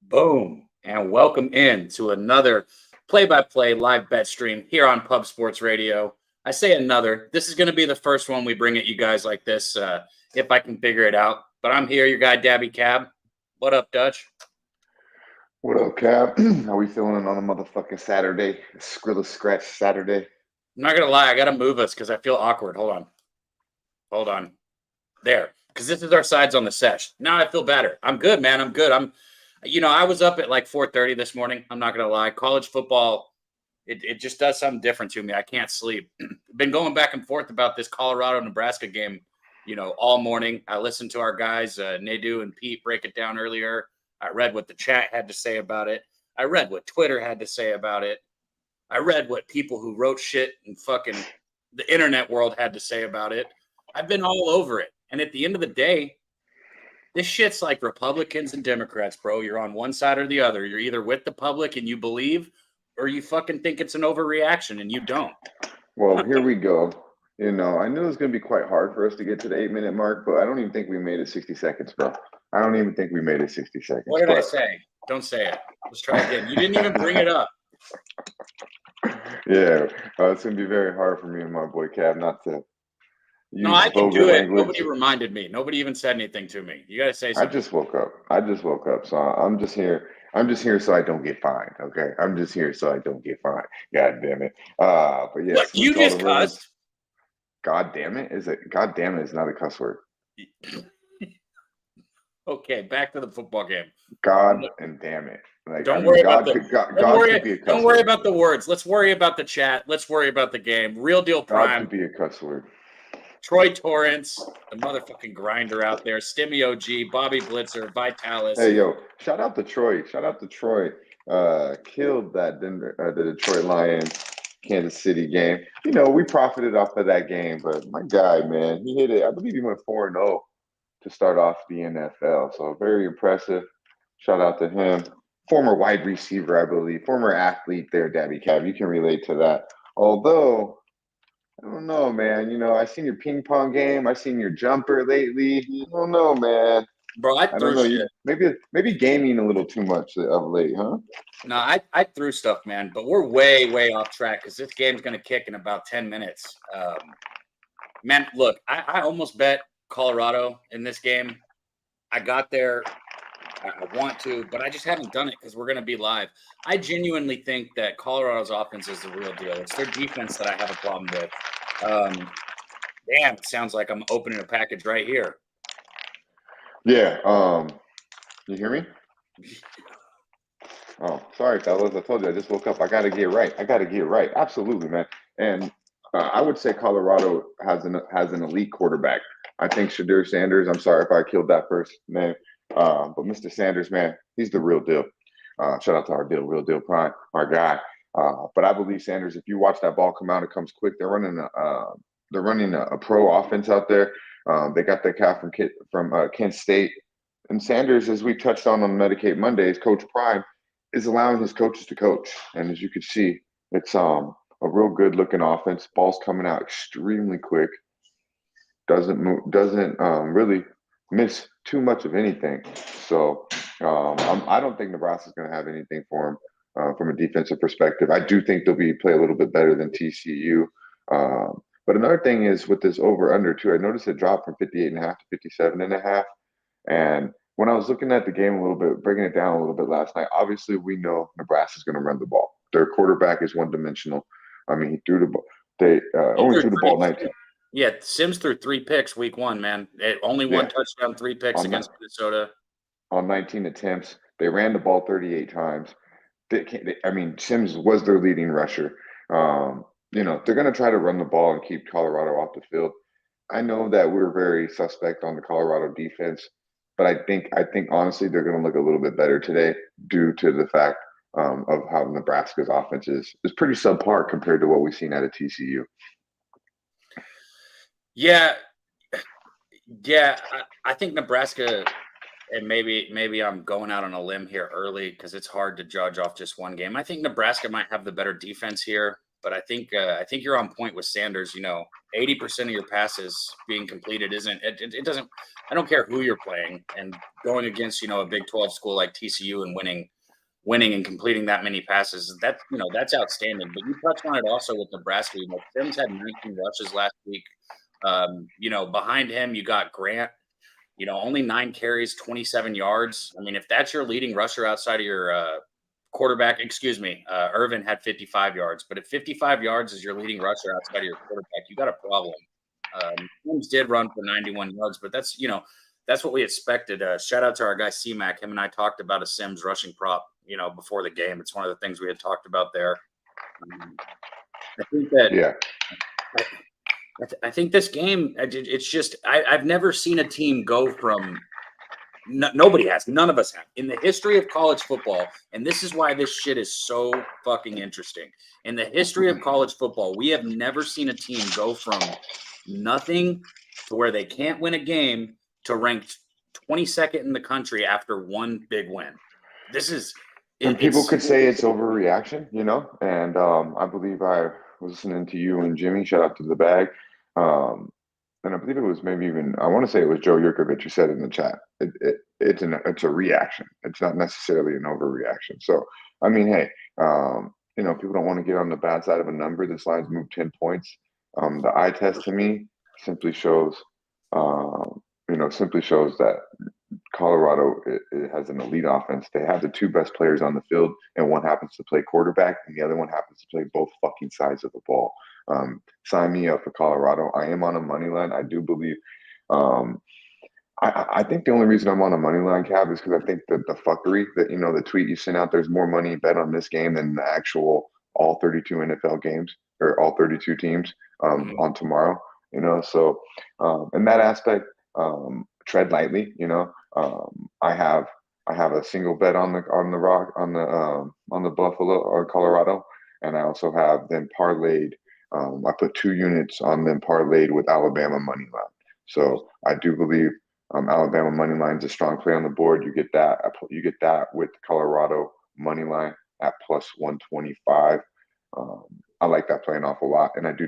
Boom. And welcome in to another play-by-play live bet stream here on Pub Sports Radio. I say another. This is going to be the first one we bring at you guys like this, if I can figure it out. But I'm here, your guy, Dabby Cab. What up, Dutch? What up, Cap? How we feeling on a motherfucking Saturday? Skrilla Scratch Saturday. I'm not going to lie. I got to move us because I feel awkward. Hold on. There. Because this is our sides on the sesh. Now I feel better. I'm good, man. I'm good. I was up at like 4:30 this morning. I'm not going to lie. College football, it just does something different to me. I can't sleep. Been going back and forth about this Colorado-Nebraska game, all morning. I listened to our guys, Nadu and Pete, break it down earlier. I read what the chat had to say about it. I read what Twitter had to say about it. I read what people who wrote shit in fucking the internet world had to say about it. I've been all over it. And at the end of the day, this shit's like Republicans and Democrats, bro. You're on one side or the other. You're either with the public and you believe, or you fucking think it's an overreaction and you don't. Well, here we go. I knew it was going to be quite hard for us to get to the 8-minute mark, but I don't even think we made it 60 seconds, bro. I don't even think we made it 60 seconds. What did I say? Don't say it. Let's try again. You didn't even bring it up. Yeah, it's going to be very hard for me and my boy Cab not to. No, I can do it. Nobody reminded me. Nobody even said anything to me. You got to say something. I just woke up. So I'm just here. I'm just here so I don't get fined. Okay. I'm just here so I don't get fined. God damn it. But yes. What, you just cussed? God damn it. God damn it is not a cuss word. Okay, back to the football game. God and damn it. Don't worry about the words. Let's worry about the chat. Let's worry about the game. Real Deal Prime. God could be a cuss word. Troy Torrance, the motherfucking grinder out there. Stimmy OG, Bobby Blitzer, Vitalis. Hey, yo, shout out to Troy. Killed that the Detroit Lions Kansas City game. We profited off of that game, but my guy, man, he hit it. I believe he went 4-0 to start off the NFL. So very impressive. Shout out to him. Former wide receiver, I believe. Former athlete there, Dabby Cab. You can relate to that. Although, I don't know, man. I seen your ping pong game. I seen your jumper lately. I don't know, man. Bro, I don't know. Shit. Maybe gaming a little too much of late, huh? No, I threw stuff, man. But we're way, way off track because this game's going to kick in about 10 minutes. Man, look, I almost bet Colorado in this game. I got there. I want to, but I just haven't done it because we're going to be live. I genuinely think that Colorado's offense is the real deal. It's their defense that I have a problem with. Damn, it sounds like I'm opening a package right here. Yeah. You hear me? Oh, sorry, fellas. I told you I just woke up. I got to get right. Absolutely, man. And I would say Colorado has an elite quarterback. I think Shedeur Sanders. I'm sorry if I killed that first name. But Mr. Sanders, man, he's the real deal. Shout out to our Real Deal Prime, our guy. But I believe Sanders, if you watch that ball come out, it comes quick. They're running a pro offense out there. They got that cat from Kent State. And Sanders, as we touched on Medicaid Mondays, Coach Prime is allowing his coaches to coach. And as you can see, it's a real good looking offense. Ball's coming out extremely quick. Doesn't really miss too much of anything. So I don't think Nebraska's going to have anything for him from a defensive perspective. I do think they'll play a little bit better than TCU. But another thing is with this over-under, too, I noticed it dropped from 58.5 to 57.5. And when I was looking at the game a little bit, breaking it down a little bit last night, obviously we know Nebraska's going to run the ball. Their quarterback is one-dimensional. I mean, he threw the ball. They only threw the ball 19. Yeah, Sims threw 3 picks week 1, man. Only one touchdown, 3 picks against Minnesota. On 19 attempts. They ran the ball 38 times. Sims was their leading rusher. They're going to try to run the ball and keep Colorado off the field. I know that we're very suspect on the Colorado defense, but I think honestly they're going to look a little bit better today due to the fact of how Nebraska's offense is pretty subpar compared to what we've seen out of TCU. Yeah, I think Nebraska, and maybe I'm going out on a limb here early because it's hard to judge off just one game. I think Nebraska might have the better defense here, but I think you're on point with Sanders. 80% of your passes being completed it doesn't. I don't care who you're playing, and going against a Big 12 school like TCU and winning and completing that many passes, that's outstanding. But you touched on it also with Nebraska. Sims had 19 rushes last week. Behind him you got Grant. Only 9 carries, 27 yards. I mean, if that's your leading rusher outside of your quarterback, Irvin had 55 yards. But if 55 yards is your leading rusher outside of your quarterback, you got a problem. Sims did run for 91 yards, but that's what we expected. Shout out to our guy C-Mac. Him and I talked about a Sims rushing prop, before the game. It's one of the things we had talked about there. I think that. Yeah. I think this game, it's just I've never seen a team go from nobody has, none of us have in the history of college football, and this is why this shit is so fucking interesting. In the history of college football, we have never seen a team go from nothing to where they can't win a game to ranked 22nd in the country after one big win. This is. And people could say it's overreaction, and I believe I was listening to you and Jimmy. Shout out to the bag. And I believe it was I want to say it was Joe Yurkovich who said in the chat, it's a reaction. It's not necessarily an overreaction. So, I mean, hey, people don't want to get on the bad side of a number. This line's moved 10 points. The eye test to me simply shows that Colorado it has an elite offense. They have the 2 best players on the field, and one happens to play quarterback, and the other one happens to play both fucking sides of the ball. Sign me up for Colorado. I am on a money line. I do believe. I think the only reason I'm on a money line, Cab, is because I think that the fuckery that the tweet you sent out. There's more money bet on this game than the actual all 32 NFL games or all 32 teams on tomorrow. So in that aspect, tread lightly. I have a single bet on the Buffalo or Colorado, and I also have them parlayed. I put 2 units on them parlayed with Alabama money line. So I do believe Alabama money line is a strong play on the board. You get that. You get that with Colorado money line at plus 125. I like that play an awful lot, and I do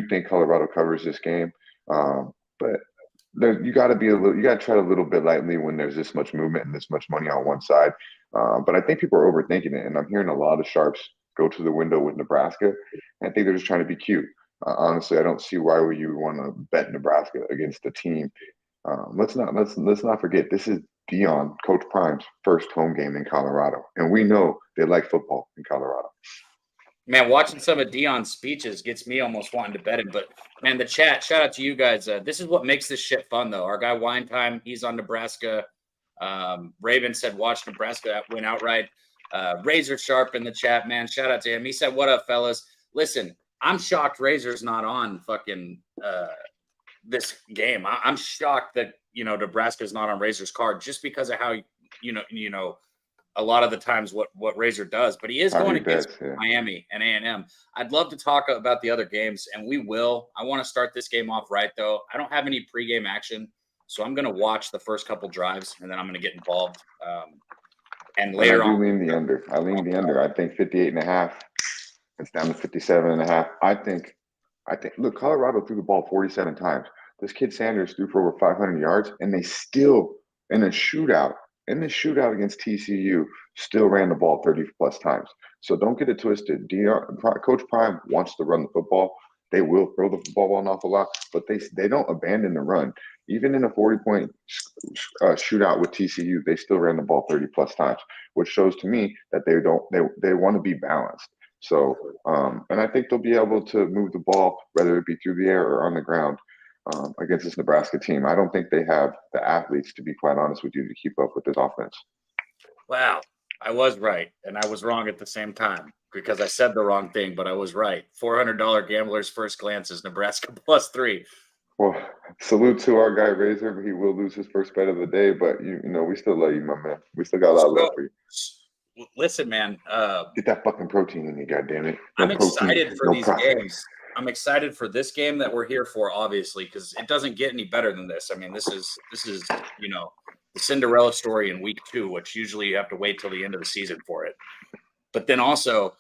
think Colorado covers this game. But you got to tread a little bit lightly when there's this much movement and this much money on one side. But I think people are overthinking it, and I'm hearing a lot of sharps go to the window with Nebraska. And I think they're just trying to be cute. Honestly, I don't see why would you want to bet Nebraska against the team. Let's not forget this is Coach Prime's first home game in Colorado, and we know they like football in Colorado. Man, watching some of Deion's speeches gets me almost wanting to bet him. But, man, the chat, shout out to you guys. This is what makes this shit fun, though. Our guy Wine Time, he's on Nebraska. Raven said, watch Nebraska win outright. Razor Sharp in the chat, man. Shout out to him. He said, what up, fellas? Listen, I'm shocked Razor's not on fucking this game. I'm shocked that, Nebraska's not on Razor's card just because of how, a lot of the times what Razor does, but he is going against Miami and A&M. I'd love to talk about the other games, and we will. I want to start this game off right, though. I don't have any pregame action, so I'm going to watch the first couple drives, and then I'm going to get involved. And later on, I lean the under. I think 58.5. It's down to 57.5. I think. Look, Colorado threw the ball 47 times. This kid Sanders threw for over 500 yards, and they still in a shootout. In the shootout against TCU, still ran the ball 30-plus times. So don't get it twisted. Coach Prime wants to run the football. They will throw the football an awful lot, but they don't abandon the run. Even in a 40-point shootout with TCU, they still ran the ball 30-plus times, which shows to me that they want to be balanced. So, and I think they'll be able to move the ball, whether it be through the air or on the ground. Against this Nebraska team. I don't think they have the athletes, to be quite honest with you, to keep up with this offense. Wow. I was right, and I was wrong at the same time because I said the wrong thing, but I was right. $400 gambler's first glance is Nebraska +3. Well, salute to our guy Razor, but he will lose his first bet of the day, but we still love you, my man. We still got a lot of love for you. Listen, man. Get that fucking protein in you, goddammit. I'm excited for these games. I'm excited for this game that we're here for, obviously, because it doesn't get any better than this. I mean, this is the Cinderella story in week 2, which usually you have to wait till the end of the season for it. But then also,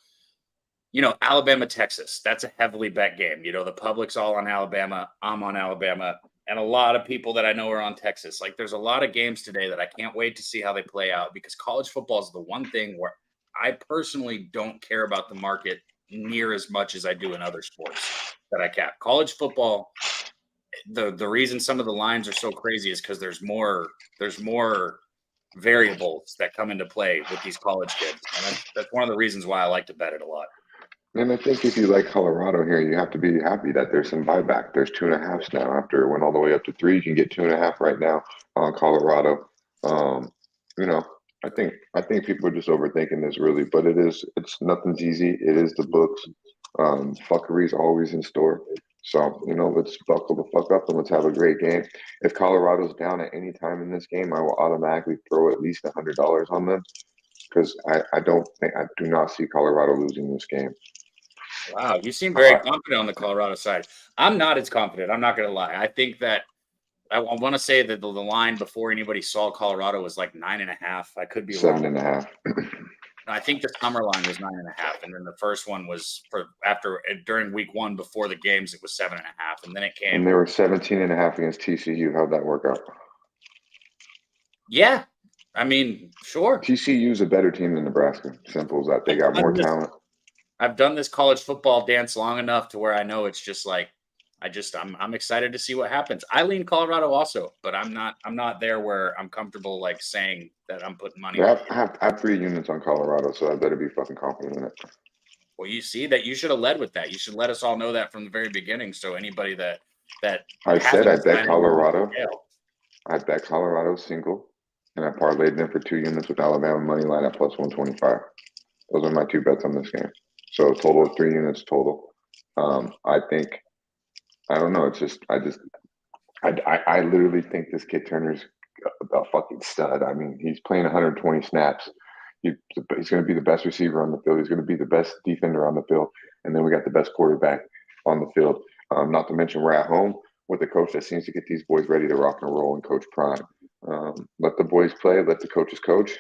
Alabama, Texas, that's a heavily bet game. The public's all on Alabama. I'm on Alabama. And a lot of people that I know are on Texas. Like, there's a lot of games today that I can't wait to see how they play out, because college football is the one thing where I personally don't care about the market near as much as I do in other sports that I cap. College football, the reason some of the lines are so crazy is because there's more variables that come into play with these college kids. And that's one of the reasons why I like to bet it a lot. And I think if you like Colorado here, you have to be happy that there's some buyback. There's 2.5s now. After it went all the way up to 3, you can get 2.5 right now on Colorado. You know, I think people are just overthinking this really, but it's nothing's easy. It is the books. Fuckery's always in store. So, let's buckle the fuck up and let's have a great game. If Colorado's down at any time in this game, I will automatically throw at least $100 on them, because I do not see Colorado losing this game. Wow, you seem very confident on the Colorado side. I'm not as confident. I'm not going to lie. I think that I want to say that the line before anybody saw Colorado was like 9.5. I could be wrong. 7.5. I think the summer line was 9.5, and then the first one was during week 1 before the games. It was 7.5, and then it came. And they were 17.5 against TCU. How'd that work out? Yeah, I mean, sure. TCU's a better team than Nebraska. Simple as that. They got more talent. I've done this college football dance long enough to where I know it's just like I'm excited to see what happens. I lean Colorado also, but I'm not there where I'm comfortable like saying that I'm putting money. Yeah, I have 3 units on Colorado, so I better be fucking confident in it. Well, you see that you should have led with that. You should let us all know that from the very beginning. So anybody that I said I bet Colorado. I bet Colorado single, and I parlayed them for 2 units with Alabama money line at plus 125. Those are my 2 bets on this game. So total of 3 units total. I don't know. It's just I literally think this kid Turner's a fucking stud. I mean, he's playing 120 snaps. He's going to be the best receiver on the field. He's going to be the best defender on the field. And then we got the best quarterback on the field. Not to mention we're at home with a coach that seems to get these boys ready to rock and roll, and Coach Prime. Let the boys play. Let the coaches coach.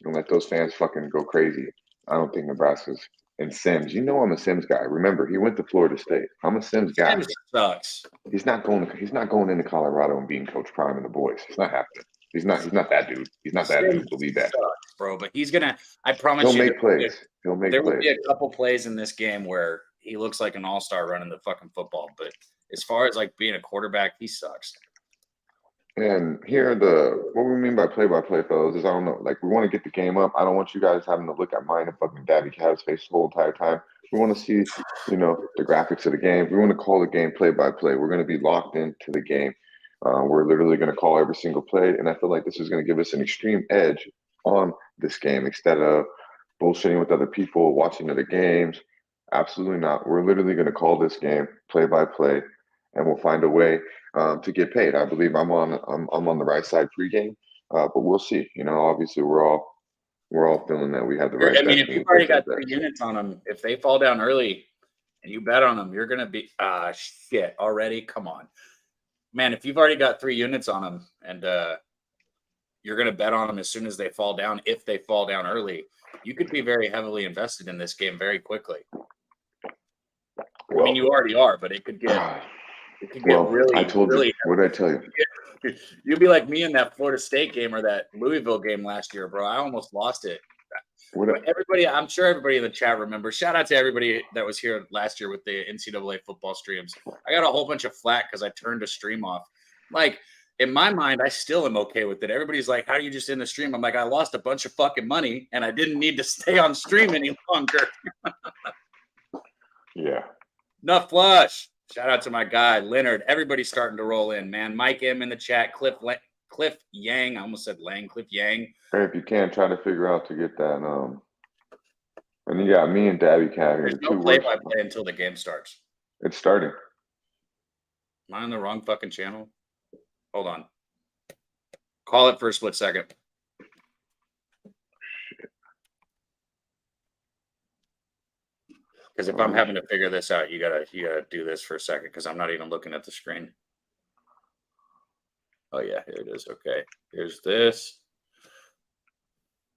And let those fans fucking go crazy. I don't think Nebraska's – and Sims. I'm a Sims guy. Remember, he went to Florida State. I'm a Sims guy. Sims sucks. He's not going into Colorado and being Coach Prime and the boys. It's not happening. He's not that dude. He's not that dude. Believe that. Sucks, bro. But he's gonna. I promise He'll make plays. He'll make plays. There will be a couple plays in this game where he looks like an all-star running the fucking football. But as far as like being a quarterback, he sucks. And here what we mean by play-by-play, fellas, is I don't know. Like, we want to get the game up. I don't want you guys having to look at mine and fucking Dabby Cav's face the whole entire time. We want to see, the graphics of the game. We want to call the game play-by-play. We're going to be locked into the game. We're literally going to call every single play, and I feel like this is going to give us an extreme edge on this game instead of bullshitting with other people, watching other games. Absolutely not. We're literally going to call this game play-by-play, and we'll find a way to get paid. I believe I'm on the right side pregame, but we'll see. Obviously we're all feeling that we have the right. I mean, if you've already got 3 units on them, if they fall down early and you bet on them, you're gonna be shit already. Come on, man. If you've already got 3 units on them and you're gonna bet on them as soon as they fall down, if they fall down early, you could be very heavily invested in this game very quickly. Well, I mean, you already are, but it could get. Really, I told you. What did I tell you? You'd be like me in that Florida State game or that Louisville game last year, bro. I almost lost it. I'm sure everybody in the chat remembers. Shout out to everybody that was here last year with the NCAA football streams. I got a whole bunch of flack because I turned a stream off. Like, in my mind, I still am okay with it. Everybody's like, how are you just in the stream? I'm like, I lost a bunch of fucking money and I didn't need to stay on stream any longer. Yeah. Enough flush. Shout out to my guy, Leonard. Everybody's starting to roll in, man. Mike M in the chat. Cliff Yang. I almost said Lang. Cliff Yang. Hey, if you can, try to figure out to get that. And you got me and Dabby Cat here. There's no play-by-play until the game starts. It's starting. Am I on the wrong fucking channel? Hold on. Call it for a split second. Because if I'm having to figure this out, you gotta do this for a second because I'm not even looking at the screen. Oh yeah, here it is. Okay, here's this.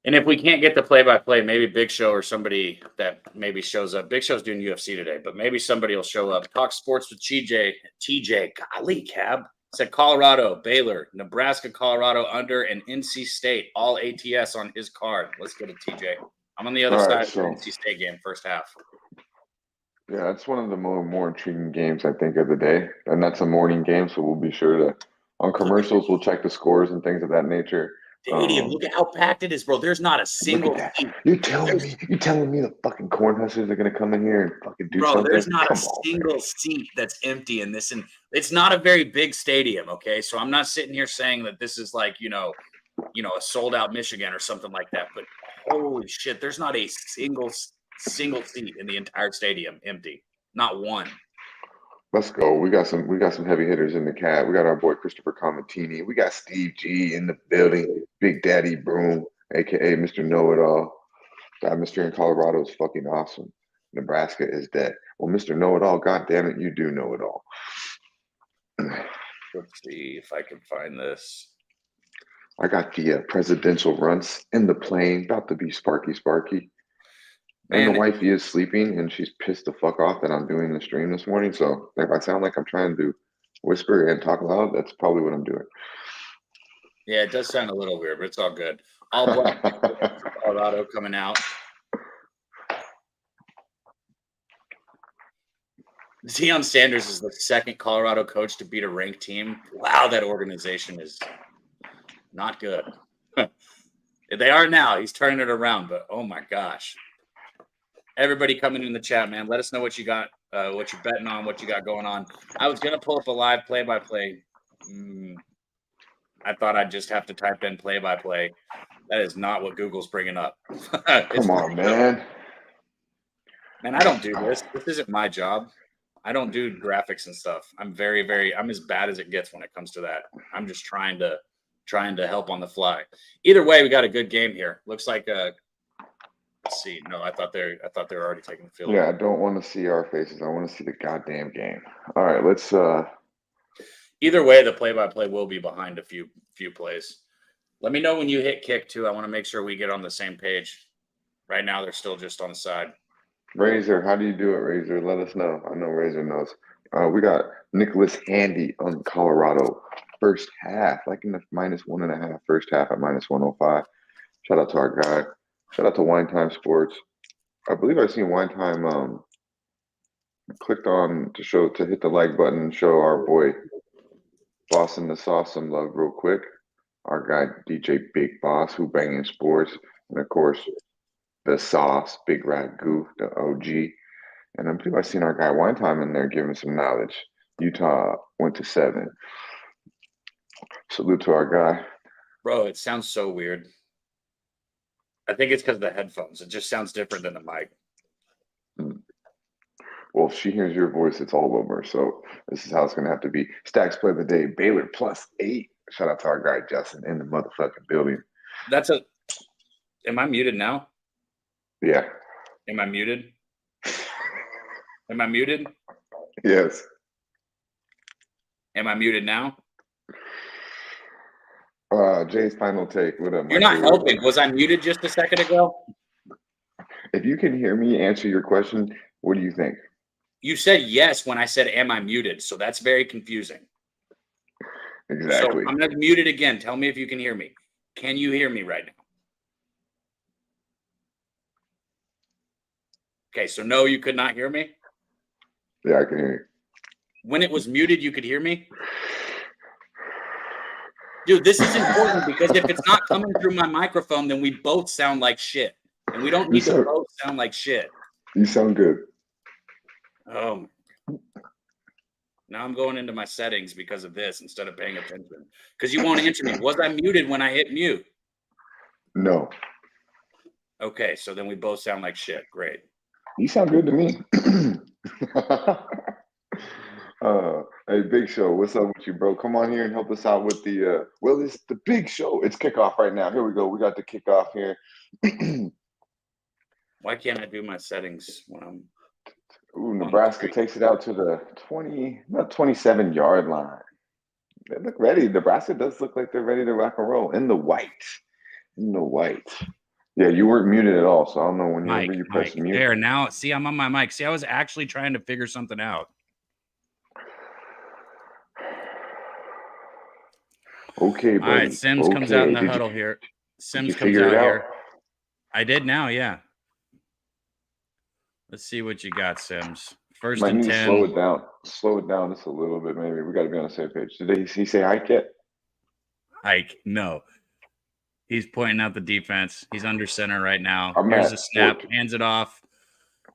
And if we can't get the play-by-play, maybe Big Show or somebody that maybe shows up. Big Show's doing UFC today, but maybe somebody will show up. Talk sports with TJ. Golly, Cab. Said Colorado, Baylor, Nebraska, Colorado under, and NC State. All ATS on his card. Let's go to TJ. I'm on the other side of the NC State game, first half. Yeah, that's one of the more intriguing games, I think, of the day. And that's a morning game, so we'll be sure to, on commercials, we'll check the scores and things of that nature. Stadium, look at how packed it is, bro. There's not a single seat. You're telling me the fucking Cornhuskers are gonna come in here and fucking do something? There's not a single seat that's empty in this, and it's not a very big stadium, okay? So I'm not sitting here saying that this is like, a sold out Michigan or something like that, but holy shit, there's not a single seat in the entire stadium empty. Not one. Let's go. We got some heavy hitters in the cab. We got our boy Christopher Comatini. We got Steve G in the building. Big Daddy Broom, aka Mr. Know-It-All. That Mr. in Colorado is fucking awesome. Nebraska is dead. Well, Mr. Know-It-All, God damn it, you do know it all. Let's see if I can find this. I got the presidential runs in the plane, about to be sparky. And the wifey is sleeping, and she's pissed the fuck off that I'm doing the stream this morning. So if I sound like I'm trying to whisper and talk loud, that's probably what I'm doing. Yeah, it does sound a little weird, but it's all good. All black Colorado coming out. Deion Sanders is the second Colorado coach to beat a ranked team. Wow, that organization is not good. They are now. He's turning it around, but oh my gosh. Everybody coming in the chat, man. Let us know what you got, what you're betting on, what you got going on. I was going to pull up a live play-by-play. I thought I'd just have to type in play-by-play. That is not what Google's bringing up. Come on, man. Man, I don't do this. This isn't my job. I don't do graphics and stuff. I'm I'm as bad as it gets when it comes to that. I'm just trying to help on the fly. Either way, we got a good game here. Looks like let's see. No, I thought they were already taking the field. Yeah, I don't want to see our faces. I want to see the goddamn game. All right, let's Either way, the play-by-play will be behind a few plays. Let me know when you hit kick too. I want to make sure we get on the same page. Right now, they're still just on the side. Razor, how do you do it, Razor? Let us know. I know Razor knows. We got Nicholas Handy on Colorado first half, like in the -1.5 first half at -105. Shout out to our guy. Shout out to Wine Time Sports. I believe I've seen Wine Time clicked on to hit the like button and show our boy Boston the Sauce some love real quick. Our guy DJ Big Boss, who banging sports, and of course the Sauce, Big Ragu, the OG. And I believe I've seen our guy Wine Time in there giving some knowledge. Utah went to 7. Salute to our guy. Bro, it sounds so weird. I think it's because of the headphones. It just sounds different than the mic. Well, if she hears your voice, it's all over. So this is how it's going to have to be. Stacks play of the day, Baylor +8. Shout out to our guy Justin in the motherfucking building. Am I muted now? Yeah. Am I muted? Am I muted? Yes. Am I muted now? Jay's final take. What up? You're not helping. Was I muted just a second ago? If you can hear me answer your question, what do you think? You said yes when I said, am I muted? So that's very confusing. Exactly. So I'm going to mute it again. Tell me if you can hear me. Can you hear me right now? Okay, so no, you could not hear me? Yeah, I can hear you. When it was muted, you could hear me? Dude, this is important because if it's not coming through my microphone, then we both sound like shit. And we don't need to both sound like shit. You sound good. Oh. Now I'm going into my settings because of this instead of paying attention. Because you won't answer me. Was I muted when I hit mute? No. Okay, so then we both sound like shit. Great. You sound good to me. Hey, Big Show, what's up with you, bro? Come on here and help us out with the it's the Big Show. It's kickoff right now. Here we go. We got the kickoff here. Why can't I do my settings when I'm Nebraska takes it out to the 27-yard line. They look ready. Nebraska does look like they're ready to rock and roll in the white. Yeah, you weren't muted at all, so I don't know whenever Mike, you press mute. there, now, see, I'm on my mic. See, I was actually trying to figure something out. Okay, buddy. All right, Sims comes out in the huddle here. Sims comes figure it out out? here. I did now, yeah. Let's see what you got, Sims. First Might and need to 10. slow it down. Slow it down just a little bit, maybe. We got to be on the same page. Did he say hike yet? Hike, no. He's pointing out the defense. He's under center right now. I'm Here's at a snap, 14. hands it off.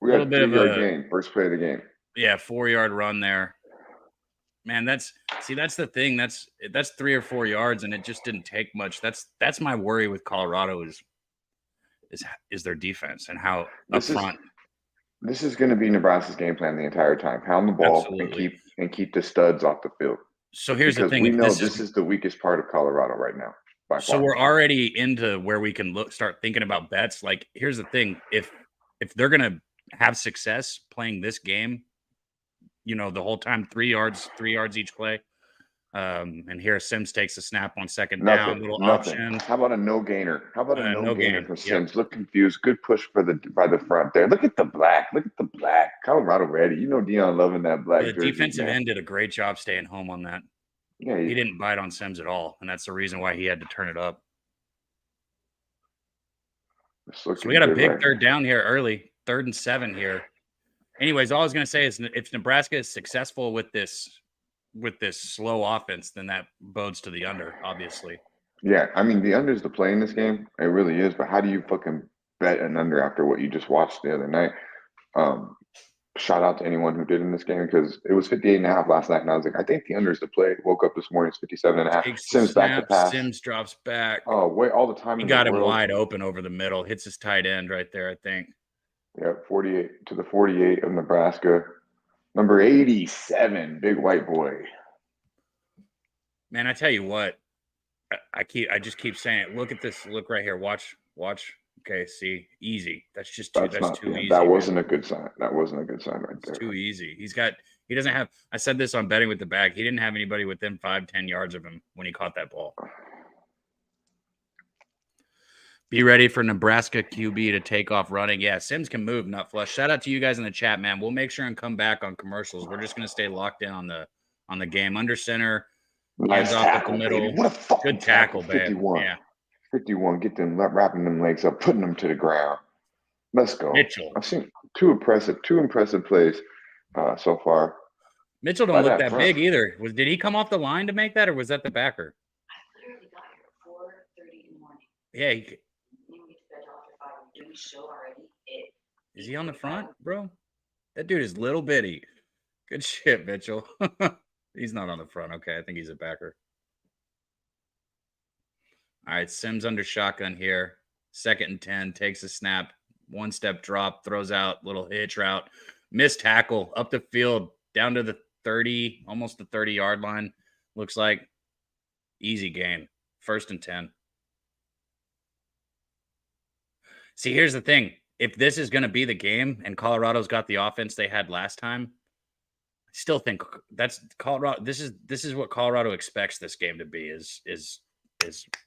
We got a 3-yard gain. First play of the game. Yeah, 4-yard run there. Man, that's the thing. That's 3 or 4 yards, and it just didn't take much. That's my worry with Colorado is their defense and how up front. This is going to be Nebraska's game plan the entire time. Pound the ball and keep the studs off the field. So here's the thing. We know this is the weakest part of Colorado right now. So we're already into where we can start thinking about bets. Like, here's the thing. If they're going to have success playing this game, the whole time, 3 yards each play. And here Sims takes a snap on second down, little option. How about a no gainer? How about a no gainer for Sims? Yep. Look confused. Good push by the front there. Look at the black. Colorado ready. Dion loving that black. The defensive end did a great job staying home on that. Yeah, he didn't bite on Sims at all, and that's the reason why he had to turn it up. So we got a big third down here early, 3rd and 7 here. Anyways, all I was going to say is if Nebraska is successful with this slow offense, then that bodes to the under, obviously. Yeah, I mean, the under is the play in this game. It really is. But how do you fucking bet an under after what you just watched the other night? Shout out to anyone who did in this game because it was 58.5 last night. And I was like, I think the under is the play. Woke up this morning, it's 57.5. Sims back to pass. Sims drops back. Oh, wait, all the time. He got him wide open over the middle. Hits his tight end right there, I think. Yeah, 48 to the 48 of Nebraska. Number 87, big white boy. Man, I tell you what, I just keep saying it. Look at this. Look right here. Watch. Okay, see, easy. That's just too. That's too easy. That wasn't a good sign. That wasn't a good sign right there. It's too easy. He doesn't have. I said this on Betting with the Bag. He didn't have anybody within 5-10 yards of him when he caught that ball. Be ready for Nebraska QB to take off running. Yeah, Sims can move, not flush. Shout out to you guys in the chat, man. We'll make sure and come back on commercials. We're just going to stay locked in on the game. Under center, nice off at the middle. Baby. What a fucking good tackle, man. 51. Yeah. 51. Get them wrapping them legs up, putting them to the ground. Let's go. Mitchell. I've seen two impressive plays so far. Mitchell don't look that big either. Did he come off the line to make that, or was that the backer? I literally got here 4:30 in the morning. Yeah. Show already. Is he on the front, bro? That dude is little bitty. Good shit, Mitchell. He's not on the front. Okay, I think he's a backer. All right, Sims under shotgun here. 2nd and 10, takes a snap. 1-step drop, throws out, little hitch route. Missed tackle, up the field, down to the 30, almost the 30-yard line. Looks like easy gain. 1st and 10. See, here's the thing. If this is going to be the game and Colorado's got the offense they had last time, I still think that's Colorado. This is what Colorado expects this game to be is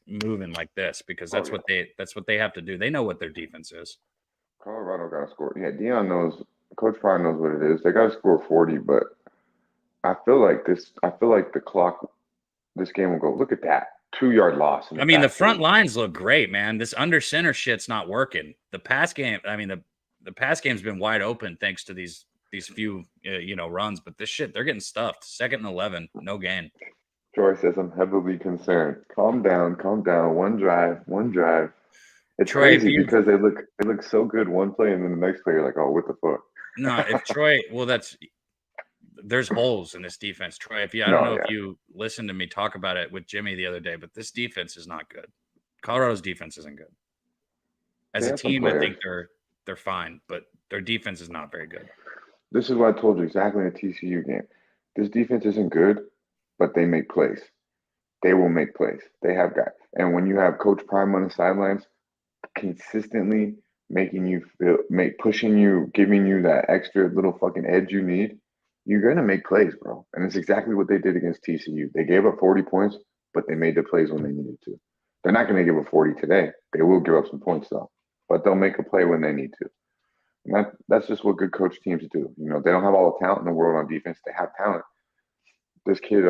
moving like this because that's what they have to do. They know what their defense is. Colorado got to score. Yeah, Dion knows. Coach probably knows what it is. They got to score 40, but I feel like the clock. This game will go. Look at that. 2-yard loss. I mean, the front lines look great, man. This under center shit's not working. The pass game, I mean, the pass game's been wide open thanks to these few runs, but this shit, they're getting stuffed. 2nd and 11, no gain. Troy says I'm heavily concerned. Calm down. One drive. It's Troy, crazy because they look so good one play and then the next play you're like, oh, what the fuck? No, if Troy, well, there's holes in this defense, Troy. I don't know if you listened to me talk about it with Jimmy the other day, but this defense is not good. Colorado's defense isn't good. As a team, I think they're fine, but their defense is not very good. This is what I told you exactly in the TCU game. This defense isn't good, but they make plays. They will make plays. They have guys. And when you have Coach Prime on the sidelines, consistently pushing you, giving you that extra little fucking edge you need, you're going to make plays, bro. And it's exactly what they did against TCU. They gave up 40 points, but they made the plays when they needed to. They're not going to give up 40 today. They will give up some points, though. but they'll make a play when they need to. And that's just what good coach teams do. You know, they don't have all the talent in the world on defense. They have talent. This kid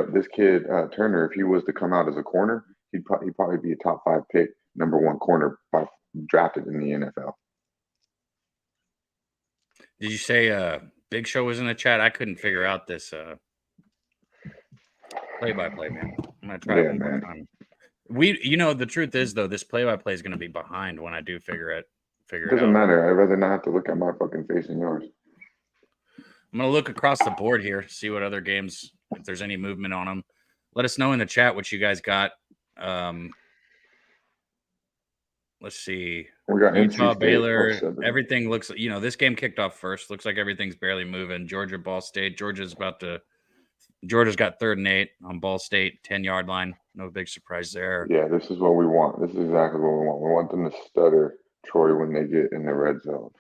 Turner, if he was to come out as a corner, he'd probably be a top 5 pick, number 1 corner drafted in the NFL. Did you say Big Show was in the chat? I couldn't figure out this play-by-play, man. I'm gonna try it one more time. The truth is though, this play-by-play is gonna be behind when I do figure it It doesn't matter. I'd rather not have to look at my fucking face and yours. I'm gonna look across the board here, see what other games, if there's any movement on them. Let us know in the chat what you guys got. Let's see. We got Utah, NC State, Baylor. Everything looks, this game kicked off first. Looks like everything's barely moving. Georgia, Ball State. Georgia's got 3rd and 8 on Ball State, 10-yard line. No big surprise there. Yeah, this is what we want. This is exactly what we want. We want them to stutter Troy when they get in the red zone.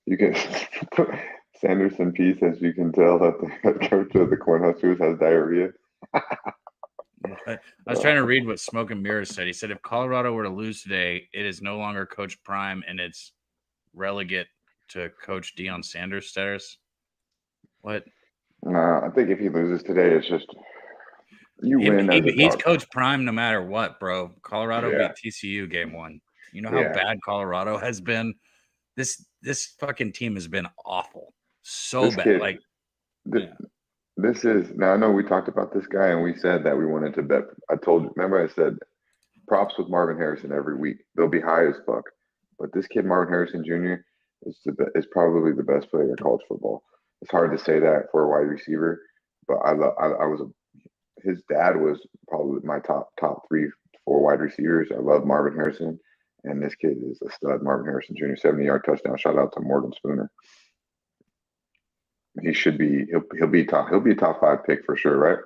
You can Sanderson P says you can tell that the head coach of the Cornhuskers has diarrhea. I was trying to read what Smoke and Mirrors said. He said if Colorado were to lose today, it is no longer Coach Prime and it's relegate to Coach Deion Sanders status. What? Nah, I think if he loses today, it's just you win. He's Coach Prime no matter what, bro. Colorado beat TCU game 1. You know how bad Colorado has been? This fucking team has been awful. So bad. This is now. I know we talked about this guy and we said that we wanted to bet. I told you. Remember, I said props with Marvin Harrison every week. They'll be high as fuck. But this kid, Marvin Harrison Jr., is probably the best player in college football. It's hard to say that for a wide receiver, but his dad was probably my top 3, 4 wide receivers. I love Marvin Harrison, and this kid is a stud. Marvin Harrison Jr., 70-yard touchdown. Shout out to Morgan Spooner. He'll be a top 5 pick for sure, right?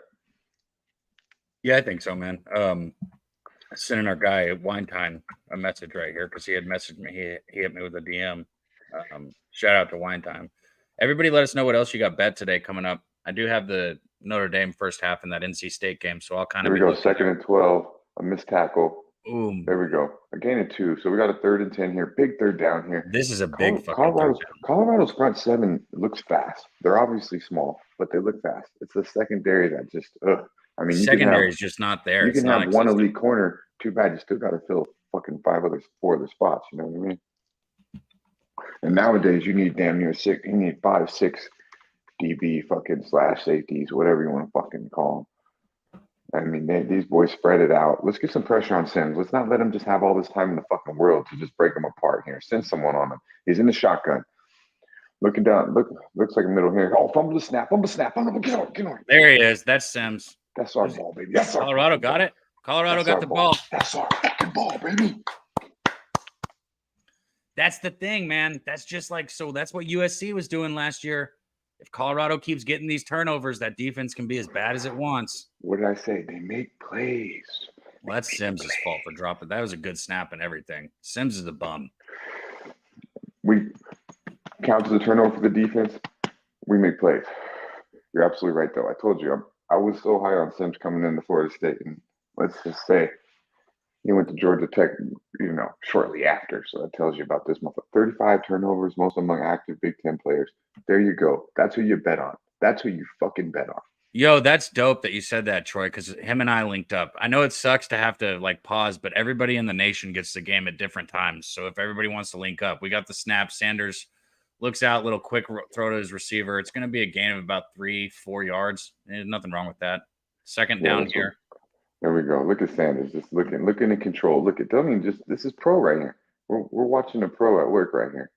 Yeah, I think so, man. Sending our guy Wine Time a message right here because he had messaged me. He hit me with a DM. Shout out to Wine Time. Everybody, let us know what else you got bet today coming up. I do have the Notre Dame first half in that NC State game, so I'll kind of. Here we go. 2nd and 12. A missed tackle. Boom. There we go. A gain of 2. So we got a 3rd and 10 here. Big 3rd down here. This is a big fucking Colorado's front 7 looks fast. They're obviously small, but they look fast. It's the secondary that just I mean, secondary is just not there. You can have one elite corner. Too bad you still got to fill fucking 4 other spots. You know what I mean? And nowadays you need damn near 6. You need 5, 6 DB fucking / safeties, whatever you want to fucking call them. I mean, these boys spread it out. Let's get some pressure on Sims. Let's not let him just have all this time in the fucking world to just break him apart here. Send someone on him. He's in the shotgun. Looking down. Looks like a middle here. Oh, fumble the snap. Get on. There he is. That's Sims. That's our ball, baby. That's Colorado got it. Colorado got the ball. That's our fucking ball, baby. That's the thing, man. That's just like, so that's what USC was doing last year. If Colorado keeps getting these turnovers, that defense can be as bad as it wants. What did I say? They make plays. Well, that's Sims' fault for dropping. That was a good snap and everything. Sims is a bum. We count as a turnover for the defense. We make plays. You're absolutely right, though. I told you, I was so high on Sims coming into Florida State, and let's just say he went to Georgia Tech, shortly after. So that tells you about this month. 35 turnovers, most among active Big Ten players. There you go. That's who you bet on. That's who you fucking bet on. Yo, that's dope that you said that, Troy, because him and I linked up. I know it sucks to have to pause, but everybody in the nation gets the game at different times. So if everybody wants to link up, we got the snap. Sanders looks out, little quick throw to his receiver. It's going to be a gain of about 3-4 yards. There's nothing wrong with that. 2nd down here. There we go. Look at Sanders just looking in control. Look at this is pro right here. We're watching a pro at work right here.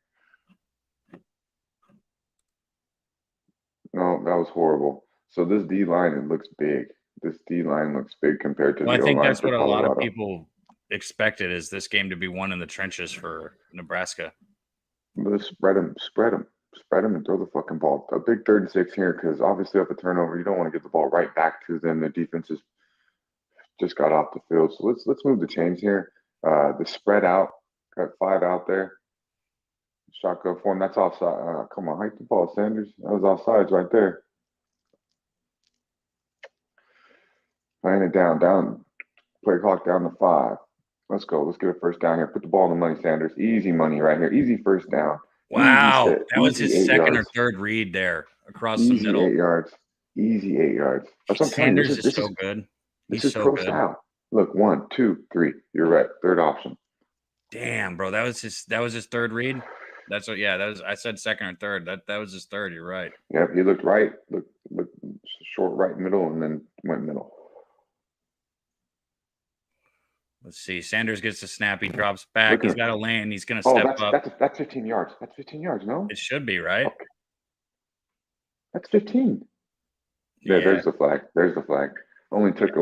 No, that was horrible. So this D line, it looks big. This D line looks big compared to the O-line. I think that's what a lot of people expected, is this game to be won in the trenches for Nebraska. Let's spread them, and throw the fucking ball. A big 3rd and 6 here, because obviously off a turnover, you don't want to get the ball right back to them. The defense just got off the field. So let's move the chains here. The spread out, got 5 out there. Shotgun form, that's offside. Come on, hike the ball, Sanders. That was offsides right there. Laying it down, play clock down to 5. Let's go. Let's get a first down here. Put the ball in the money, Sanders. Easy money right here. Easy first down. Wow. Easy That was easy his 8 second or yards. third read there across the Easy middle. 8 yards. Easy 8 yards. That's what I'm telling you. Sanders is so good. This He's is so pro good. style. Look, 1, 2, 3. You're right. Third option. Damn, bro. That was his third read. That's what. Yeah, that was. I said second or third. That was his third. You're right. Yep, he looked right. Looked short right middle and then went middle. Let's see. Sanders gets the snap. He drops back. He's got a lane. He's gonna Oh, step up. that's 15 yards. That's 15 yards. No, It should be right. Okay. That's 15. Yeah, there's the flag. There's the flag. Only took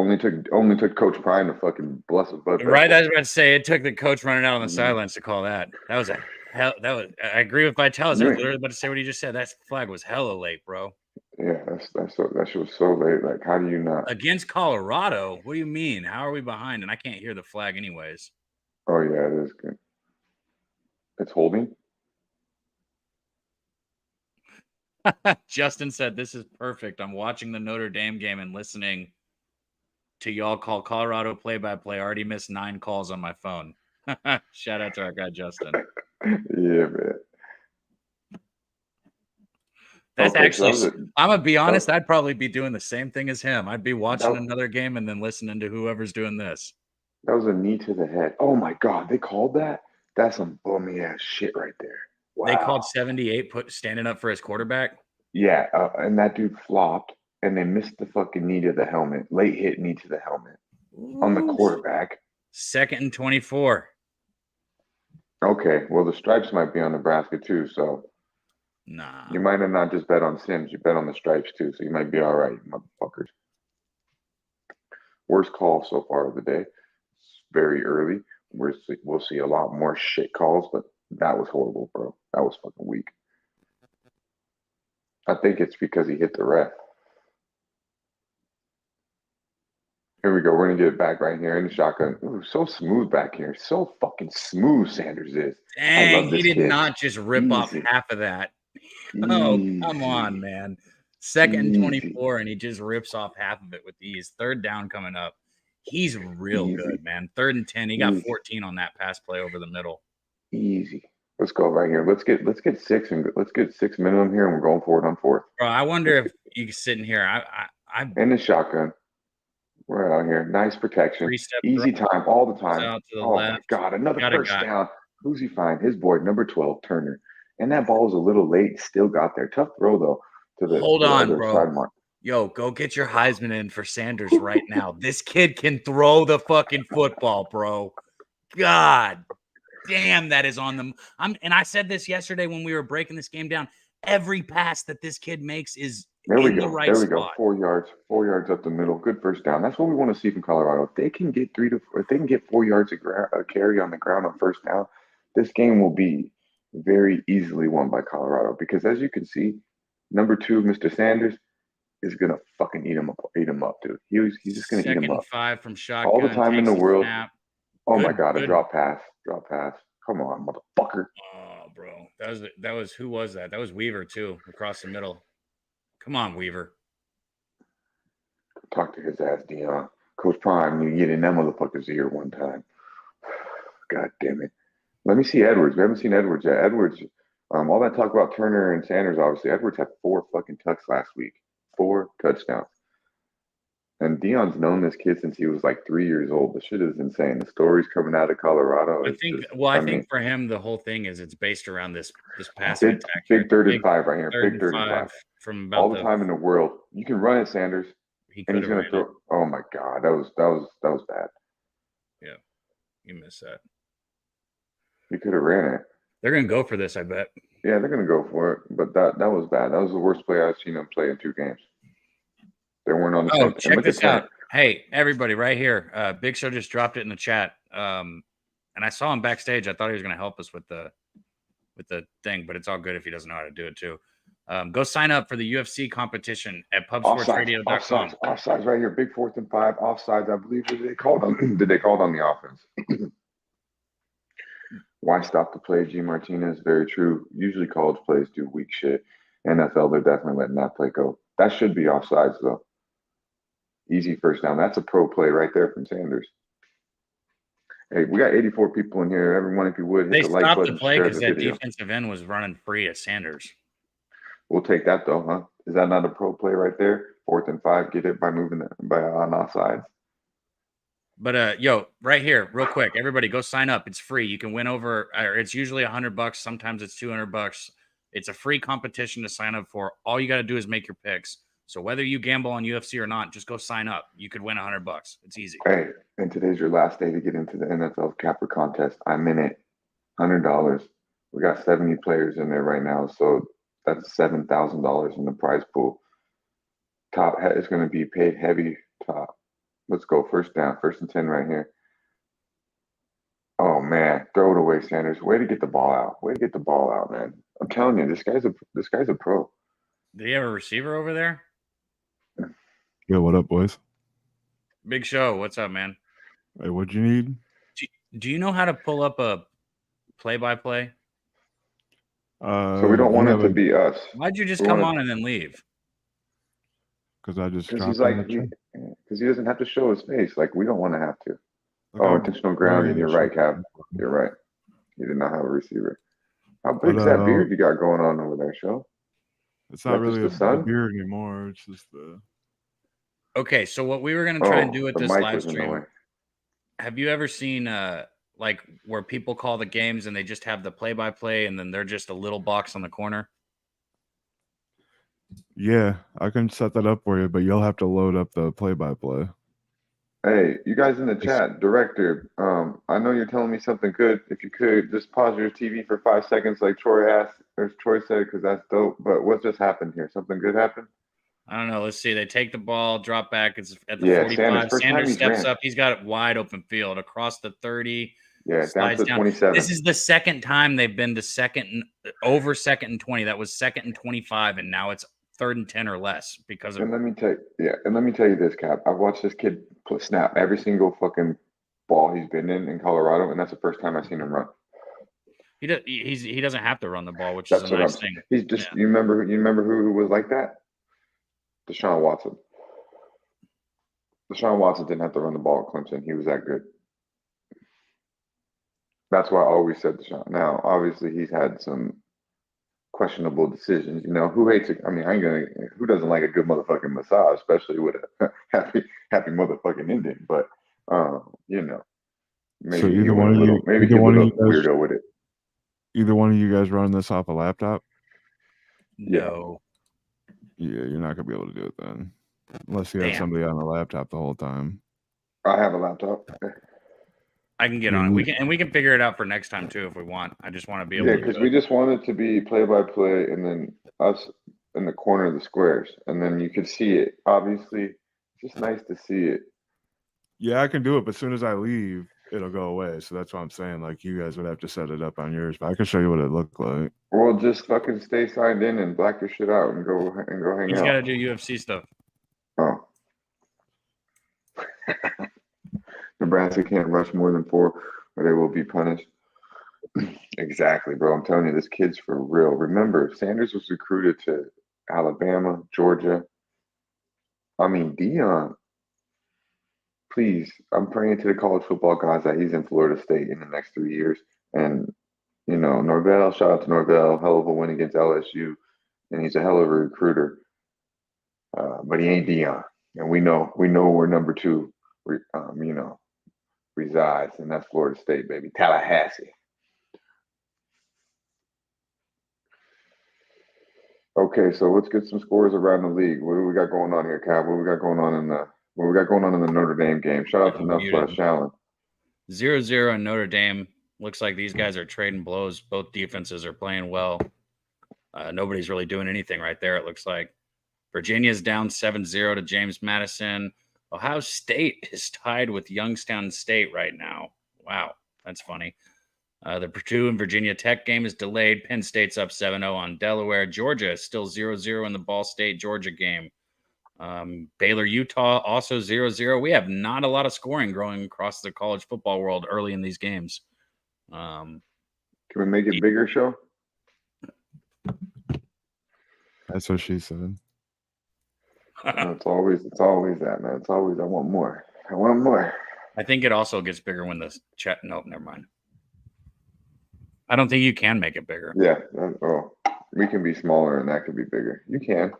Coach Prime to fucking bless his butt. Right, I was about to say it took the coach running out on the sidelines to call that. That was a hell. That was. I agree with Vitalis. I was literally about to say what he just said. That flag was hella late, bro. Yeah, that shit was so late. Like, how do you not? Against Colorado? What do you mean? How are we behind? And I can't hear the flag anyways. Oh yeah, it is good. It's holding. Justin said, "This is perfect. I'm watching the Notre Dame game and listening to y'all call Colorado play-by-play. I already missed 9 calls on my phone." Shout out to our guy Justin. Yeah, man. That's actually. I'm gonna be honest. I'd probably be doing the same thing as him. I'd be watching another game and then listening to whoever's doing this. That was a knee to the head. Oh my God, they called that? That's some bummy ass shit right there. Wow. They called 78 standing up for his quarterback. Yeah, and that dude flopped, and they missed the fucking knee to the helmet. Late hit knee to the helmet on the quarterback. 2nd and 24. Okay, well the stripes might be on Nebraska too, so nah, you might have not just bet on Sims, you bet on the stripes too, so you might be all right, motherfuckers. Worst call so far of the day. It's very early. We'll see a lot more shit calls, but that was horrible, bro. That was fucking weak. I think it's because he hit the ref. Here we go. We're going to get it back right here in the shotgun. Ooh, so smooth back here. So fucking smooth Sanders is. Dang, he did not just rip off half of that. Oh, come on, man. 2nd and 24, and he just rips off half of it with ease. 3rd down coming up. He's real good, man. 3rd and 10. He got 14 on that pass play over the middle. Easy. Let's go right here. Let's get 6 and let's get 6 minimum here, and we're going for it on 4th. Bro, I wonder if you can sit in here. I in the shotgun. We're out here. Nice protection. Easy time all the time. Oh my God, another first down. Who's he find? His boy, number 12, Turner. And that ball was a little late. Still got there. Tough throw though. To the hold on, bro. Sidemark. Yo, go get your Heisman in for Sanders right now. This kid can throw the fucking football, bro. God damn, that is on them. And I said this yesterday when we were breaking this game down. Every pass that this kid makes is in the right spot. There we go. 4 yards. 4 yards up the middle. Good first down. That's what we want to see from Colorado. If they can get 4 yards of carry on the ground on first down, this game will be very easily won by Colorado. Because as you can see, number 2, Mr. Sanders, is gonna fucking eat him up, dude. He's just gonna eat him up. 5 from shotgun. All the time in the world. Snap. Oh my God, a drop pass. Come on, motherfucker. Oh, bro. That was who was that? That was Weaver too, across the middle. Come on, Weaver. Talk to his ass, Dion. Coach Prime, you get in that motherfucker's ear one time. God damn it. Let me see Edwards. We haven't seen Edwards yet. Edwards, all that talk about Turner and Sanders, obviously. Edwards had 4 fucking tucks last week. 4 touchdowns. And Dion's known this kid since he was like 3 years old. The shit is insane. The stories coming out of Colorado. I think for him, the whole thing is it's based around this passing attack. Big 35 right here. Big 35 from about all the time in the world. You can run it, Sanders. And he's gonna throw. Oh my God, that was bad. Yeah, you missed that. You could have ran it. They're gonna go for this, I bet. Yeah, they're gonna go for it. But that was bad. That was the worst play I've seen them play in 2 games. They weren't on the same. Check this out. Hey, everybody, right here. Big Show just dropped it in the chat. And I saw him backstage. I thought he was going to help us with the thing, but it's all good if he doesn't know how to do it too. Go sign up for the UFC competition at pubsportsradio.com. Offsides right here. Big 4th and 5. Offsides, I believe. Did they call on the offense? Why stop the play, G. Martinez? Very true. Usually college plays do weak shit. NFL, they're definitely letting that play go. That should be offsides, though. Easy first down. That's a pro play right there from Sanders. Hey, we got 84 people in here. Everyone, if you would, hit They the like stopped the button, play share because the that video. defensive end was running free at Sanders. We'll take that though, huh? Is that not a pro play right there? 4th and 5, get it by moving it by on offsides. But yo, right here, real quick, everybody go sign up. It's free. You can win over. Or it's usually $100. Sometimes it's $200. It's a free competition to sign up for. All you got to do is make your picks. So whether you gamble on UFC or not, just go sign up. You could win $100. It's easy. Hey, and today's your last day to get into the NFL capper contest. I'm in it. $100. We got 70 players in there right now, so that's $7,000 in the prize pool. Top hat is going to be paid heavy. Top. Let's go. First down. 1st and 10 right here. Oh man, throw it away, Sanders. Way to get the ball out. Way to get the ball out, man. I'm telling you, this guy's a pro. Do you have a receiver over there? Yo, what up, boys? Big Show. What's up, man? Hey, what'd you need? Do you know how to pull up a play-by-play? So we don't want it to be us. Why'd you just We come want on and then leave? Because I just Because he's dropped like, in the chat. because he doesn't have to show his face. Like we don't want to have to. Look Oh, how intentional grounding. boring You're this right, shit Cap. is. You're right. He did not have a receiver. How big's But, that beard you got going on over there, Show? It's not Like just really the a sun? beard anymore. It's just the. Okay, so what we were gonna try and do with the this mic live was in the way. stream. Have you ever seen like where people call the games and they just have the play-by-play and then they're just a little box on the corner? Yeah, I can set that up for you, but you'll have to load up the play-by-play. Hey, you guys in the chat, director. I know you're telling me something good. If you could just pause your TV for 5 seconds, like Troy asked, or Troy said, because that's dope. But what just happened here? Something good happened? I don't know. Let's see. They take the ball, drop back. It's at the Yeah, 45. first time Sanders he's steps ran. up. He's got it wide open field across the 30. Yeah, down Slides to down. 27. This is the second time they've been to over 2nd and 20. That was 2nd and 25, and now it's 3rd and 10 or less because of. And let me tell you this, Cap. I've watched this kid snap every single fucking ball he's been in Colorado, and that's the first time I've seen him run. He doesn't have to run the ball, which That's is a what nice I'm thing. saying. He's just you remember who was like that? Deshaun Watson. Deshaun Watson didn't have to run the ball at Clemson. He was that good. That's why I always said Deshaun. Now, obviously, he's had some questionable decisions. You know, who hates it? I mean, who doesn't like a good motherfucking massage, especially with a happy motherfucking ending? But, you know, maybe So he either went one a of little, you, maybe he either one was of a you guys, weirdo with it. either one of you guys running this off a laptop? No. Yeah, you're not gonna be able to do it then, unless you have Damn. somebody on the laptop the whole time. I have a laptop. I can get on it. We can figure it out for next time too if we want. I just want to be able Yeah, to because do we it. just want it to be play-by-play and then us in the corner of the squares. And then you could see it. Obviously, it's just nice to see it. Yeah, I can do it, but as soon as I leave, it'll go away. So that's what I'm saying. Like you guys would have to set it up on yours, but I can show you what it looked like. Or just fucking stay signed in and black your shit out and go hang He's out. got to do UFC stuff. Oh. Nebraska can't rush more than 4 or they will be punished. Exactly, bro. I'm telling you, this kid's for real. Remember, Sanders was recruited to Alabama, Georgia. I mean, Dion. Please, I'm praying to the college football guys that he's in Florida State in the next 3 years. And, you know, Norvell, shout out to Norvell, hell of a win against LSU. And he's a hell of a recruiter. But he ain't Dion. And we know where number 2, you know, resides, and that's Florida State, baby. Tallahassee. Okay, so let's get some scores around the league. What do we got going on here, Cap? What we got going on in the Notre Dame game? Shout out to Nuff Flash Allen. 0-0 in Notre Dame. Looks like these guys are trading blows. Both defenses are playing well. Nobody's really doing anything right there, it looks like. Virginia's down 7-0 to James Madison. Ohio State is tied with Youngstown State right now. Wow, that's funny. The Purdue and Virginia Tech game is delayed. Penn State's up 7-0 on Delaware. Georgia is still 0-0 in the Ball State-Georgia game. Baylor-Utah also 0-0. We have not a lot of scoring growing across the college football world early in these games. Can we make it bigger, Show? That's what she said. It's always that, man. It's always I want more. I think it also gets bigger when the chat. Nope, never mind. I don't think you can make it bigger. Yeah. We can be smaller and that could be bigger. You can.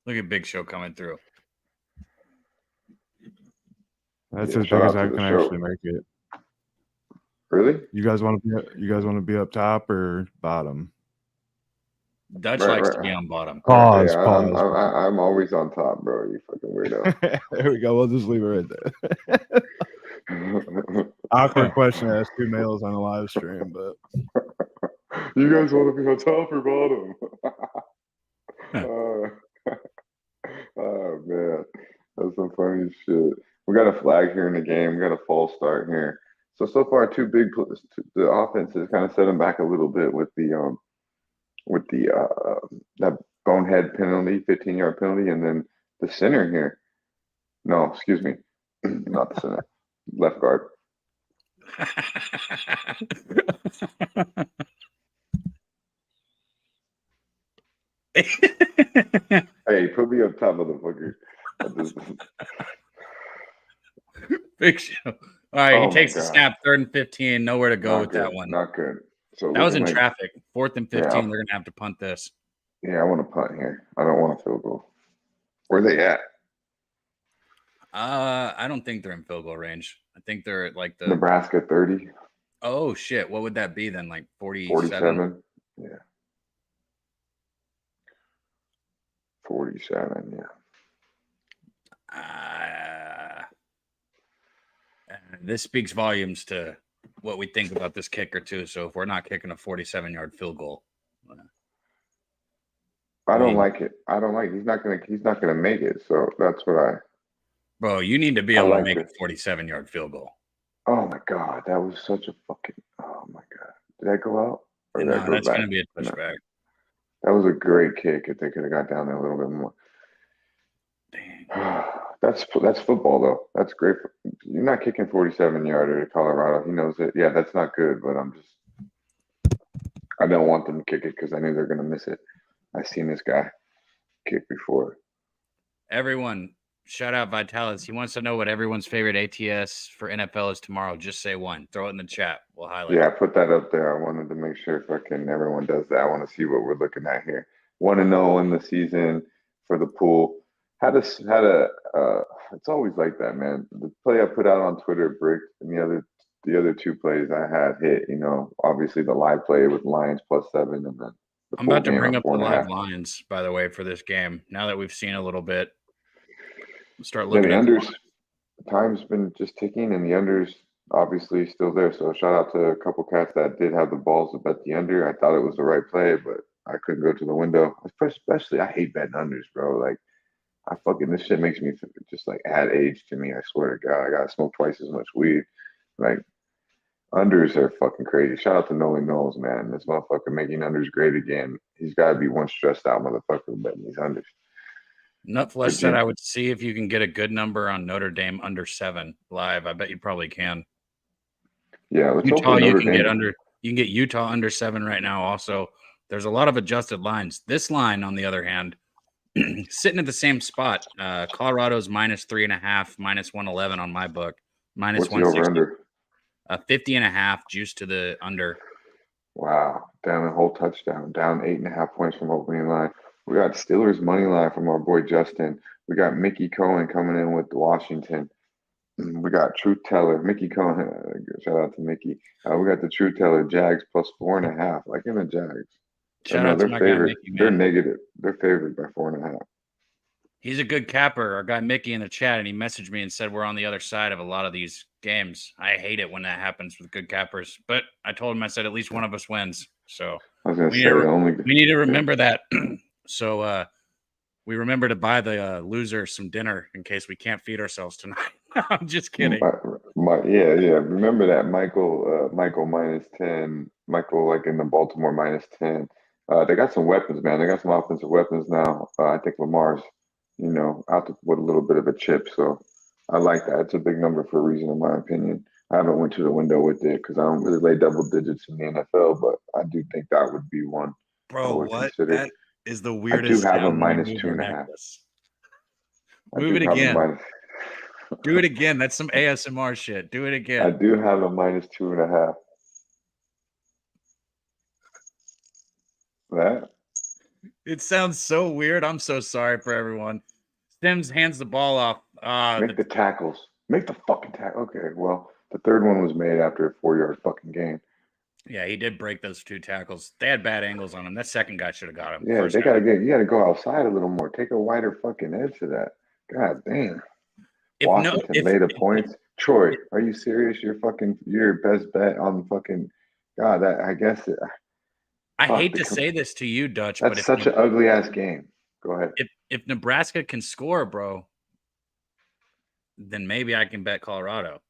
Look at Big Show coming through. That's Yeah, as big shout as out I to the can show. actually make it. Really? You guys want to be up top or bottom? Dutch Right, likes right. to be on bottom. Pause. Yeah, pause. I'm always on top, bro. You fucking weirdo. There we go. We'll just leave it right there. Awkward question to ask two males on a live stream, but You guys want to be on top or bottom? Oh man, that's some funny shit. We got a flag here in the game. We got a false start here. So far, the offense has kind of set them back a little bit with the that bonehead penalty, 15-yard penalty, and then the center here. No, excuse me, not the center, left guard. Hey, put me up top, motherfucker. Big Show. All right, Oh he my takes the God. snap, 3rd and 15. Nowhere to go Not with good, that one. Not good. So That was in looking like- traffic. 4th and 15. Yeah. They're going to have to punt this. Yeah, I want to punt here. I don't want a field goal. Where they at? I don't think they're in field goal range. I think they're at like the Nebraska 30, Oh shit, what would that be then? Like 47? 47. Yeah. 47, yeah. This speaks volumes to what we think about this kicker too. So if we're not kicking a 47-yard field goal, I don't mean- like it. I don't like it. He's not gonna make it. So that's what bro, you need to be I able like to make it. a 47-yard field goal. Oh my God, that was such a fucking, oh my God. Did that go out? Or did No, that go that's back? going to be a No. touchback. That was a great kick if they could have got down there a little bit more. Dang. That's football though. That's great. You're not kicking 47-yarder to Colorado. He knows it. Yeah, that's not good. But I don't want them to kick it because I knew they're gonna miss it. I've seen this guy kick before. Everyone, shout out Vitalis. He wants to know what everyone's favorite ATS for NFL is tomorrow. Just say one. Throw it in the chat. We'll highlight Yeah, I it. put that up there. I wanted to make sure everyone does that. I want to see what we're looking at here. 1-0 in the season for the pool. It's always like that, man. The play I put out on Twitter bricked, and the other two plays I had hit. Obviously the live play with Lions +7, and then the I'm about to full game bring at up the 4.5. live lines, by the way, for this game. Now that we've seen a little bit, we'll start Yeah, looking the at unders. Time's been just ticking, and the unders obviously still there. So shout out to a couple cats that did have the balls to bet the under. I thought it was the right play, but I couldn't go to the window. Especially, I hate betting unders, bro. Like, this shit makes me just like add age to me. I swear to God, I gotta smoke twice as much weed. Like, unders are fucking crazy. Shout out to Nolan Knowles, man. This motherfucker making unders great again. He's got to be one stressed out motherfucker betting these unders. Nutflesh said I would see if you can get a good number on Notre Dame under 7 live. I bet you probably can. Yeah, let's hope Utah, you Notre can Dame. get Utah under 7 right now. Also, there's a lot of adjusted lines. This line, on the other hand, sitting at the same spot. Colorado's -3.5, -111 on my book, What's the over -160. under? 50.5 juice to the under. Wow, down a whole touchdown, down 8.5 points from opening line. We got Steelers money line from our boy Justin. We got Mickey Cohen coming in with Washington. We got Truth Teller, Mickey Cohen. Shout out to Mickey. We got the Truth Teller Jags +4.5. Like in the Jags. Shout out to they're my guy favored. Mickey, They're man. negative. They're favored by 4.5. He's a good capper. Our guy Mickey in the chat, and he messaged me and said we're on the other side of a lot of these games. I hate it when that happens with good cappers, but I told him, I said at least one of us wins. So I was gonna we say need to- the only. we need to remember that. So we remember to buy the loser some dinner in case we can't feed ourselves tonight. I'm just kidding. Yeah. Remember that Michael -10. Michael like in the Baltimore -10. They got some weapons, man. They got some offensive weapons now. I think Lamar's, out with a little bit of a chip. So I like that. It's a big number for a reason, in my opinion. I haven't went to the window with it because I don't really lay double digits in the NFL, but I do think that would be one. I Bro, would what? consider. That is the weirdest. have a sound when you minus move your -2.5. necklace. Move it have a again. minus. Do it again. That's some ASMR shit. Do it I again. do have a -2.5. That It sounds so weird. I'm so sorry for everyone. Sims hands the ball off. make the tackles. Make the fucking tackle. Okay, well, the third one was made after a 4-yard fucking gain. Yeah, he did break those 2 tackles. They had bad angles on him. That second guy should have got him. Yeah, First they down. you gotta go outside a little more. Take a wider fucking edge to that. God damn. If Washington made a point. Troy, are you serious? You're your best bet on fucking God. That I guess I hate to say this to you, Dutch, but that's such an ugly ass game. Go ahead. If Nebraska can score, bro, then maybe I can bet Colorado.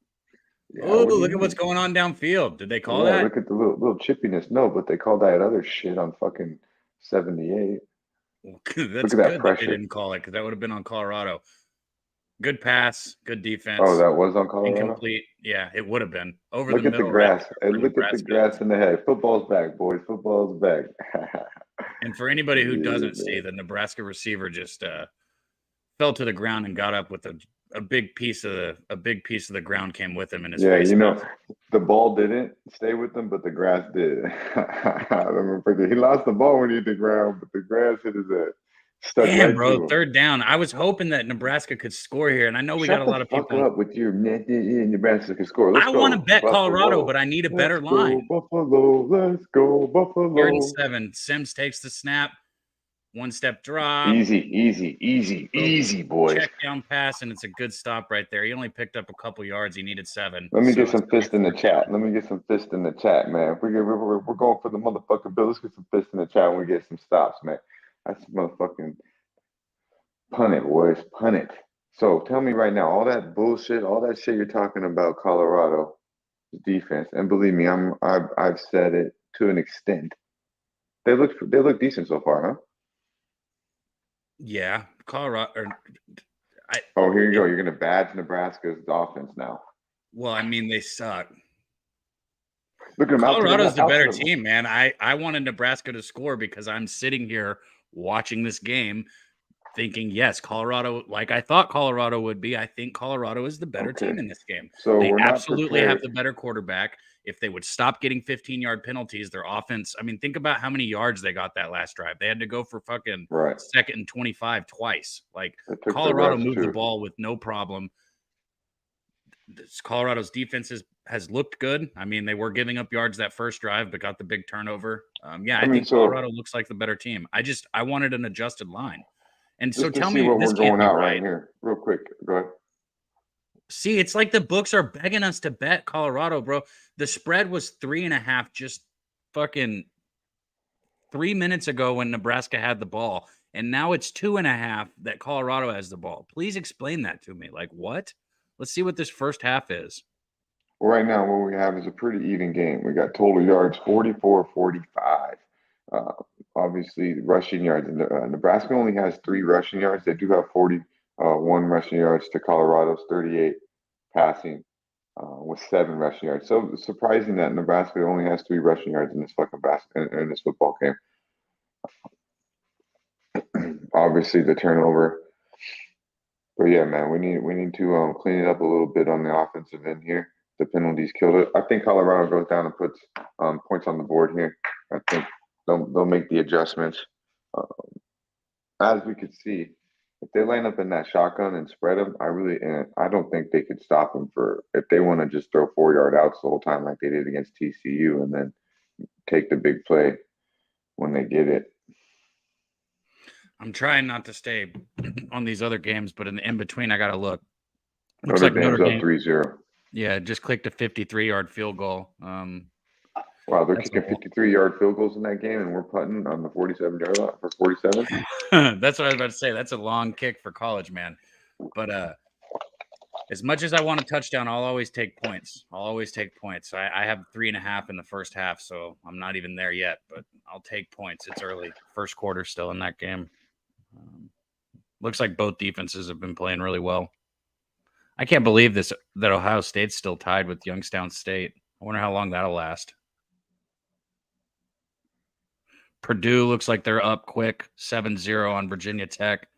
Yeah, Oh, what do you look at what's mean? going on downfield. Did they call Yeah, that? look at the little chippiness. No, but they called that other shit on fucking 78. That's Look at that good that they pressure. didn't call it because that would have been on Colorado. Good pass, good defense. Oh, that was on Colorado? Incomplete. Yeah, it would have been over Look the at the middle. Right grass. there And for look at the Nebraska. grass in the head. Football's back, boys. Football's back. And for anybody who Yeah, doesn't see, man. the Nebraska receiver just fell to the ground and got up with a big piece of the ground came with him in his Yeah, face. you know, the ball didn't stay with him, but the grass did. I remember he lost the ball when he hit the ground, but the grass hit his head. Stuck Damn, right bro, to him. third down. I was hoping that Nebraska could score here, and I know we got a lot of Shut the people. fuck up with your Nebraska can score. Let's I go. want to bet Buffalo. Colorado, but I need a better Let's go, line. Buffalo. Let's go, Buffalo. 3rd and 7. Sims takes the snap. 1-step drop. Easy, boys. Check down pass, and it's a good stop right there. He only picked up a couple yards. He needed 7. Let me so get some it's gonna be fist in the 4th chat. down. Let me get some fist in the chat, man. We're going for the motherfucking bill. Let's get some fist in the chat when we get some stops, man. That's motherfucking punt it, boys. Punt it. So tell me right now, all that bullshit, all that shit you're talking about Colorado defense, and believe me, I've said it to an extent. They look decent so far, huh? Yeah, Colorado. Oh, here you go. You're gonna badge Nebraska's offense now. Well, I mean, they suck. Look at them. Colorado's the better team, man. I wanted Nebraska to score because I'm sitting here watching this game thinking, yes, Colorado, like I thought Colorado would be. I think Colorado is the better team in this game. So they we're not absolutely prepared. have the better quarterback. If they would stop getting 15-yard penalties, their offense, I mean, think about how many yards they got that last drive. They had to go for fucking 2nd and 25 twice. Like Colorado moved the ball with no problem. Colorado's defense has looked good. I mean, they were giving up yards that first drive, but got the big turnover. I think Colorado looks like the better team. I wanted an adjusted line. And so tell me, what this we're can't going be out right here, real quick. Go ahead. See, it's like the books are begging us to bet Colorado, bro. The spread was 3.5 just fucking 3 minutes ago when Nebraska had the ball. And now it's 2.5 that Colorado has the ball. Please explain that to me. Like, what? Let's see what this first half is. Well, right now, what we have is a pretty even game. We got total yards 44-45. Obviously, rushing yards. Nebraska only has 3 rushing yards. They do have 41 rushing yards to Colorado's 38 passing with 7 rushing yards. So surprising that Nebraska only has 3 rushing yards in this fucking in this football game. Obviously, the turnover. But yeah, man, we need to clean it up a little bit on the offensive end here. The penalties killed it. I think Colorado goes down and puts points on the board here. I think they'll make the adjustments. As we could see, if they line up in that shotgun and spread them, I don't think they could stop them if they want to just throw 4-yard outs the whole time like they did against TCU and then take the big play when they get it. I'm trying not to stay on these other games, but in between, I got to look. Looks like Notre Dame up 3-0. Yeah, just clicked a 53-yard field goal. Wow, they're kicking 53-yard field goals in that game, and we're putting on the 47-yard line for 47. That's what I was about to say. That's a long kick for college, man. But as much as I want a touchdown, I'll always take points. I have 3.5 in the first half, so I'm not even there yet. But I'll take points. It's early, first quarter still in that game. Looks like both defenses have been playing really well. I can't believe that Ohio State's still tied with Youngstown State. I wonder how long that'll last. Purdue looks like they're up quick, 7-0 on Virginia Tech.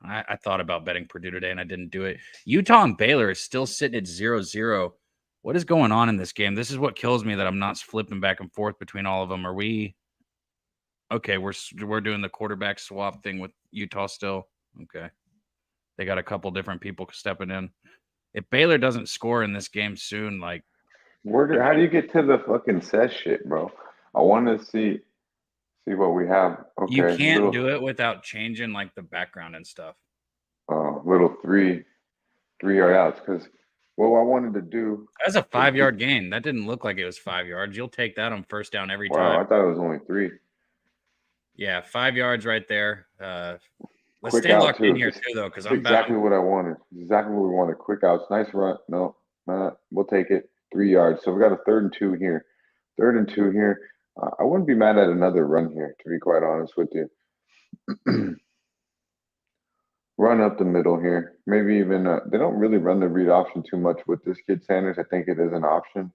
I thought about betting Purdue today and I didn't do it. Utah and Baylor is still sitting at 0-0. What is going on in this game? This is what kills me that I'm not flipping back and forth between all of them. Are we okay? We're doing the quarterback swap thing with Utah still. Okay, they got a couple different people stepping in. If Baylor doesn't score in this game soon, like How do you get to the fucking set shit, bro? I want to see what we have. Okay, you can't do it without changing like the background and stuff. Little 3-yard outs because what I wanted to do. That's a 5-yard gain. That didn't look like it was 5 yards. You'll take that on first down every Wow, time. I thought it was only 3. Yeah, 5 yards right there. Let's Quick stay out, locked in too. here too, though, because I'm exactly what I wanted. Exactly what we wanted. Quick outs, nice run. No, we'll take it. 3 yards. So we got a 3rd and 2 here. 3rd and 2 here. I wouldn't be mad at another run here, to be quite honest with you. Run up the middle here. Maybe even they don't really run the read option too much with this kid Sanders. I think it is an option.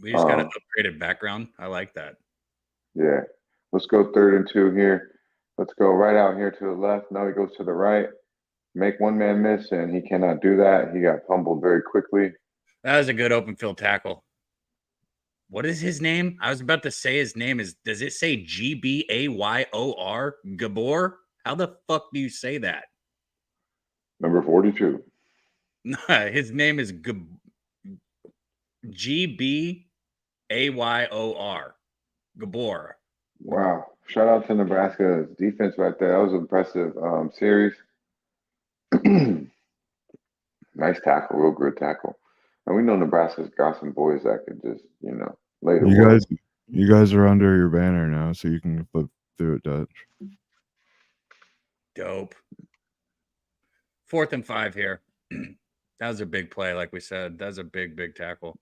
We just got an upgraded background. I like that. Yeah. Let's go 3rd and 2 here. Let's go right out here to the left. Now he goes to the right. Make one man miss, and he cannot do that. He got fumbled very quickly. That was a good open field tackle. What is his name? I was about to say his name is. Does it say Gbayor? Gabor? How the fuck do you say that? Number 42. His name is Gbayor. Gabor. Wow. Shout out to Nebraska's defense right there. That was an impressive series. Nice tackle, real good tackle. And we know Nebraska's got some boys that could just, lay the work. You guys are under your banner now, so you can flip through it, Dutch. Dope. 4th and 5 here. That was a big play, like we said. That was a big, big tackle.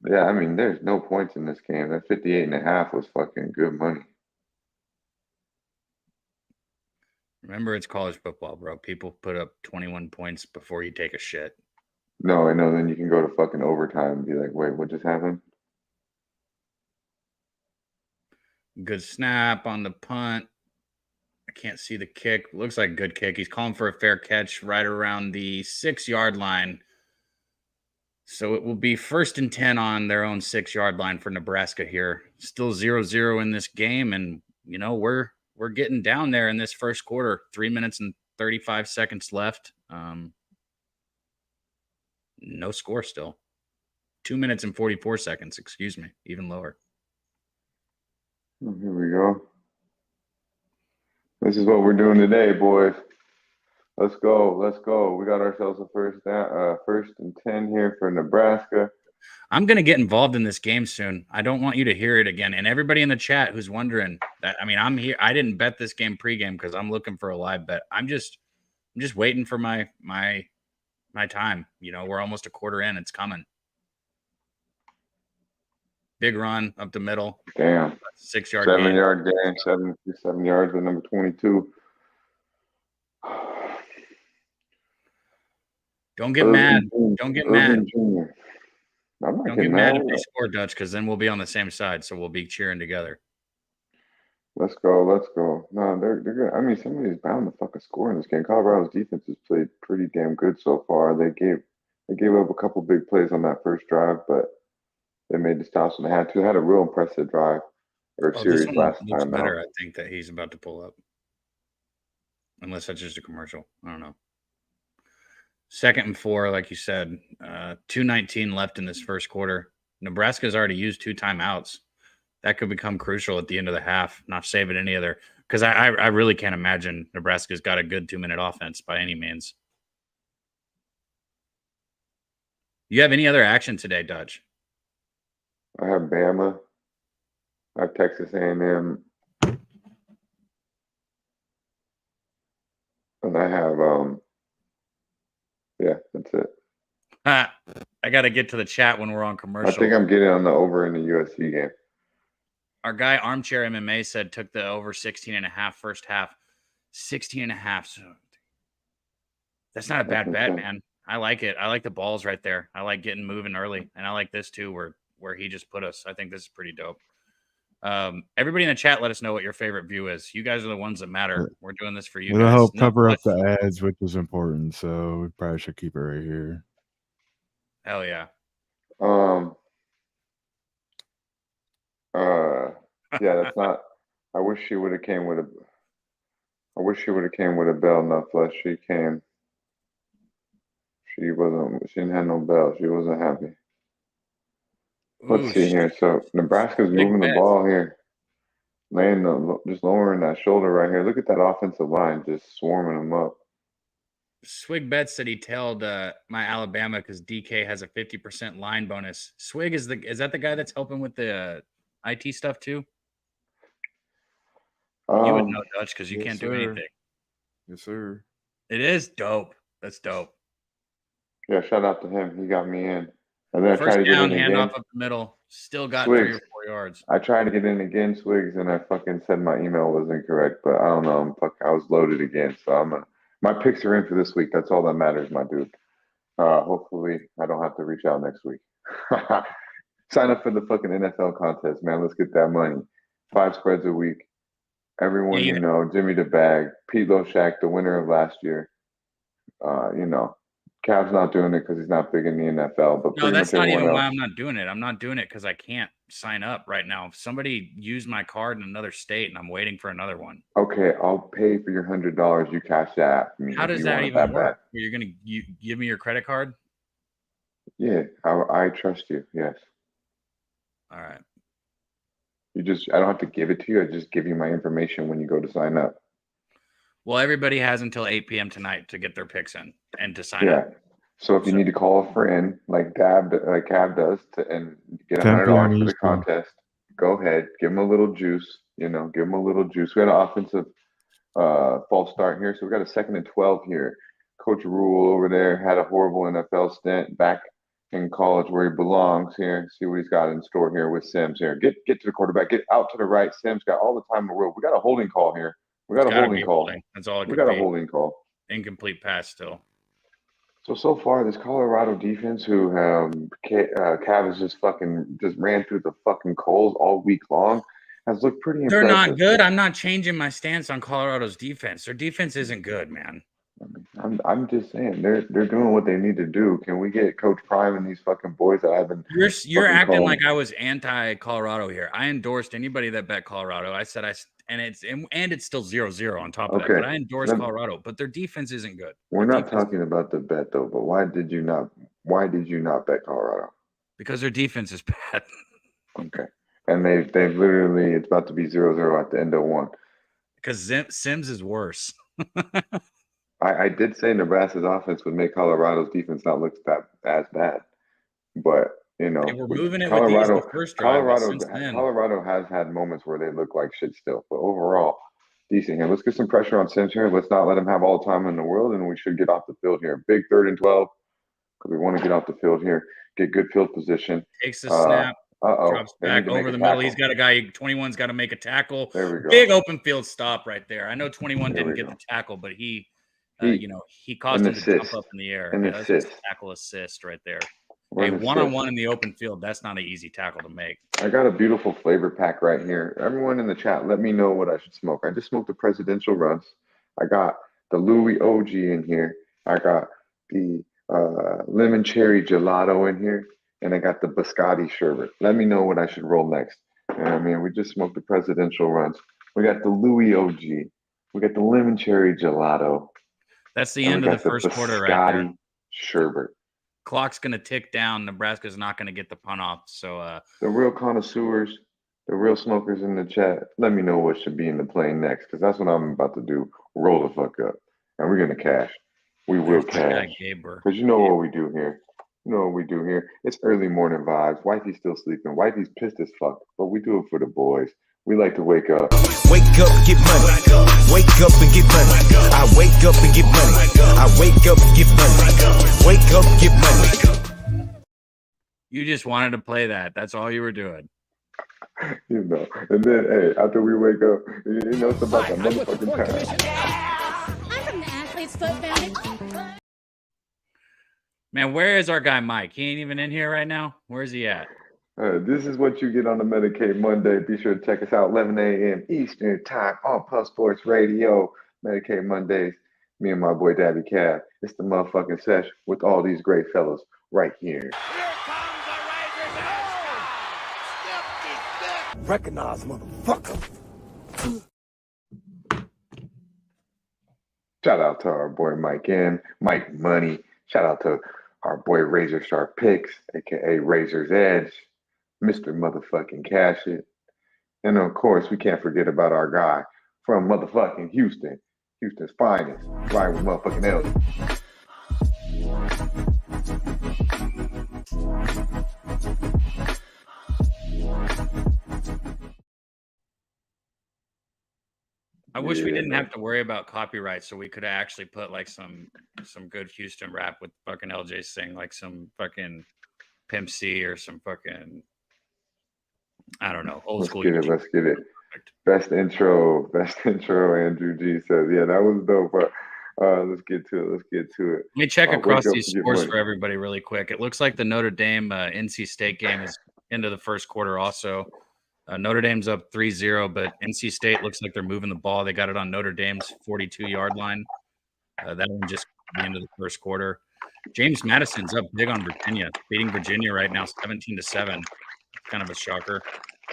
Yeah, I mean, there's no points in this game. That 58.5 was fucking good money. Remember, it's college football, bro. People put up 21 points before you take a shit. No, I know. Then you can go to fucking overtime and be like, wait, what just happened? Good snap on the punt. I can't see the kick. Looks like a good kick. He's calling for a fair catch right around the 6-yard line. So it will be 1st and 10 on their own 6-yard line for Nebraska here. Still 0-0 in this game. And, we're getting down there in this first quarter. 3 minutes and 35 seconds left. No score still. 2 minutes and 44 seconds. Excuse me. Even lower. Here we go. This is what we're doing today, boys. Let's go. We got ourselves a 1st and 10 here for Nebraska. I'm going to get involved in this game soon. I don't want you to hear it again. And everybody in the chat who's wondering that, I'm here. I didn't bet this game pregame because I'm looking for a live bet. I'm just waiting for my time. We're almost a quarter in. It's coming. Big run up the middle. Damn. 6-yard 7-yard gain. 7 yards with number 22. Don't get mad. Don't get mad. I'm not Don't getting get mad mad if they score, Dutch, because then we'll be on the same side. So we'll be cheering together. Let's go. No, they're good. I mean, somebody's bound to fucking score in this game. Colorado's defense has played pretty damn good so far. They gave up a couple big plays on that first drive, but they made the stops when they had to. They had a real impressive drive or series last time better, out. I think, that he's about to pull up. Unless that's just a commercial. I don't know. 2nd and 4, like you said. 2:19 left in this first quarter. Nebraska's already used 2 timeouts. That could become crucial at the end of the half. Not saving any other, because I really can't imagine Nebraska's got a good 2-minute offense by any means. You have any other action today, Dutch? I have Bama. I have Texas A&M. And I have yeah, that's it. I got to get to the chat when we're on commercial. I think I'm getting on the over in the USC game. Our guy Armchair MMA said took the over 16.5 first half. 16.5. So that's not a bad bet, man. I like it. I like the balls right there. I like getting moving early, and I like this too, where he just put us. I think this is pretty dope. Everybody in the chat, let us know what your favorite view is. You guys are the ones that matter. We're doing this for you It'll guys. help No cover up question. the ads, which is important. So we probably should keep it right here. Hell yeah. Yeah, that's not. I wish she would have came with a. I wish she would have came with a bell, nonetheless. She came. She wasn't. She didn't have no bell. She wasn't happy. Let's Ooh, see here. So Nebraska's big moving the bet. ball here, just lowering that shoulder right here. Look at that offensive line, just swarming them up. Swig Bet said he tailed my Alabama because DK has a 50% line bonus. Swig is that the guy that's helping with the IT stuff too? You would know, Dutch, because you yes, can't do sir. anything. Yes, sir. It is dope. That's dope. Yeah, shout out to him. He got me in. And then I tried First to get down, in again. handoff up the middle. Still got Swigs. 3 or 4 yards. I tried to get in again, Swigs, and I fucking said my email was incorrect. But I don't know. I was loaded again, so my picks are in for this week. That's all that matters, my dude. Hopefully, I don't have to reach out next week. Sign up for the fucking NFL contest, man. Let's get that money. 5 spreads a week. Everyone you know, Jimmy the Bag, Pete Loshak, the winner of last year. Cav's not doing it because he's not big in the NFL. But No, that's not even why I'm not doing it. I'm not doing it because I can't sign up right now. If somebody used my card in another state and I'm waiting for another one. Okay, I'll pay for your $100. You cash that. How does that even work? You're gonna give me your credit card? Yeah, I trust you. Yes. All right. I don't have to give it to you. I just give you my information when you go to sign up. Well, everybody has until 8 p.m. tonight to get their picks in and to sign up. Yeah. So if you need to call a friend like Cav does and get $100 for the contest, go ahead. Give him a little juice. Give him a little juice. We had an offensive false start here, so we got a 2nd and 12 here. Coach Rule over there had a horrible NFL stint back in college where he belongs here. See what he's got in store here with Sims here. Get to the quarterback. Get out to the right. Sims got all the time in the world. We got a holding call here. We got a holding call. That's all it could be. We got a holding call. Incomplete pass still. So far, this Colorado defense, who Cav has just ran through the fucking coals all week long, has looked pretty impressive. They're not good. I'm not changing my stance on Colorado's defense. Their defense isn't good, man. I'm just saying they're doing what they need to do. Can we get Coach Prime and these fucking boys that I've been? You're acting like I was anti-Colorado here. I endorsed anybody that bet Colorado. I said and it's still 0-0 on top of that. But I endorsed Colorado. But their defense isn't good. We're not talking about the bet though. But why did you not bet Colorado? Because their defense is bad. Okay, and they've literally, it's about to be 0-0 at the end of one. Because Sims is worse. I did say Nebraska's offense would make Colorado's defense not look as bad, but they were moving it with the first drive. Colorado has had moments where they look like shit still, but overall, decent here. Let's get some pressure on Sims here. Let's not let him have all the time in the world, and we should get off the field here. Big 3rd and 12 because we want to get off the field here. Get good field position. Takes the snap. Drops back over the middle. He's got a guy. 21's got to make a tackle. There we go. Big open field stop right there. I know 21 didn't get the tackle, but he caused him to jump up in the air. That's a tackle assist right there. A one-on-one in the open field, that's not an easy tackle to make. I got a beautiful flavor pack right here. Everyone in the chat, let me know what I should smoke. I just smoked the presidential runs. I got the Louis OG in here. I got the lemon cherry gelato in here. And I got the biscotti sherbet. Let me know what I should roll next. We just smoked the presidential runs. We got the Louis OG. We got the lemon cherry gelato. That's the end of the first quarter right there. Sherbet. Clock's going to tick down. Nebraska's not going to get the punt off. So the real connoisseurs, the real smokers in the chat, let me know what should be in the play next, because that's what I'm about to do. Roll the fuck up. And we're going to cash. We will cash. Because you know what we do here. It's early morning vibes. Wifey's still sleeping. Wifey's pissed as fuck. But we do it for the boys. We like to wake up. Wake up, get money. Wake up and get money. I wake up and get money. I wake up and get money. Wake up, get money. You just wanted to play that. That's all you were doing. And then, hey, after we wake up, it's about that motherfucking time. I'm from the Athlete's Foot Foundation. Man, where is our guy Mike? He ain't even in here right now. Where's he at? This is what you get on the Medicaid Monday. Be sure to check us out 11 a.m. Eastern Time on Puff Sports Radio. Medicaid Mondays. Me and my boy Daddy Cab. It's the motherfucking sesh with all these great fellows right here. Recognize, motherfucker. Shout out to our boy Mike N, Mike Money. Shout out to our boy Razor Sharp Picks, aka Razor's Edge, Mr. Motherfucking Cash It. And of course, we can't forget about our guy from motherfucking Houston, Houston's finest, right with motherfucking Elder. I wish we didn't Yeah. have to worry about copyright, so we could actually put like some good Houston rap with fucking LJ sing, like some fucking Pimp C or some fucking, I don't know, old Let's school. get it. YouTube. Let's get it. Perfect. Best intro. Andrew G says, yeah, that was dope. But let's get to it. Let's get to it. Let me check Wake across up these and get scores money. for everybody really quick. It looks like the Notre Dame NC State game is into the first quarter also. Notre Dame's up 3-0, but NC State looks like they're moving the ball. They got it on Notre Dame's 42-yard line. That one just the end of the first quarter. James Madison's up big on Virginia, beating Virginia right now 17-7. Kind of a shocker.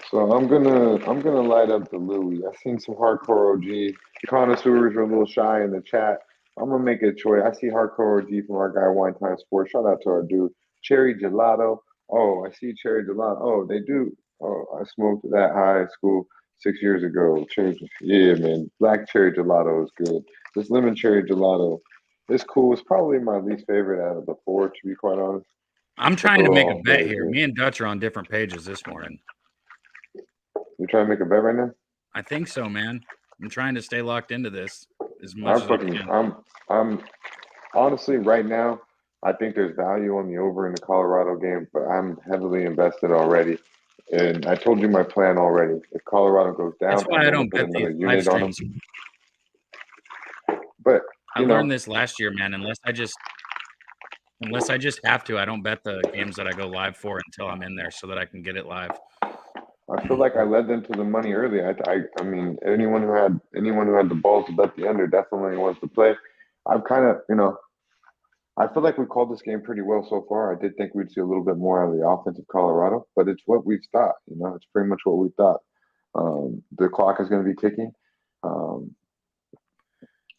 So I'm gonna light up the Louis. I've seen some hardcore OG connoisseurs are a little shy in the chat. I'm gonna make a choice. I see hardcore OG from our guy Wine Time Sports. Shout out to our dude Cherry Gelato. Oh, I see Cherry Gelato. Oh, they do. Oh, I smoked that high school 6 years ago. Yeah, man. Black cherry gelato is good. This lemon cherry gelato is cool. It's probably my least favorite out of the four, to be quite honest. I'm trying to make a Overall, bet very here. good. Me and Dutch are on different pages this morning. You trying to make a bet right now? I think so, man. I'm trying to stay locked into this as much as I can. I'm honestly right now. I think there's value on the over in the Colorado game, but I'm heavily invested already. And I told you my plan already. If Colorado goes down, That's why I'm I gonna don't put bet another these live unit on them. streams. But I learned this last year, man. Unless I just have to, I don't bet the games that I go live for until I'm in there so that I can get it live. I feel like I led them to the money early. I mean, anyone who had the balls to bet the under definitely wants to play. I'm kind of, I feel like we called this game pretty well so far. I did think we'd see a little bit more out of the offense of Colorado, but it's what we thought. It's pretty much what we thought. The clock is going to be ticking.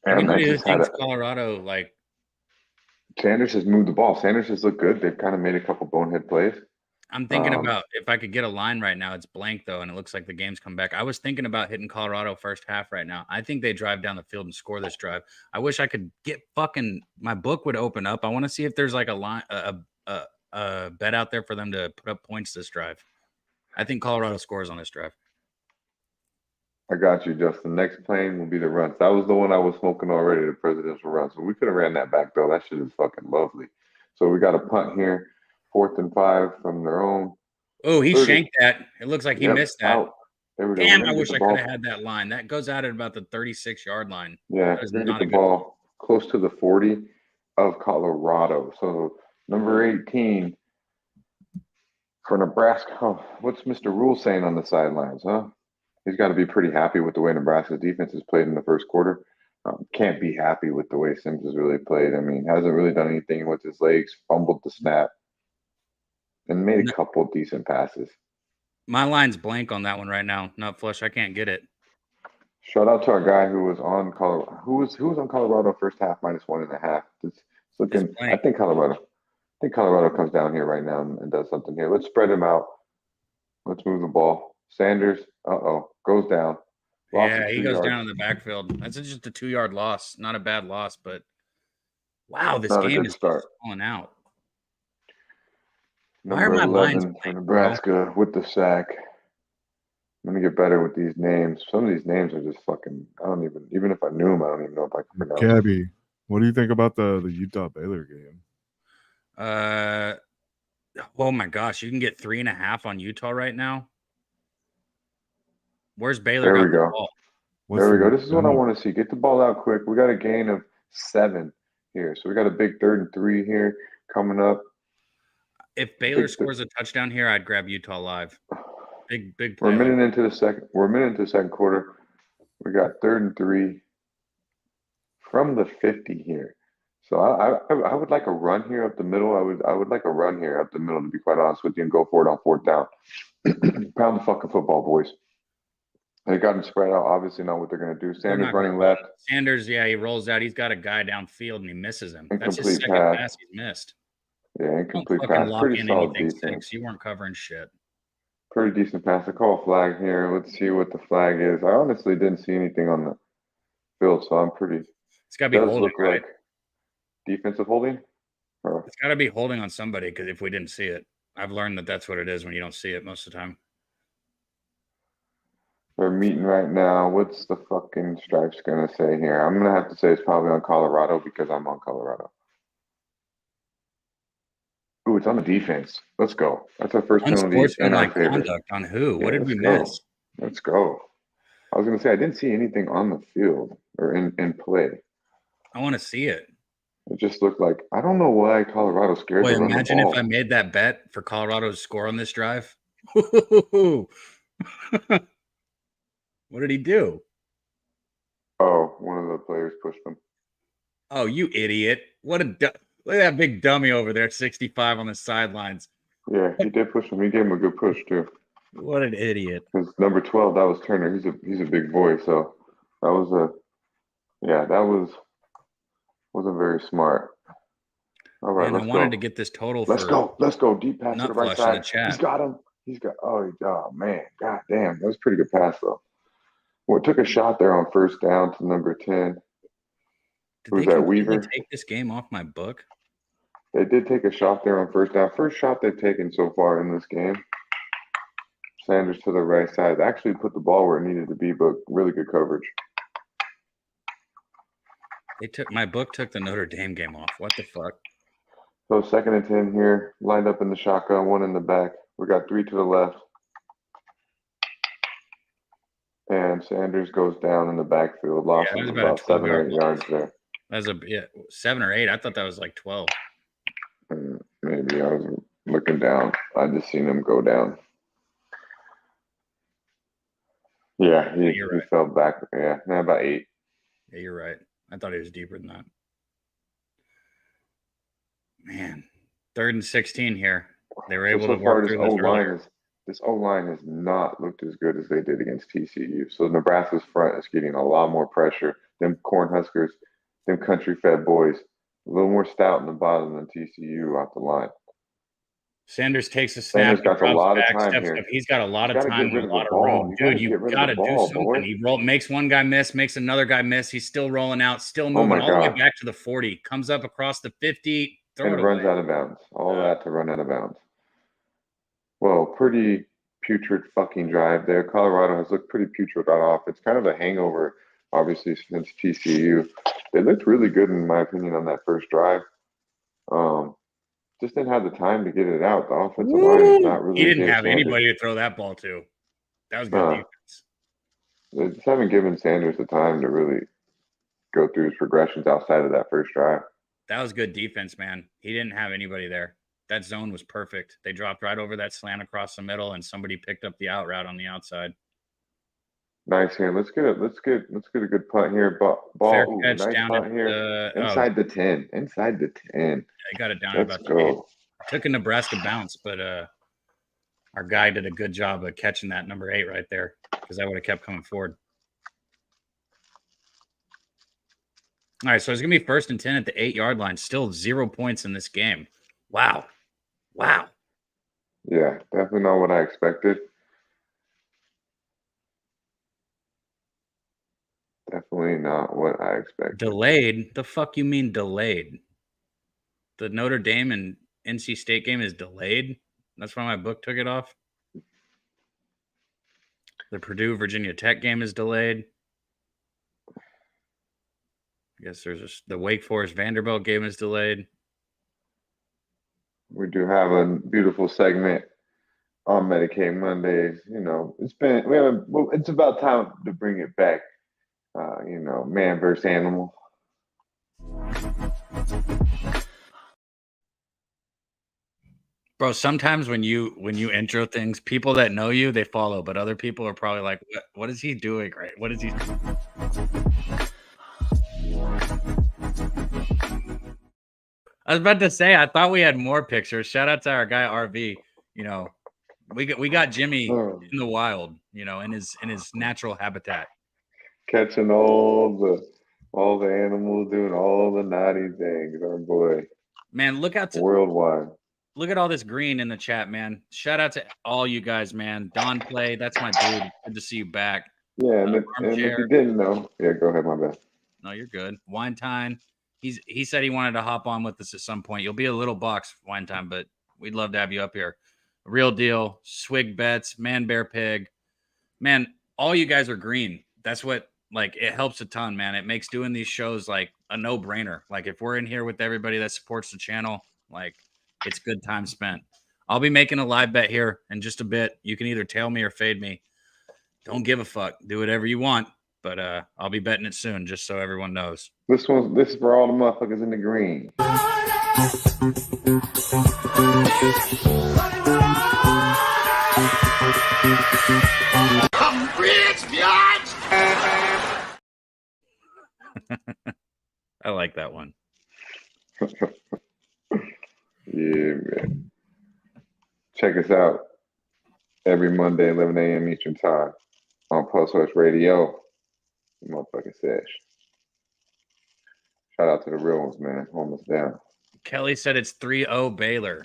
Anybody who thinks Colorado, like Sanders has moved the ball. Sanders has looked good. They've kind of made a couple bonehead plays. I'm thinking about if I could get a line right now. It's blank though, and it looks like the game's come back. I was thinking about hitting Colorado first half right now. I think they drive down the field and score this drive. I wish I could get my book would open up. I want to see if there's like a line, a bet out there for them to put up points this drive. I think Colorado scores on this drive. I got you, Justin. Next plane will be the runs. That was the one I was smoking already, the presidential run. So we could have ran that back though. That shit is fucking lovely. So we got a punt here. 4th and 5 from their own. Oh, he shanked that. It looks like he missed that. Out. There we go. Damn, I wish I could have had that line. That goes out at about the 36-yard line. Yeah, we're going to get the ball close to the 40 of Colorado. So number 18 for Nebraska. Oh, what's Mr. Rule saying on the sidelines, huh? He's got to be pretty happy with the way Nebraska's defense has played in the first quarter. Can't be happy with the way Sims has really played. I mean, hasn't really done anything with his legs, fumbled the snap, and made a couple of decent passes. My line's blank on that one right now. Not flush. I can't get it. Shout out to our guy who was on Colorado. Who was on Colorado first half -1.5. It's looking. I think Colorado comes down here right now and does something here. Let's spread him out. Let's move the ball. Sanders. Goes down. Yeah, he goes down in the backfield. That's just a 2-yard loss. Not a bad loss, but wow, this game is falling out. Number 11 for Nebraska with the sack. Let me get better with these names. Some of these names are just fucking. I don't even if I knew them, I don't even know if I can pronounce them. Cabby, what do you think about the Utah Baylor game? Oh my gosh, you can get 3.5 on Utah right now. Where's Baylor? There we go. There we go. This is what I want want to see. Get the ball out quick. We got a gain of 7 here, so we got a big 3rd and 3 here coming up. If Baylor Big- scores a touchdown here, I'd grab Utah live. Big We're play. a minute into the second. We're a minute into the second quarter. We got 3rd and 3 from the 50 here. So I would like a run here up the middle. I would like a run here up the middle, to be quite honest with you, and go for it on 4th down. Pound the fucking football, boys. They got him spread out. Obviously, not what they're going to do. Sanders running left. Sanders, yeah, he rolls out. He's got a guy downfield and he misses him. That's his Incomplete second pass. pass he's missed. Yeah, Don't incomplete fucking pass. lock Pretty in solid anything defense. six. You weren't covering shit. Pretty decent pass. I call a flag here. Let's see what the flag is. I honestly didn't see anything on the field, so I'm pretty. It's got to be Does holding, look right? like defensive holding. Or, It's got to be holding on somebody because if we didn't see it, I've learned that that's what it is when you don't see it most of the time. they're meeting right now. What's the fucking stripes gonna say here? I'm gonna have to say it's probably on Colorado because I'm on Colorado. Ooh, it's on the defense. Let's go. That's our first penalty in our Unsportsmanlike favor. conduct on who? Yeah, What did we let's go. miss? Let's go. I was gonna say I didn't see anything on the field or in play. I want to see it. It just looked like I don't know why Colorado scared Boy, to run imagine the if ball. I made that bet for Colorado to score on this drive. What did he do? Oh, one of the players pushed him. Oh, you idiot. Look at that big dummy over there, 65 on the sidelines. Yeah, he did push him. He gave him a good push too. What an idiot. Because number 12, that was Turner. He's a big boy, so that was wasn't very smart. All right, Man, I let's wanted go. to get this total Let's for go. Let's go. Deep pass to nut the right flush in the side. chat. He's got him. Oh man. God damn. That was a pretty good pass though. Well, it took a shot there on 1st down to number 10. Did Who's they that, completely Weaver? take this game off my book? They did take a shot there on 1st down. First shot they've taken so far in this game. Sanders to the right side. Actually put the ball where it needed to be, but really good coverage. My book took the Notre Dame game off. What the fuck? So 2nd and 10 here, lined up in the shotgun, 1 in the back. We got 3 to the left. And Sanders goes down in the backfield. Lost Yeah, him that was about a about 7 or 8 12-yard yards there. That's 7 or 8. I thought that was like 12. Maybe I was looking down. I just seen him go down. Yeah, he You're right. fell back. Yeah, about 8. Yeah, you're right. I thought he was deeper than that. Man, 3rd and 16 here. They were able to work through this earlier. This O-line has not looked as good as they did against TCU. So Nebraska's front is getting a lot more pressure. Them Cornhuskers, them country-fed boys, a little more stout in the bottom than TCU off the line. Sanders takes a snap. Sanders got a lot of time here. He's got a lot of time and a lot of ball. room. Dude, you got to do something. Boy. He makes one guy miss, makes another guy miss. He's still rolling out, still moving my all the way God. back to the 40. Comes up across the 50. And runs out of bounds. All that to run out of bounds. Well, pretty putrid fucking drive there. Colorado has looked pretty putrid on offense. Kind of a hangover, obviously, since TCU. They looked really good, in my opinion, on that first drive. Just didn't have the time to get it out. The offensive line is not really. He didn't have anybody to throw that ball to. That was good defense. They just haven't given Sanders the time to really go through his progressions outside of that first drive. That was good defense, man. He didn't have anybody there. That zone was perfect. They dropped right over that slant across the middle, and somebody picked up the out route on the outside. Nice here. Let's get a good punt here. Ball. Fair Ooh, catch nice down punt at here. Inside the 10. Inside the 10. I got it down Let's about go. the 8. Took a Nebraska bounce, but our guy did a good job of catching that number 8 right there, because I would have kept coming forward. All right, so it's going to be 1st and 10 at the 8-yard line. Still 0 points in this game. Wow. Yeah, definitely not what I expected. Definitely not what I expected. Delayed? The fuck you mean delayed? The Notre Dame and NC State game is delayed? That's why my book took it off? The Purdue-Virginia Tech game is delayed? I guess there's the Wake Forest-Vanderbilt game is delayed. We do have a beautiful segment on Medicaid Mondays. You know, it's about time to bring it back. Man versus animal. Bro, sometimes when you intro things, people that know you, they follow, but other people are probably like, what is he doing, right? What is he? I was about to say, I thought we had more pictures. Shout out to our guy RV. You know, we got Jimmy in the wild, you know, in his natural habitat. Catching all the animals, doing all the naughty things. Our boy. Man, look out to Worldwide. Look at all this green in the chat, man. Shout out to all you guys, man. Don Play, that's my dude. Good to see you back. Yeah, and if you didn't know, yeah, go ahead, my bad. No, you're good. Wine Time. He said he wanted to hop on with us at some point. You'll be a little box, Wine Time, but we'd love to have you up here. Real deal. Swig Bets, Man Bear Pig. Man, all you guys are green. That's what, like, it helps a ton, man. It makes doing these shows like a no-brainer. Like, if we're in here with everybody that supports the channel, like, it's good time spent. I'll be making a live bet here in just a bit. You can either tail me or fade me. Don't give a fuck. Do whatever you want. But I'll be betting it soon, just so everyone knows. This is for all the motherfuckers in the green. I'm rich, bitch! I like that one. Yeah, man. Check us out every Monday, 11 a.m. Eastern Time on Pulse Horse Radio. Motherfucking sesh. Shout out to the real ones, man. Almost down. Kelly said it's 3-0 Baylor.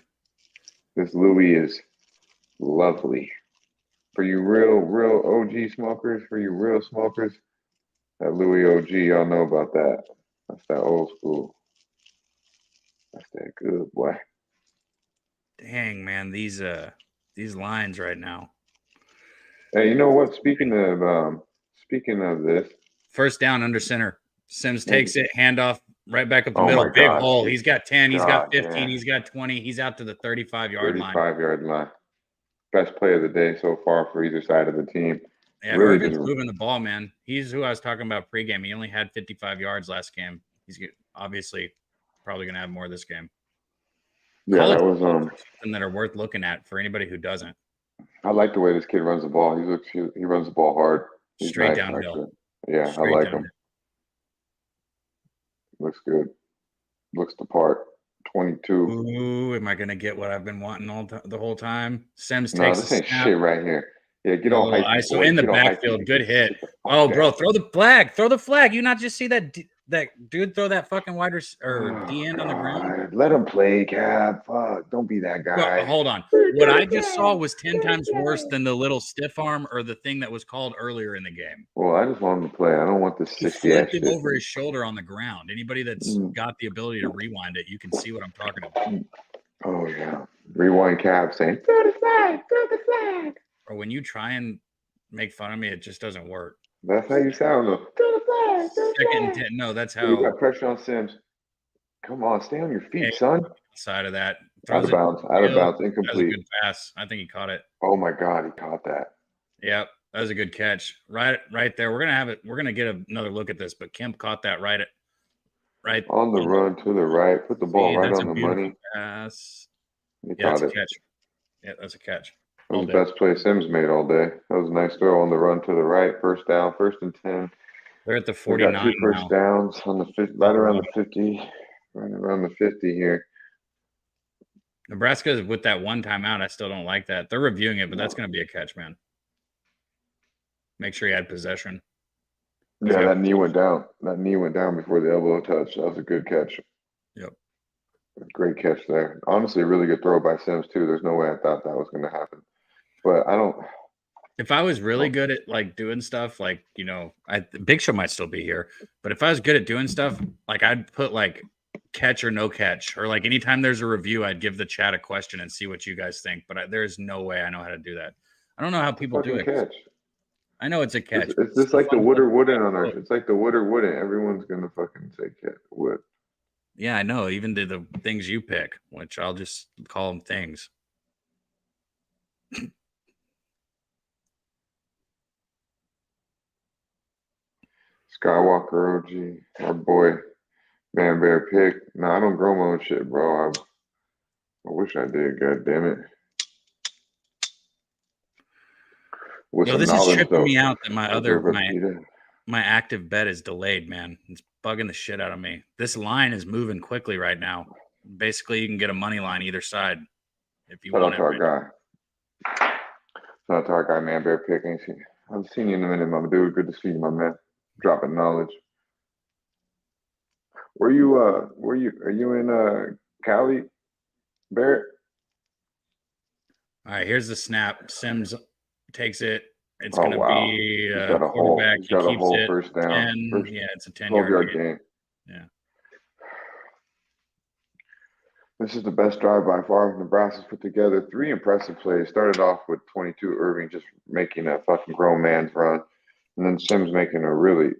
This Louis is lovely. For you real OG smokers, for you real smokers, that Louis OG, y'all know about that. That's that old school. That's that good, boy. Dang, man, these lines right now. Hey, you know what? Speaking of this, first down under center. Sims takes it, handoff right back up the Oh middle. my Big God. hole. He's got 10. He's got God, 15. man. He's got 20. He's out to the 35-yard line. 35-yard line. Best play of the day so far for either side of the team. Yeah, Really Irvin's just- moving the ball, man. He's who I was talking about pregame. He only had 55 yards last game. He's obviously probably going to have more this game. Yeah, College that was football is something that are worth looking at for anybody who doesn't. I like the way this kid runs the ball. He runs the ball hard. He's Straight nice, downhill. actually. Yeah, Straight I like downhill. him. Looks good. Looks the part. 22. Ooh, am I going to get what I've been wanting the whole time? Sims No, takes this a ain't snap. shit right here. Yeah, get A on little hype. ISO boy. in the Get on hype. backfield. Good hit. Sit the fuck Oh, bro, down. throw the flag. Throw the flag. You not just see that dude throw that fucking wide or D end on the ground? God, let him play, Cap. Fuck, don't be that Bro, guy. hold on. What I just saw was 10 times worse than the little stiff arm or the thing that was called earlier in the game. Well, I just want him to play. I don't want this He 60 ass flipped him shit. over his shoulder on the ground. Anybody that's got the ability to rewind it, you can see what I'm talking about. Oh yeah. Rewind Cap saying, throw the flag, throw the flag. Or when you try and make fun of me, it just doesn't work. That's how you sound though. Throw the flag, throw the Second and flag. 10. No, that's You how got pressure on Sims. Come on, stay on your feet, Hey. son. side of that. Out Throws of it bounds, out of downhill. bounds, That was a incomplete. good pass. I think he caught it. Oh my God, he caught that. Yep, that was a good catch. Right there. We're gonna have it. We're gonna get another look at this. But Kemp caught that right On the run to the right, put the ball See, right that's on a the beautiful money. pass. He Yeah, that's caught a it. catch. Yeah, that's a catch. That was all the day. best play Sims made all day. That was a nice throw on the run to the right. First down, 1st and 10. They're at the We got 49 two first now. downs on the 50, right around the 50, right around the 50 here. Nebraska is with that one timeout. I still don't like that. They're reviewing it, but that's going to be a catch, man. Make sure you had possession. Yeah, Yeah. that knee went down. That knee went down before the elbow touched. That was a good catch. Yep. Great catch there. Honestly, a really good throw by Sims too. There's no way I thought that was going to happen. But I don't. If I was really good at like doing stuff, like, you know, Big Show might still be here, but if I was good at doing stuff, like I'd put like catch or no catch, or like anytime there's a review, I'd give the chat a question and see what you guys think. But there's no way I know how to do that. I don't know how people do Fucking it. catch. I know it's a catch. It's but just still like the fun would to or wouldn't look on our. at. It's like the would or wouldn't. Everyone's gonna fucking say catch would. Yeah, I know. Even the things you pick, which I'll just call them things. Skywalker OG, our boy, Man Bear Pig. No, I don't grow my own shit, bro. I wish I did. God damn it. With Yo, some this is knowledge, tripping though. me out that I'll go repeat it. my active bet is delayed, man. It's bugging the shit out of me. This line is moving quickly right now. Basically, you can get a money line either side if you Shout want out it. to our Right guy. Shout out to our guy, man. Bear Pick. I haven't seen you in a minute, my dude. Good to see you, my man. Dropping knowledge. Are you in Cali, Barrett? All right, here's the snap. Sims takes it. It's Oh, going to wow. be He's a got a hole. quarterback. He's He got a keeps whole it. first down. 10. Yeah, it's a 10 12-yard gain. gain. Yeah. This is the best drive by far Nebraska's put together. 3 impressive plays. Started off with 22 Irving just making a fucking grown man's run. And then Sims making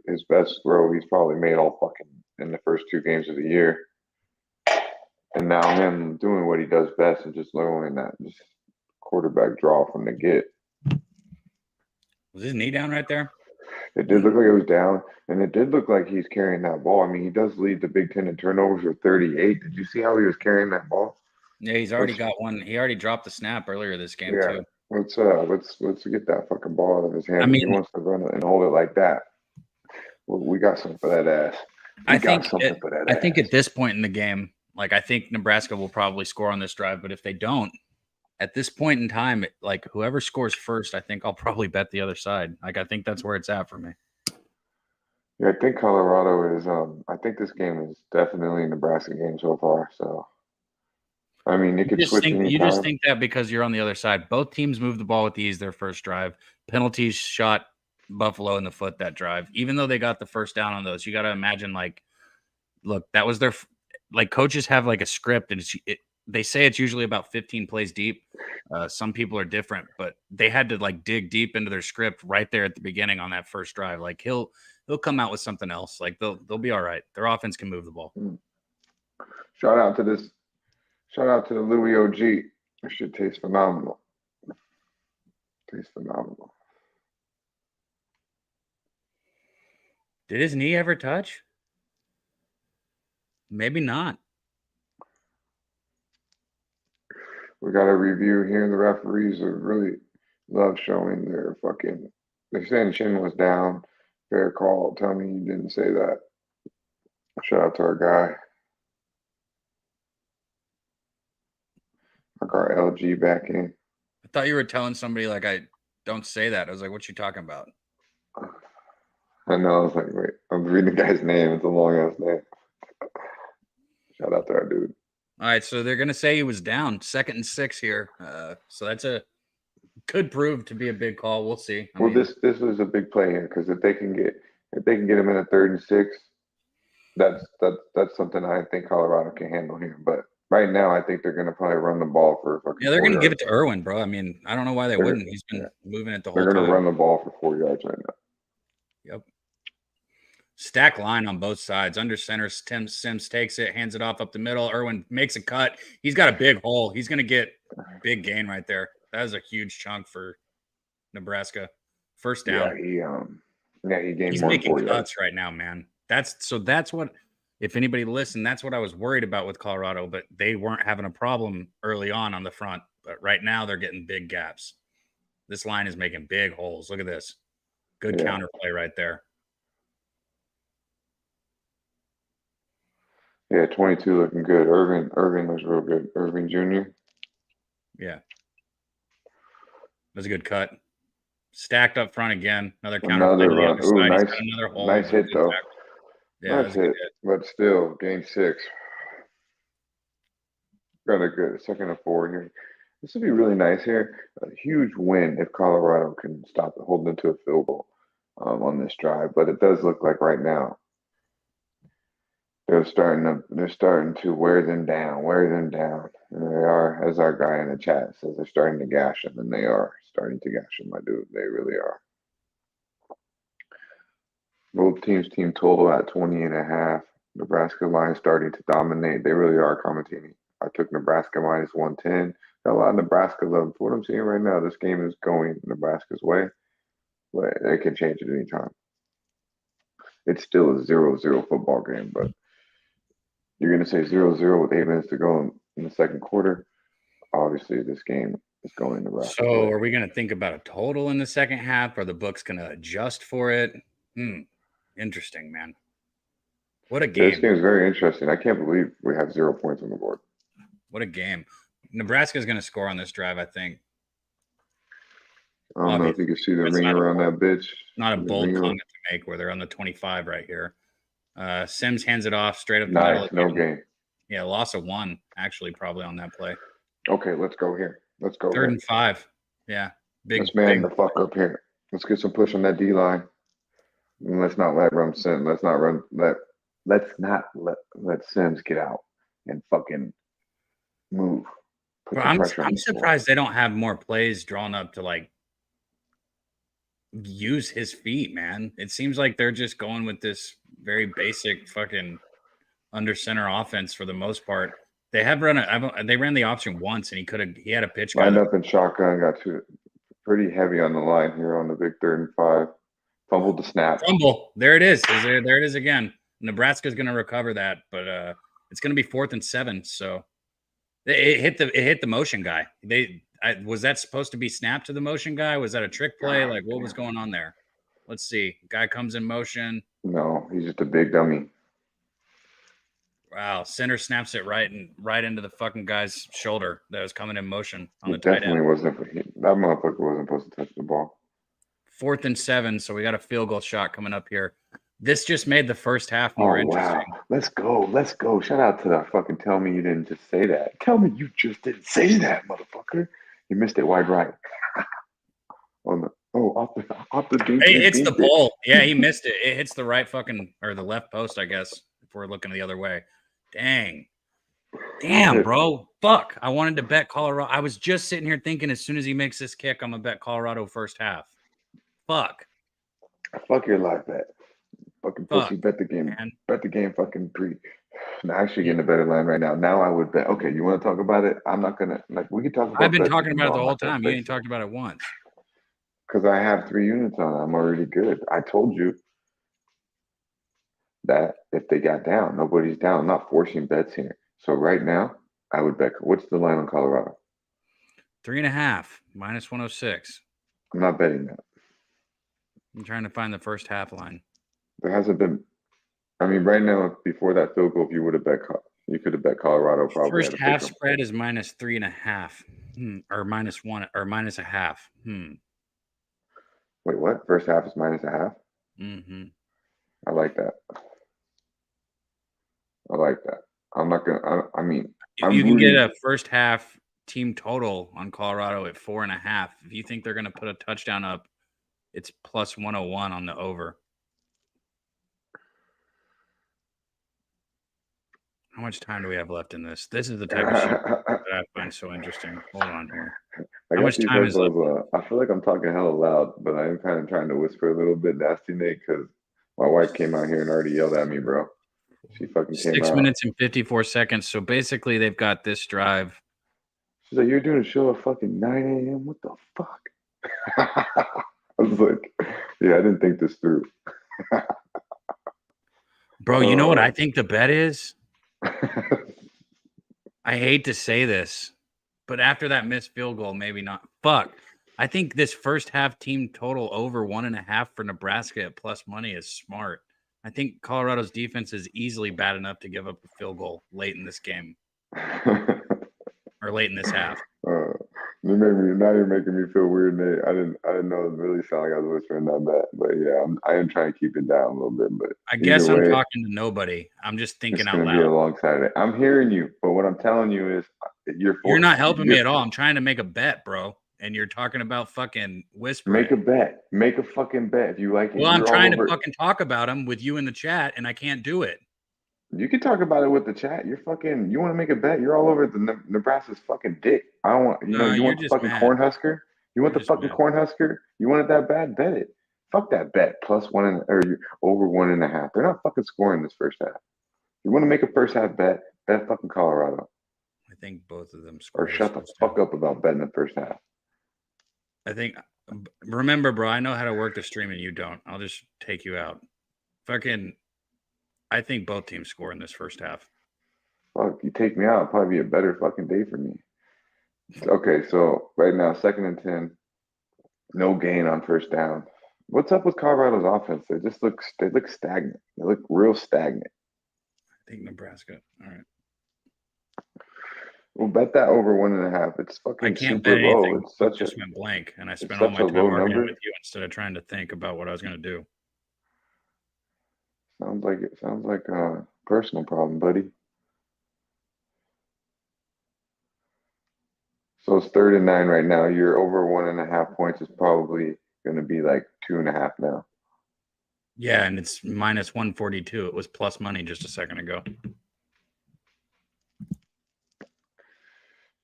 his best throw he's probably made all fucking in the first 2 games of the year. And now him doing what he does best and just lowering that just quarterback draw from the get. Was his knee down right there? It did look like it was down, and it did look like he's carrying that ball. I mean, he does lead the Big Ten in turnovers with 38. Did you see how he was carrying that ball? Yeah, he's already got one. He already dropped the snap earlier this game Yeah. too. Let's get that fucking ball out of his hand. I If he mean- wants to run it and hold it like that. Well, we got something for that ass. I think ass. at this point in the game, like I think Nebraska will probably score on this drive, but if they don't, at this point in time, like whoever scores first, I think I'll probably bet the other side. Like I think that's where it's at for me. Yeah, I think Colorado is. I think this game is definitely a Nebraska game so far. So, I mean, it could switch anytime. You just think that because you're on the other side. Both teams moved the ball with ease their first drive. Penalties shot Buffalo in the foot that drive. Even though they got the first down on those, you got to imagine like, look, that was their like coaches have like a script and they say it's usually about 15 plays deep. Some people are different, but they had to like dig deep into their script right there at the beginning on that first drive. Like he'll come out with something else. Like they'll be all right. Their offense can move the ball. Shout out to the Louis OG. This shit tastes phenomenal. Did his knee ever touch? Maybe not. We got a review here. The referees are really love showing their fucking. They're saying chin was down. Fair call. Tell me you didn't say that. Shout out to our guy. Like our LG back in. I thought you were telling somebody like I don't say that. I was like, what you talking about? I know. I was like, wait, I'm reading the guy's name. It's a long ass name. Shout out to our dude. All right, so they're gonna say he was down 2nd and 6 here. So that's could prove to be a big call. We'll see. I mean, this is a big play here because if they can get him in a 3rd and 6, that's something I think Colorado can handle here. But right now, I think they're gonna probably run the ball for fucking. yeah, they're gonna 4 give it yards. to Irwin, bro. I mean, I don't know why they wouldn't. He's been moving it the whole They're gonna time. run the ball for 4 yards right now. Yep. Stack line on both sides. Under center, Tim Sims takes it, hands it off up the middle. Irwin makes a cut. He's got a big hole. He's going to get big gain right there. That is a huge chunk for Nebraska. First down. Yeah, he gained He's more than 4 making yards. cuts right now, man. That's what, if anybody listened, that's what I was worried about with Colorado, but they weren't having a problem early on the front. But right now they're getting big gaps. This line is making big holes. Look at this. Good counterplay right there. Yeah, 22 looking good. Irving looks real good. Irving Jr. Yeah. That's a good cut. Stacked up front again. Another counter. Another play run. to the other Ooh, side. nice, He's got another hole. nice hit though. Yeah, Nice hit, but still gain 6. Got a good 2nd and 4 here. This would be really nice here. A huge win if Colorado can stop it, hold them to a field goal on this drive. But it does look like right now they're starting to wear them down. And they are, as our guy in the chat says, they're starting to gash them, and they are starting to gash them, my dude. They really are. Both teams team total at 20.5. Nebraska line starting to dominate. They really are commentating. I took Nebraska minus 110. Got a lot of Nebraska love. For what I'm seeing right now, this game is going Nebraska's way, but they can change at any time. It's still a 0-0 football game, but you're going to say 0-0 with 8 minutes to go in the 2nd quarter. obviously this game is going Nebraska. So are we going to think about a total in the second half? Or the book's going to adjust for it? Interesting, man. What a This game. game is very interesting. I can't believe we have 0 points on the board. What a game. Nebraska is going to score on this drive, I think. I don't know if you can see the That's ring not a around bold- that bitch. Not a The bold ring around- comment to make where they're on the 25 right here. Sims hands it off straight up the middle. Nice, no again. game. Yeah, loss of 1, actually, probably on that play. Okay, let's go here. Let's go. 3rd here. and 5. Yeah. Big, Let's man big. the fuck up here. Let's get some push on that D line. And let's not let Sims. Let's not let Sims get out and fucking move. Put But some pressure on I'm the floor. surprised they don't have more plays drawn up to like use his feet, man. It seems like they're just going with this very basic fucking under center offense for the most part. They have they ran the option once and he had a pitch guy. Lined up in shotgun, got pretty heavy on the line here on the big 3rd and 5. Fumbled the snap. Fumble. There it is. There it is again. Nebraska's going to recover that, but it's going to be 4th and 7. So it hit the motion guy. Was that supposed to be snapped to the motion guy? Was that a trick play? Like what was going on there? Let's see. Guy comes in motion. No, he's just a big dummy. Wow, center snaps it right into the fucking guy's shoulder that was coming in motion on the It tight definitely end. wasn't. That motherfucker wasn't supposed to touch the ball. 4th and 7, so we got a field goal shot coming up here. This just made the first half more interesting. Wow. Let's go. Shout out to that fucking tell me you didn't just say that. Tell me you just didn't say that, motherfucker. You missed it wide right. Off the deep. Hey, it's the pole. Yeah, he missed it. It hits the right fucking or the left post, I guess, if we're looking the other way. Damn, bro. Fuck. I wanted to bet Colorado. I was just sitting here thinking as soon as he makes this kick, I'm gonna bet Colorado first half. Fuck. Fuck your life bet. Fucking Fuck, pussy, bet the game. man. Bet the game fucking pre. I'm actually getting a better line right now. Now I would bet. Okay, you want to talk about it? I'm not gonna we can talk about I've been bets talking if about it the want. whole time. You ain't talked about it once. Because I have 3 units on it. I'm already good. I told you that if they got down, nobody's down. I'm not forcing bets here. So right now, I would bet. What's the line on Colorado? 3.5 minus 106. I'm not betting that. I'm trying to find the first half line. There hasn't been. I mean, right now, before that field goal, if you would have bet, you could have bet Colorado probably. First had a half pick 'em. spread is minus 3.5, or minus 1, or minus a half. Wait, what? First half is minus a half? Mm-hmm. I like that. I'm not gonna. I mean, If you can get a first half team total on Colorado at 4.5, if you think they're going to put a touchdown up, it's plus 101 on the over. How much time do we have left in this? This is the type of shit that I find so interesting. Hold on here. How much time is left? I feel like I'm talking hella loud, but I'm kind of trying to whisper a little bit, nasty Nate, because my wife came out here and already yelled at me, bro. She fucking came 6 out. minutes and 54 seconds. So basically, they've got this drive. She's like, "You're doing a show at fucking 9 a.m. What the fuck?" I was like, "Yeah, I didn't think this through." Bro, you know what I think the bet is? I hate to say this, but after that missed field goal, maybe not. Fuck. I think this first half team total over 1.5 for Nebraska at plus money is smart. I think Colorado's defense is easily bad enough to give up a field goal late in this game or late in this half. Now you're making me feel weird, Nate. I didn't know it really sounded like I was whispering that bet, but yeah, I am trying to keep it down a little bit. But I guess I'm way, talking to nobody. I'm just thinking it's out gonna be a loud. long Saturday. I'm hearing you, but what I'm telling you is you're not helping me at all. I'm trying to make a bet, bro. And you're talking about fucking whispering. Make a bet. Make a fucking bet if you like it. Well, I'm trying to fucking talk about them with you in the chat, and I can't do it. You can talk about it with the chat. You want to make a bet? You're all over the Nebraska's fucking dick. I don't want, you want the fucking mad. Cornhusker? You want You're the fucking mad. Cornhusker? You want it that bad? Bet it. Fuck that bet. Plus one or over 1.5. They're not fucking scoring this first half. You want to make a first half bet? Bet fucking Colorado. I think both of them score. Or shut the fuck up about betting the first half. I think, remember, bro, I know how to work the stream and you don't. I'll just take you out. Fucking, I think both teams score in this first half. Fuck, you take me out, it'll probably be a better fucking day for me. Okay, so right now, 2nd and 10, no gain on first down. What's up with Colorado's offense? They look stagnant. They look real stagnant. I think Nebraska. All right. Well, bet that over 1.5. It's I fucking can't bet super low. anything. It's Book such a just went blank, and I spent such all my a time low arguing number. with you instead of trying to think about what I was going to do. sounds like a personal problem, buddy. So it's 3rd and 9 right now. You're over 1.5 points is probably going to be like 2.5 now. Yeah, and it's minus 142. It was plus money just a second ago.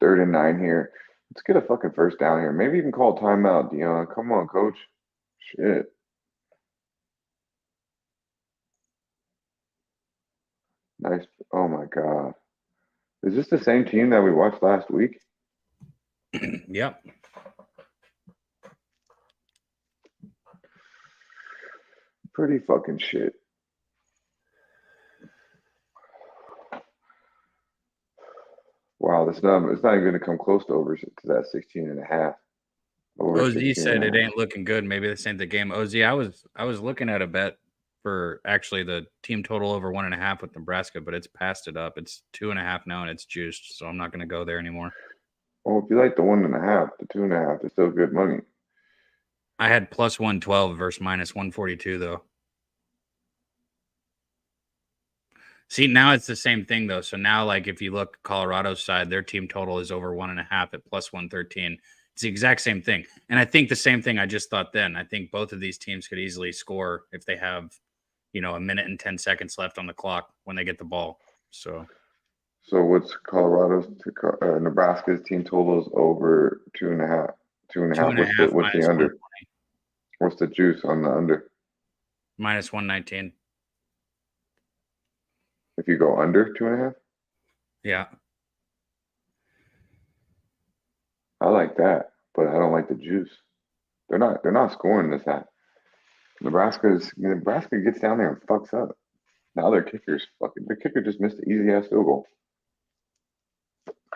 3rd and 9 here. Let's get a fucking first down here. Maybe even call timeout, Dion. Come on, coach. Shit. Nice. Oh my God. Is this the same team that we watched last week? Yep. Pretty fucking shit. Wow, it's not even going to come close to that 16.5. Over OZ 16 said and a it half. ain't looking good. Maybe this ain't the game. OZ, I was looking at a bet for actually the team total over 1.5 with Nebraska, but it's passed it up. It's 2.5 now, and it's juiced, so I'm not going to go there anymore. Well, if you like the 1.5, the 2.5 is still good money. I had plus 112 versus minus 142 though. See, now it's the same thing though. So now, like, if you look Colorado's side, their team total is over 1.5 at plus 113. It's the exact same thing. And I think the same thing I just thought then. I think both of these teams could easily score if they have, a minute and 10 seconds left on the clock when they get the ball. So what's Nebraska's team totals over 2.5? 2.5. What's the under? What's the juice on the under? Minus 119. If you go under 2.5? Yeah. I like that, but I don't like the juice. They're not scoring this half. Nebraska gets down there and fucks up. Now their kicker just missed an easy ass field goal.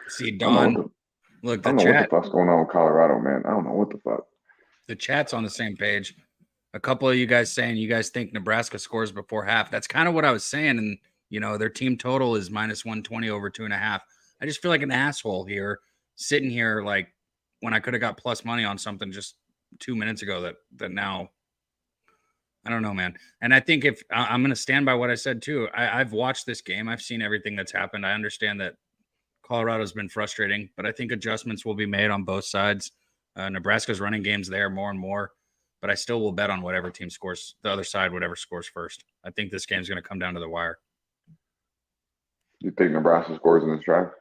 See, Don, look, I don't know what the fuck's going on with Colorado, man. I don't know what the fuck. The chat's on the same page. A couple of you guys saying you guys think Nebraska scores before half. That's kind of what I was saying. And, their team total is minus 120 over 2.5. I just feel like an asshole here, sitting here like when I could have got plus money on something just 2 minutes ago that now, I don't know, man. And I think if I'm going to stand by what I said too, I've watched this game. I've seen everything that's happened. I understand that Colorado's been frustrating, but I think adjustments will be made on both sides. Nebraska's running games there more and more, but I still will bet on whatever team scores, the other side, whatever scores first. I think this game's going to come down to the wire. You think Nebraska scores in this drive?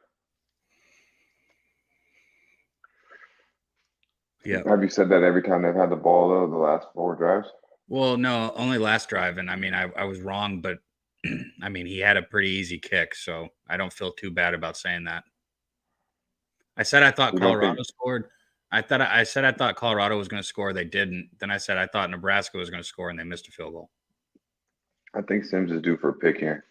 Yeah. Have you said that every time they've had the ball, though, the last 4 drives? Well, no, only last drive. And I mean, I was wrong, but I mean, he had a pretty easy kick, so I don't feel too bad about saying that. I said I thought Colorado scored. I said I thought Colorado was going to score. They didn't. Then I said I thought Nebraska was going to score, and they missed a field goal. I think Sims is due for a pick here.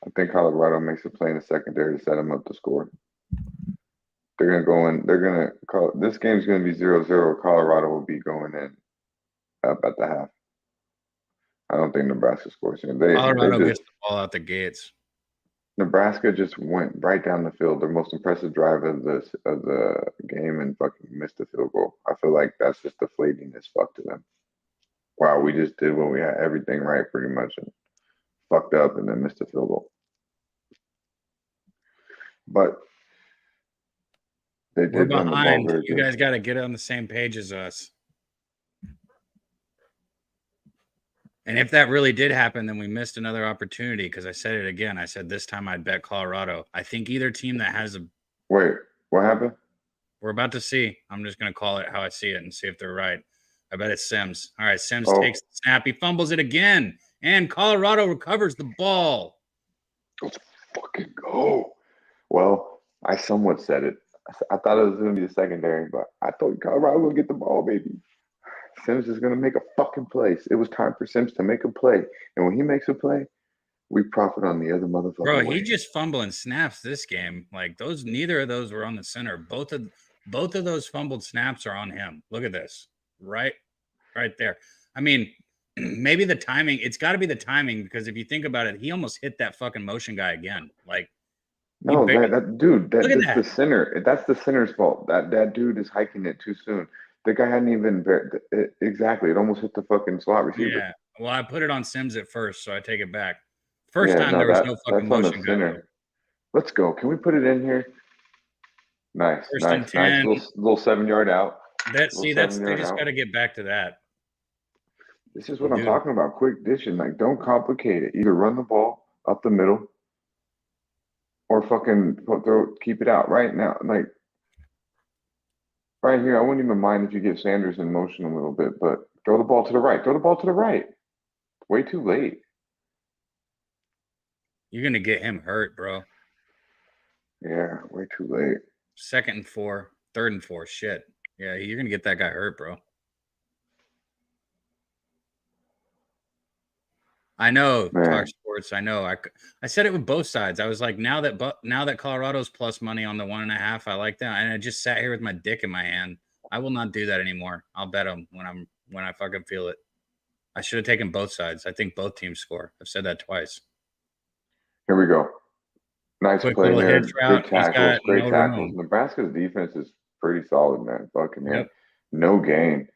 I think Colorado makes a play in the secondary to set them up to score. They're going to go in. This game's going to be 0-0. Colorado will be going in up at the half. I don't think Nebraska scores here. Colorado gets the ball out the gates. Nebraska just went right down the field. Their most impressive drive of the game and fucking missed the field goal. I feel like that's just deflating as fuck to them. Wow, we just did what we had everything right pretty much and fucked up and then missed the field goal. But they did. We're behind. You guys got to get on the same page as us. And if that really did happen, then we missed another opportunity because I said it again. I said this time I'd bet Colorado. I think either team that has a – Wait, what happened? We're about to see. I'm just going to call it how I see it and see if they're right. I bet it's Sims. All right, Sims takes the snap. He fumbles it again, and Colorado recovers the ball. Let's fucking go. Well, I somewhat said it. I thought it was going to be the secondary, but I thought Colorado would get the ball, baby. Sims is going to make a fucking play. It was time for Sims to make a play. And when he makes a play, we profit on the other motherfucker. Bro, way. he just fumbling snaps this game. Like neither of those were on the center. Both of those fumbled snaps are on him. Look at this. Right there. I mean, maybe the timing, it's got to be the timing, because if you think about it, he almost hit that fucking motion guy again. Like, no, that dude, Look at that's the center. That's the center's fault. That dude is hiking it too soon. The guy hadn't even exactly. It almost hit the fucking slot receiver. Yeah. Well, I put it on Sims at first, so I take it back. First time there was no fucking motion guy. Let's go. Can we put it in here? Nice, nice. Little 7-yard out. They just got to get back to that. This is what I'm talking about. Quick dishing. Like, don't complicate it. Either run the ball up the middle or fucking keep it out right now. Like, right here, I wouldn't even mind if you get Sanders in motion a little bit, but throw the ball to the right. Throw the ball to the right. Way too late. You're going to get him hurt, bro. Yeah, way too late. 2nd and 4, 3rd and 4. Shit. Yeah, you're going to get that guy hurt, bro. I know, Talk Sports. I know. I said it with both sides. I was like, now that Colorado's plus money on the 1.5, I like that. And I just sat here with my dick in my hand. I will not do that anymore. I'll bet them when I fucking feel it. I should have taken both sides. I think both teams score. I've said that twice. Here we go. Nice Quick play there. route. Great tackles. Great tackles. Nebraska's defense is pretty solid, man. Fucking man. No gain.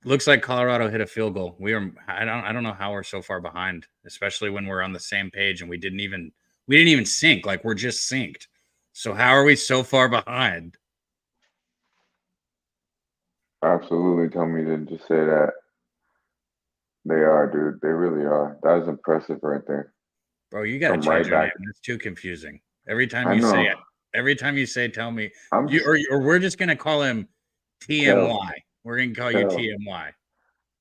Looks like Colorado hit a field goal. I don't know how we're so far behind, especially when we're on the same page and we didn't even sync. Like, we're just synced. So how are we so far behind? Absolutely. Tell me to just say that. They are, dude. They really are. That was impressive right there. Bro, you got to change your name. It's too confusing. Every time you say it, every time you say, tell me, or we're just going to call him TMY. We're going to call you TMY.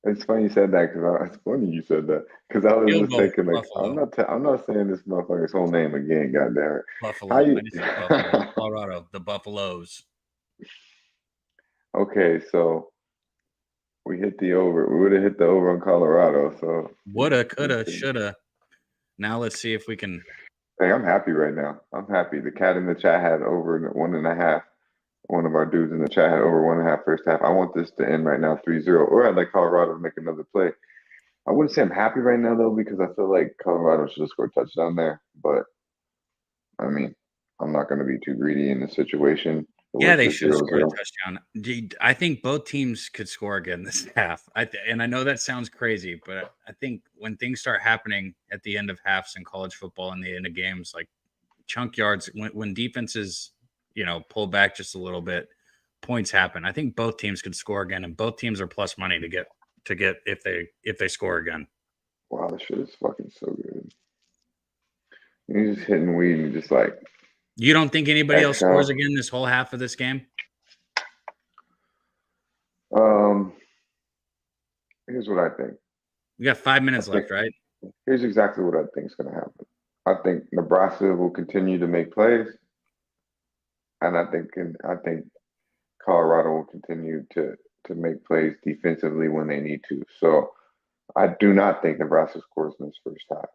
It's funny you said that, because it's funny you said that, because I was just thinking, like, I'm not saying this motherfucker's whole name again, goddamn it. Buffalo. Buffalo. Colorado, the Buffaloes. Okay, so we hit the over. We would have hit the over on Colorado. So woulda, coulda, shoulda. Now let's see if we can. Hey, I'm happy right now. I'm happy. The cat in the chat had over 1.5. One of our dudes in the chat had over 1.5 first half. I want this to end right now 3-0, or I'd like Colorado to make another play. I wouldn't say I'm happy right now, though, because I feel like Colorado should have scored a touchdown there. But, I mean, I'm not going to be too greedy in this situation. Yeah, they should have scored a touchdown. I think both teams could score again this half. And I know that sounds crazy, but I think when things start happening at the end of halves in college football and the end of games, like chunk yards, when defenses, pull back just a little bit, points happen. I think both teams could score again, and both teams are plus money to get if they score again. Wow, this shit is fucking so good. You're just hitting weed and just like. You don't think anybody else scores again this whole half of this game? Here's what I think. We got 5 minutes left, right? Here's exactly what I think is going to happen. I think Nebraska will continue to make plays, and I think Colorado will continue to make plays defensively when they need to. So I do not think Nebraska scores in this first half.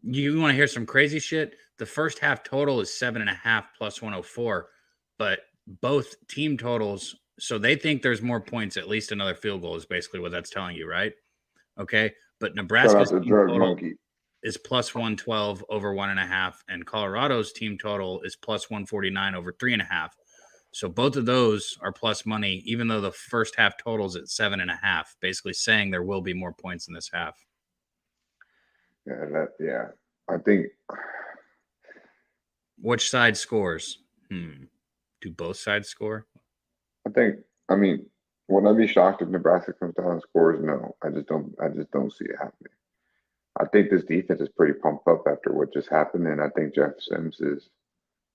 You want to hear some crazy shit? The first half total is 7.5 plus 104, but both team totals. So they think there's more points, at least another field goal is basically what that's telling you, right? Okay. But Nebraska's team total is plus 112 over 1.5, and Colorado's team total is plus 149 over 3.5. So both of those are plus money, even though the first half total is at 7.5, basically saying there will be more points in this half. Yeah, I think. Which side scores? Do both sides score? I mean, would I be shocked if Nebraska comes down and scores? No, I just don't see it happening. I think this defense is pretty pumped up after what just happened, and I think Jeff Sims is.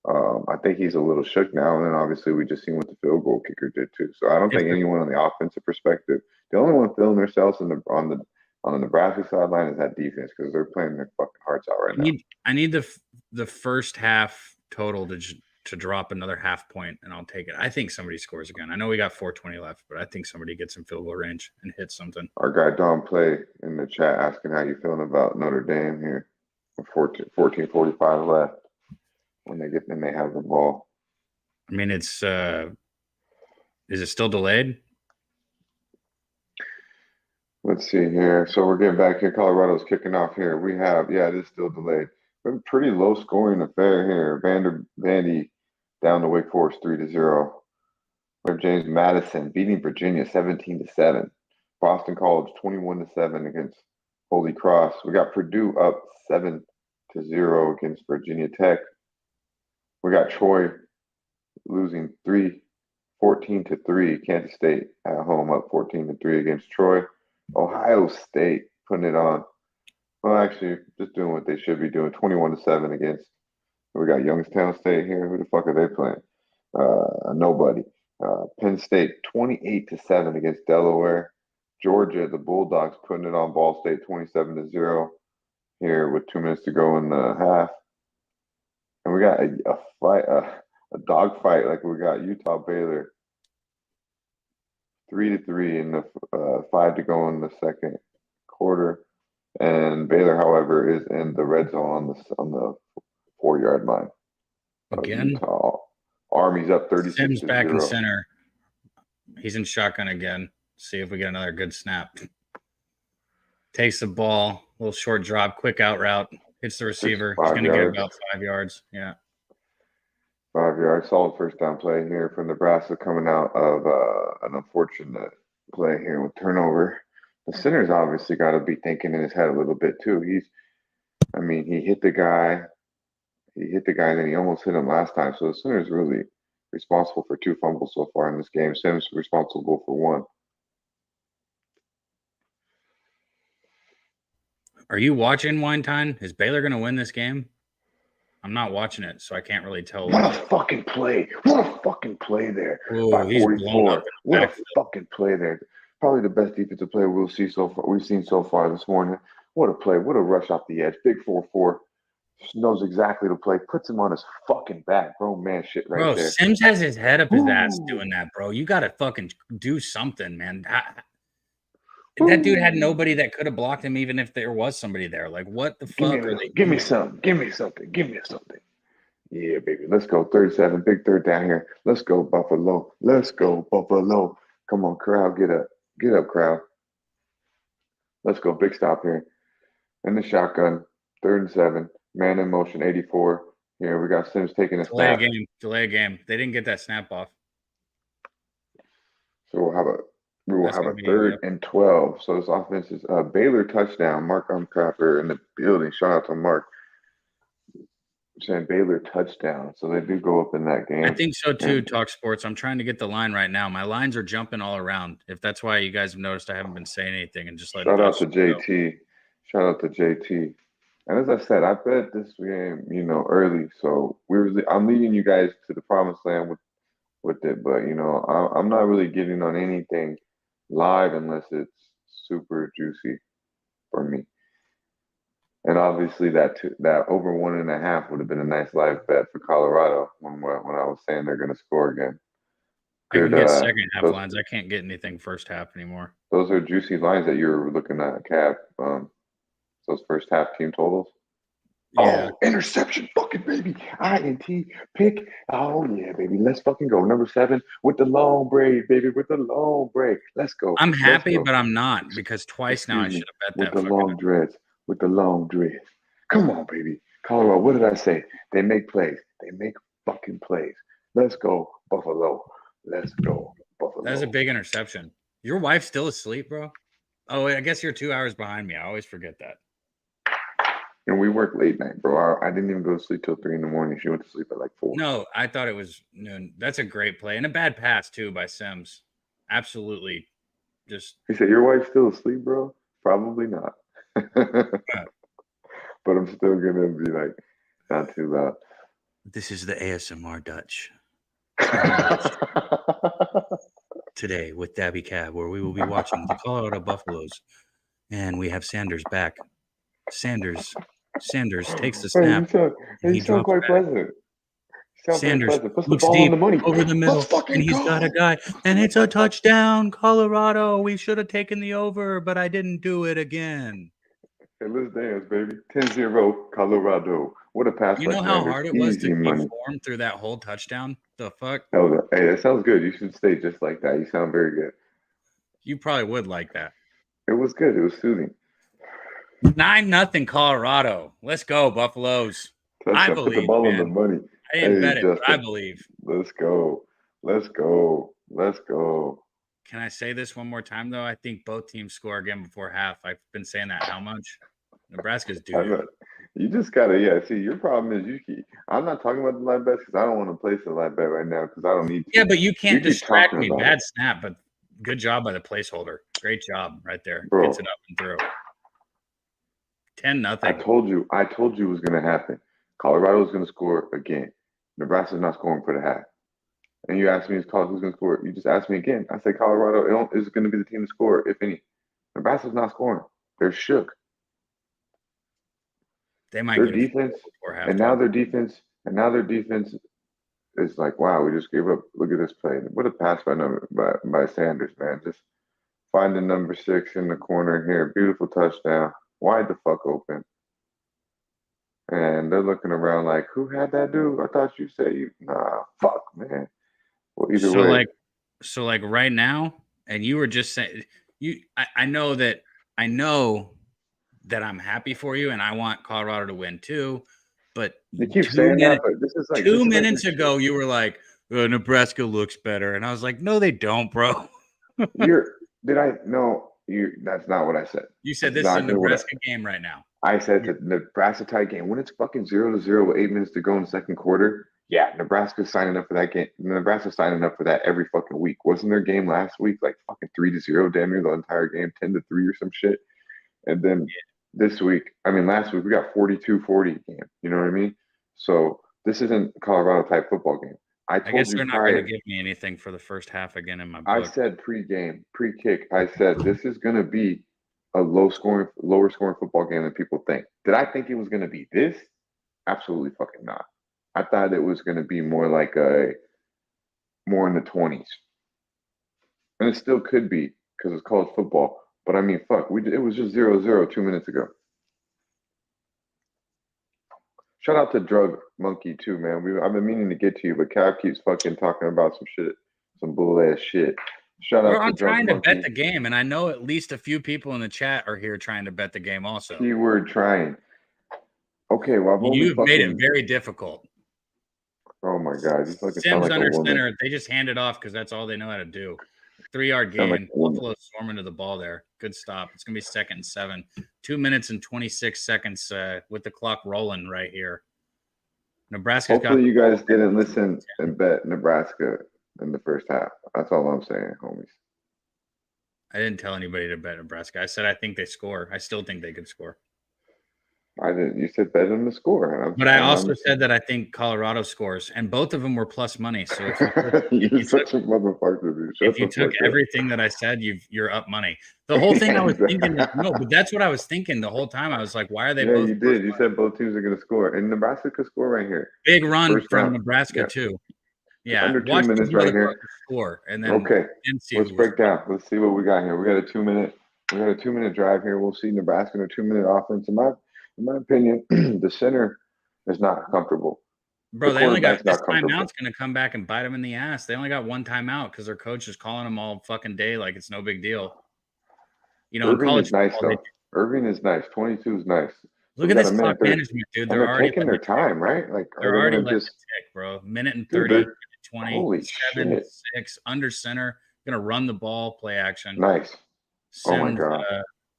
I think he's a little shook now, and then obviously we just seen what the field goal kicker did too. So I don't think anyone on the offensive perspective, the only one feeling themselves on the Nebraska sideline is that defense, because they're playing their fucking hearts out right now. I need the first half total to drop another half point, and I'll take it. I think somebody scores again. I know we got 4:20 left, but I think somebody gets in field goal range and hits something. Our guy Don Play in the chat asking how you feeling about Notre Dame here. 14:45 left when they have the ball. I mean, it's is it still delayed? Let's see here. So we're getting back here. Colorado's kicking off here. We have, it is still delayed. We have a pretty low scoring affair here. Vandy down to Wake Forest 3-0. We have James Madison beating Virginia 17-7. Boston College 21-7 against Holy Cross. We got Purdue up 7-0 against Virginia Tech. We got Troy losing 14-3. Kansas State at home up 14-3 against Troy. Ohio State putting it on. Well, actually, just doing what they should be doing. 21-7 against. We got Youngstown State here. Who the fuck are they playing? Nobody. Penn State 28-7 against Delaware. Georgia, the Bulldogs putting it on Ball State 27-0 here with 2 minutes to go in the half. And we got a fight, a dog fight like we got Utah Baylor 3-3 in the 5 to go in the second quarter. And Baylor, however, is in the red zone on the 4-yard line. Again? Utah. Army's up 36-0. Sims back in center. He's in shotgun again. See if we get another good snap. Takes the ball, little short drop, quick out route, hits the receiver. He's going to get about 5 yards. Yeah. 5 yards. Solid first down play here from Nebraska coming out of an unfortunate play here with turnover. The center's obviously got to be thinking in his head a little bit too. He hit the guy. And then he almost hit him last time. So the center's really responsible for 2 fumbles so far in this game. Sims responsible for 1. Are you watching Wine Time? Is Baylor going to win this game? I'm not watching it, so I can't really tell. What a fucking play. What a fucking play there. Ooh, by he's 44. What a backfield. fucking play there. Probably the best defensive play we've seen so far this morning. What a play. What a rush off the edge. Big 4-4. Knows exactly the play. Puts him on his fucking back. Grown man shit right bro, there. Sims has his head up his ass Ooh. doing that, bro. You got to fucking do something, man. That dude had nobody that could have blocked him even if there was somebody there. Like, what the fuck are they Give me doing? something. Give me something. Give me something. Yeah, baby. Let's go. 37. Big third down here. Let's go, Buffalo. Let's go, Buffalo. Come on, crowd. Get up. Get up, crowd. Let's go. Big stop here. In the shotgun. 3rd and 7. Man in motion. 84. Here we got Sims taking a Delay a snap. game. Delay a game. They didn't get that snap off. So we'll have a That's gonna be, 3rd yep. and 12. So this offense is Baylor touchdown. Mark Umcrapper in the building. Shout out to Mark. Saying Baylor touchdown. So they do go up in that game. I think so too, Talk Sports. I'm trying to get the line right now. My lines are jumping all around. If that's why you guys have noticed I haven't been saying anything and just letting Shout out to guys go. JT. Shout out to JT. And as I said, I bet this game, early. So I'm leading you guys to the promised land with it. But I'm not really getting on anything live unless it's super juicy for me. And obviously that over 1.5 would have been a nice live bet for Colorado when I was saying they're going to score again. I can Good, get second half those- lines. I can't get anything first half anymore. Those are juicy lines that you're looking at, Cap. Those first half team totals. Yeah. Oh, interception, fucking baby. INT pick. Oh yeah, baby. Let's fucking go. Number 7 with the long braid, baby. With the long braid. Let's go. I'm Let's happy, go. but I'm not because twice now I Excuse me. should have bet With that the fucking. long dreads. With the long dreads. Come on, baby. Colorado. What did I say? They make plays. They make fucking plays. Let's go, Buffalo. Let's go, Buffalo. That was a big interception. Your wife's still asleep, bro? Oh, wait, I guess you're 2 hours behind me. I always forget that. And we work late night, bro. I didn't even go to sleep till 3 a.m. She went to sleep at like 4. No, I thought it was noon. That's a great play and a bad pass too by Sims. Absolutely, just He said, "Your wife's still asleep, bro?" Probably not. But I'm still gonna be like, not too loud. this is the ASMR Dutch today with Dabby Cab, where we will be watching the Colorado Buffaloes, and we have Sanders back. Sanders takes the snap. Hey, and you he sound drops quite back. pleasant. Sounds very Sanders pleasant. Puts the looks ball on deep the money. over the middle, Let's fucking and he's got a go. guy, and it's a touchdown, Colorado. We should have taken the over, but I didn't do it again. Hey, let's dance, baby. 10-0, Colorado. What a pass You by know how Sanders. hard it was to Easy keep money. form through that whole touchdown? The fuck? Hey, that sounds good. You should stay just like that. You sound very good. You probably would like that. It was good. It was soothing. 9-0 Colorado. Let's go, Buffaloes. Touchdown. Put the believe, ball on the man. money. I didn't Hey, bet it, but I Justin. believe. Let's go. Let's go. Let's go. Can I say this one more time, though? I think both teams score again before half. I've been saying that how much? Nebraska's I due. know. You just gotta, see, your problem is I'm not talking about the live bets because I don't want to place a live bet right now because I don't need to. Yeah, but you can't keep distract talking me. about Bad it. snap, but good job by the placeholder. Great job right there. Bro. Gets it up and through. 10-0. I told you it was gonna happen. Colorado was gonna score again. Nebraska's not scoring for the half. And you asked me who's gonna score. You just asked me again. I said Colorado is gonna be the team to score, if any. Nebraska's not scoring. They're shook. They might Their get defense, before and now their defense is like, wow, we just gave up. Look at this play. What a pass by Sanders, man. Just finding number 6 in the corner here. Beautiful touchdown. Wide the fuck open. And they're looking around like, who had that dude? I thought you said you. Nah, fuck, man. Well, either way. So like right now, and you were just saying, I know that I'm happy for you, and I want Colorado to win too. But You keep saying that, but this is like 2 minutes ago, you were like, Nebraska looks better, and I was like, no, they don't, bro. That's not what I said. You said this is a Nebraska game right now. I said it's a Nebraska tie game. When it's fucking 0-0 with 8 minutes to go in the second quarter, yeah, Nebraska's signing up for that game. Nebraska's signing up for that every fucking week. Wasn't their game last week like fucking 3-0, damn near the entire game, 10-3 or some shit? And then last week we got 42-40 game. You know what I mean? So this isn't a Colorado type football game. I guess they're not going to give me anything for the first half again in my book. I said pre-game, pre-kick. I said this is going to be a lower scoring football game than people think. Did I think it was going to be this? Absolutely fucking not. I thought it was going to be more like more in the 20s, and it still could be because it's college football. But I mean, fuck, it was just 0-0 2 minutes ago. Shout out to Drug Monkey too, man. I've been meaning to get to you, but Cav keeps fucking talking about some shit, some bull ass shit. Shout out to I'm trying Drug to Monkey. bet the game, and I know at least a few people in the chat are here trying to bet the game also. Keyword trying. Okay, well, You've made it very difficult. Oh my god, you fucking sound Sims like under a woman. center. They just hand it off because that's all they know how to do. 3-yard gain. Sound like a woman. Buffalo swarming to the ball there. Good stop. It's gonna be 2nd and 7. 2 minutes and 26 seconds with the clock rolling right here. Nebraska's Hopefully you guys didn't listen and bet Nebraska in the first half. That's all I'm saying, homies. I didn't tell anybody to bet Nebraska. I said I think they score. I still think they could score. I didn't. You said bet them to score. But I also said that I think Colorado scores, and both of them were plus money. So you're such a motherfucker, dude. If you took everything that I said, you're up money. The whole thing I was thinking, no, but that's what I was thinking the whole time. I was like, why are they both? You did. You said both teams are going to score, and Nebraska could score right here. Big run from Nebraska too. Yeah, under 2 minutes right here. Score, and then okay. Let's break down. Let's see what we got here. We got a 2 minute. We got a 2 minute drive here. We'll see Nebraska in a 2 minute offense. In my opinion, the center is not comfortable. Bro, they only got this timeout's going to come back and bite them in the ass. They only got one timeout because their coach is calling them all fucking day like it's no big deal. You know, Irving is nice though. Irving is nice. 22 is nice. Look at this clock management, dude. They're already taking their time, right? Like they're already letting it tick, bro. Minute and 30, 20, 7, 6, under center. Going to run the ball, play action. Nice. Oh my god.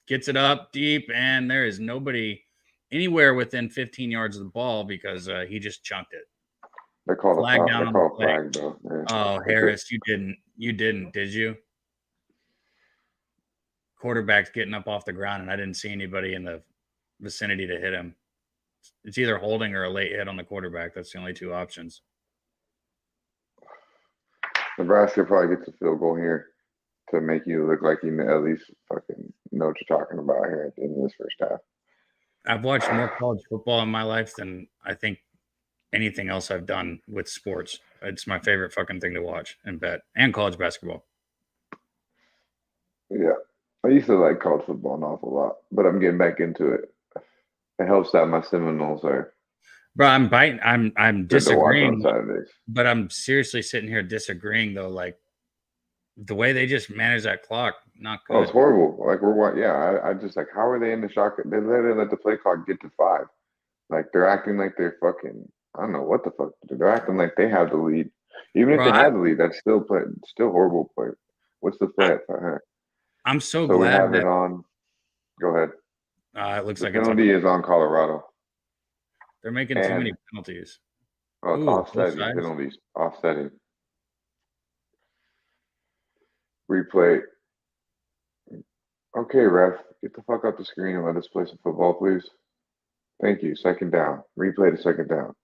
Gets it up deep, and there is nobody anywhere within 15 yards of the ball because he just chunked it. They called a flag down on the flag, though. Yeah. Oh, Harris, you didn't, did you? Quarterback's getting up off the ground, and I didn't see anybody in the vicinity to hit him. It's either holding or a late hit on the quarterback. That's the only two options. Nebraska probably gets a field goal here to make you look like you at least fucking know what you're talking about here at the end of this first half. I've watched more college football in my life than I think anything else I've done with sports. It's my favorite fucking thing to watch and bet, and college basketball. Yeah. I used to like college football an awful lot, but I'm getting back into it. It helps that my Seminoles are Bro, I'm biting. I'm good to watch on disagreeing, Saturdays. but I'm seriously sitting here disagreeing though. Like the way they just manage that clock, not Oh, good. it's horrible. Like I just like, how are they in the shot? They literally let the play clock get to 5. Like they're acting like they're fucking. I don't know what the fuck. They're acting like they have the lead. Even if Bro, they had the lead, that's still horrible play. What's the play at 5? I'm so So we glad have it that on. Go ahead. it looks The like it's penalty is on Colorado. they're making too many And penalties. oh, it's Ooh, both offsetting sides? penalties. Offsetting. Replay. Okay, ref, get the fuck up the screen and let us play some football, please. Thank you. Second down. Replay the second down.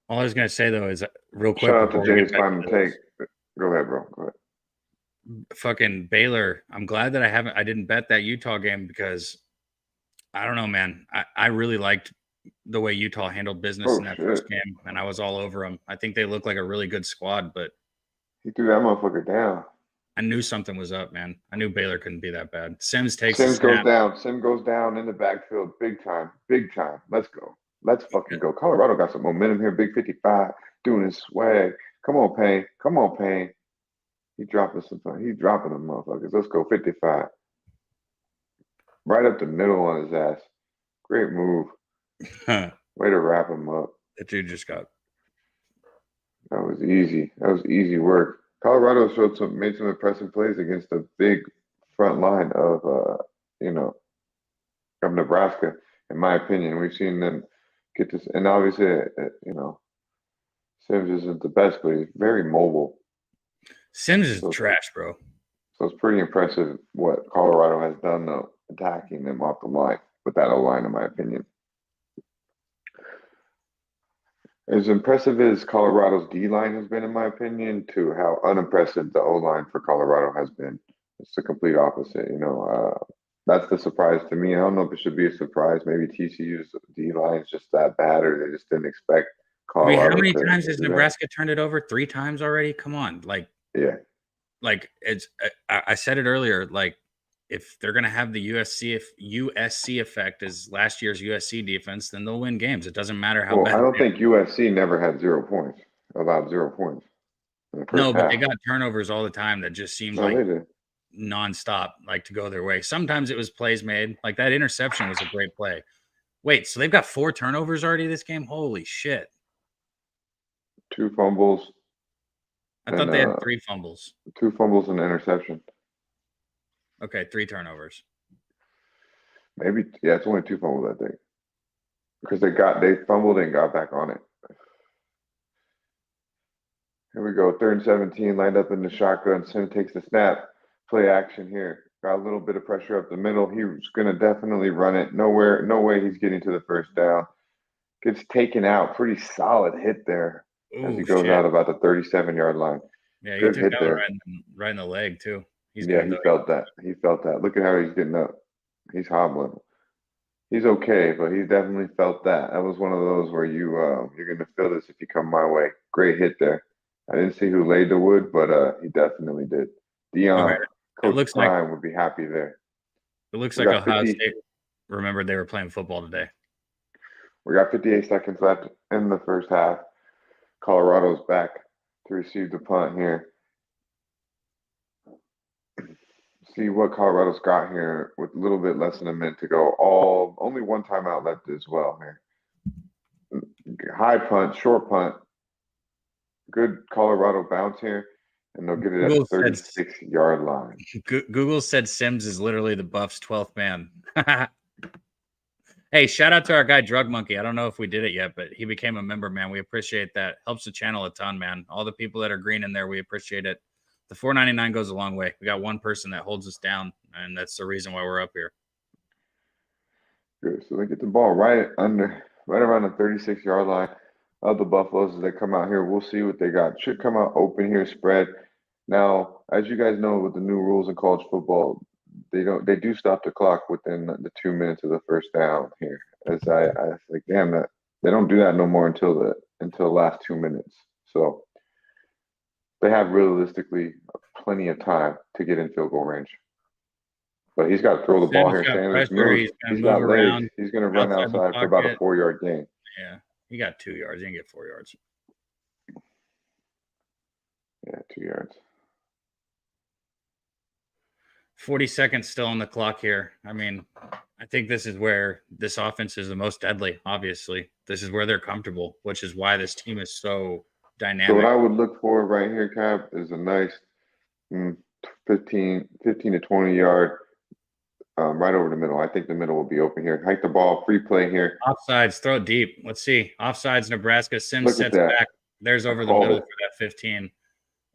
All I was gonna say though is real quick. Shout out to before we Jay's get back final to take. this, Go ahead, bro. Go ahead. fucking Baylor. I'm glad that I didn't bet that Utah game because I don't know, man. I really liked the way Utah handled business Oh, in that shit. first game, and I was all over them. I think they look like a really good squad, but He threw that motherfucker down. I knew something was up, man. I knew Baylor couldn't be that bad. Sims takes Sims the goes snap. down. Sim goes down in the backfield. Big time. Big time. Let's go. Let's fucking go. Colorado got some momentum here. Big 55 doing his swag. Come on, Payne. Come on, Payne. He dropping some. He dropping them motherfuckers. Let's go 55. Right up the middle on his ass. Great move. Way to wrap him up. That dude just got. That was easy. That was easy work. Colorado made some impressive plays against the big front line of Nebraska. In my opinion, we've seen them get this, and obviously, Sims isn't the best, but he's very mobile. Sims is So- trash, bro. So it's pretty impressive what Colorado has done, though, attacking them off the line with that O-line, in my opinion. As impressive as Colorado's D-line has been, in my opinion, to how unimpressive the O-line for Colorado has been. It's the complete opposite, That's the surprise to me. I don't know if it should be a surprise. Maybe TCU's D-line is just that bad, or they just didn't expect I mean, Colorado. how many to times has do that. Nebraska turned it over? 3 times already? Come on, Yeah. like it's. I said it earlier. Like, if they're gonna have the USC effect as last year's USC defense, then they'll win games. It doesn't matter how Well, bad. I don't think USC never had 0 points, allowed 0 points in the first No, but they half. got turnovers all the time that just seemed No, like they did. nonstop, like to go their way. Sometimes it was plays made. Like that interception was a great play. Wait, so they've got 4 turnovers already this game? Holy shit. 2 fumbles. I thought they had 3 fumbles. 2 fumbles and an interception. Okay, 3 turnovers. Maybe, yeah, it's only 2 fumbles, I think. Because they fumbled and got back on it. Here we go, 3rd and 17, lined up in the shotgun. Sim takes the snap. Play action here. Got a little bit of pressure up the middle. He's going to definitely run it. No way he's getting to the first down. Gets taken out. Pretty solid hit there as he Ooh, goes shit. out about the 37-yard line. Yeah, he Good took hit that there. right in the leg too. He's Yeah, good, he though. felt that. He felt that. Look at how he's getting up. He's hobbling. He's okay, but he definitely felt that. That was one of those where you're going to feel this if you come my way. Great hit there. I didn't see who laid the wood, but he definitely did. Dion, Okay. Coach looks like- Prime would be happy there. It looks We like got Ohio 50 State remembered they were playing football today. We got 58 seconds left in the first half. Colorado's back to receive the punt here. See what Colorado's got here with a little bit less than a minute to go. Only 1 timeout left as well here. High punt, short punt. Good Colorado bounce here, and they'll get it at Google the said- 36-yard line. Google said Sims is literally the Buffs' 12th man. Hey, shout out to our guy Drug Monkey. I don't know if we did it yet, but he became a member, man. We appreciate that. Helps the channel a ton, man. All the people that are green in there, we appreciate it. The $4.99 goes a long way. We got one person that holds us down, and that's the reason why we're up here. Good. So they get the ball right around the 36-yard line of the Buffaloes as they come out here. We'll see what they got. Should come out open here, spread. Now, as you guys know, with the new rules in college football, they do stop the clock within the 2 minutes of the first down here. As I was like, damn, that they don't do that no more until the last 2 minutes. So they have realistically plenty of time to get in field goal range. But he's got to throw the ball here. Got Sanders pressure, moves. he's He's gonna got move legs. around He's going to run outside the outside for about a pocket. 4-yard gain. Yeah, he got 2 yards. He didn't get 4 yards. Yeah, 2 yards. 40 seconds still on the clock here. I mean, I think this is where this offense is the most deadly, obviously. This is where they're comfortable, which is why this team is so dynamic. So what I would look for right here, Cap, is a nice 15 to 20 yard right over the middle. I think the middle will be open here. Hike the ball, free play here. Offsides, throw it deep. Let's see. Offsides, Nebraska. Sims Look at sets that. back. There's over the Called middle it. for that 15.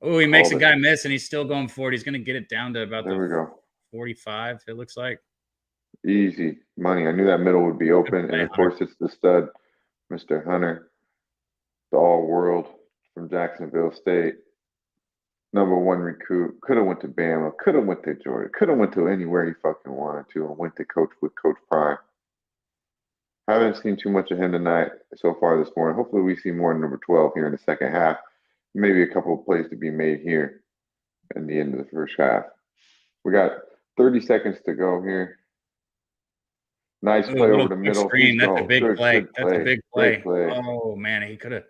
Oh, he makes a Called guy miss, and he's still going forward. He's going to get it down to about There we the go. 45, it looks like. Easy money. I knew that middle would be open. play, And of course, it's the stud, Mr. Hunter, the all world from Jacksonville State. #1 recruit. Could have went to Bama. Could have went to Georgia. Could have went to anywhere he fucking wanted to and went to coach with Coach Prime. Haven't seen too much of him tonight so far this morning. Hopefully we see more in number 12 here in the second half. Maybe a couple of plays to be made here in the end of the first half. We got 30 seconds to go here. Nice Ooh, play little over the quick middle. screen. He's That's a going. big Good play. play. That's a big Great play. play. Oh, man, he could have.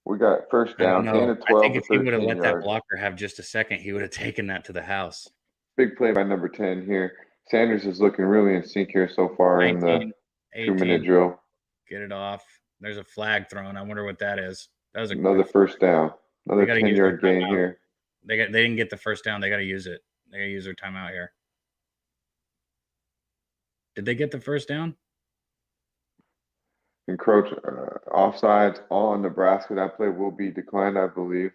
We got first I don't down, gain know. of I 12 think to if he would have 13 let that yards. blocker have just a second, he would have taken that to the house. Big play by number 10 here. Sanders is looking really in sync here so far in 19, the 2-minute 18, drill. get it off. There's a flag thrown. I wonder what that is. That was Another quick first down. Another gotta use 10-yard their gain timeout. here. They didn't get the first down. They got to use it. They got to use their timeout here. Did they get the first down? Encroach offsides on Nebraska. That play will be declined, I believe.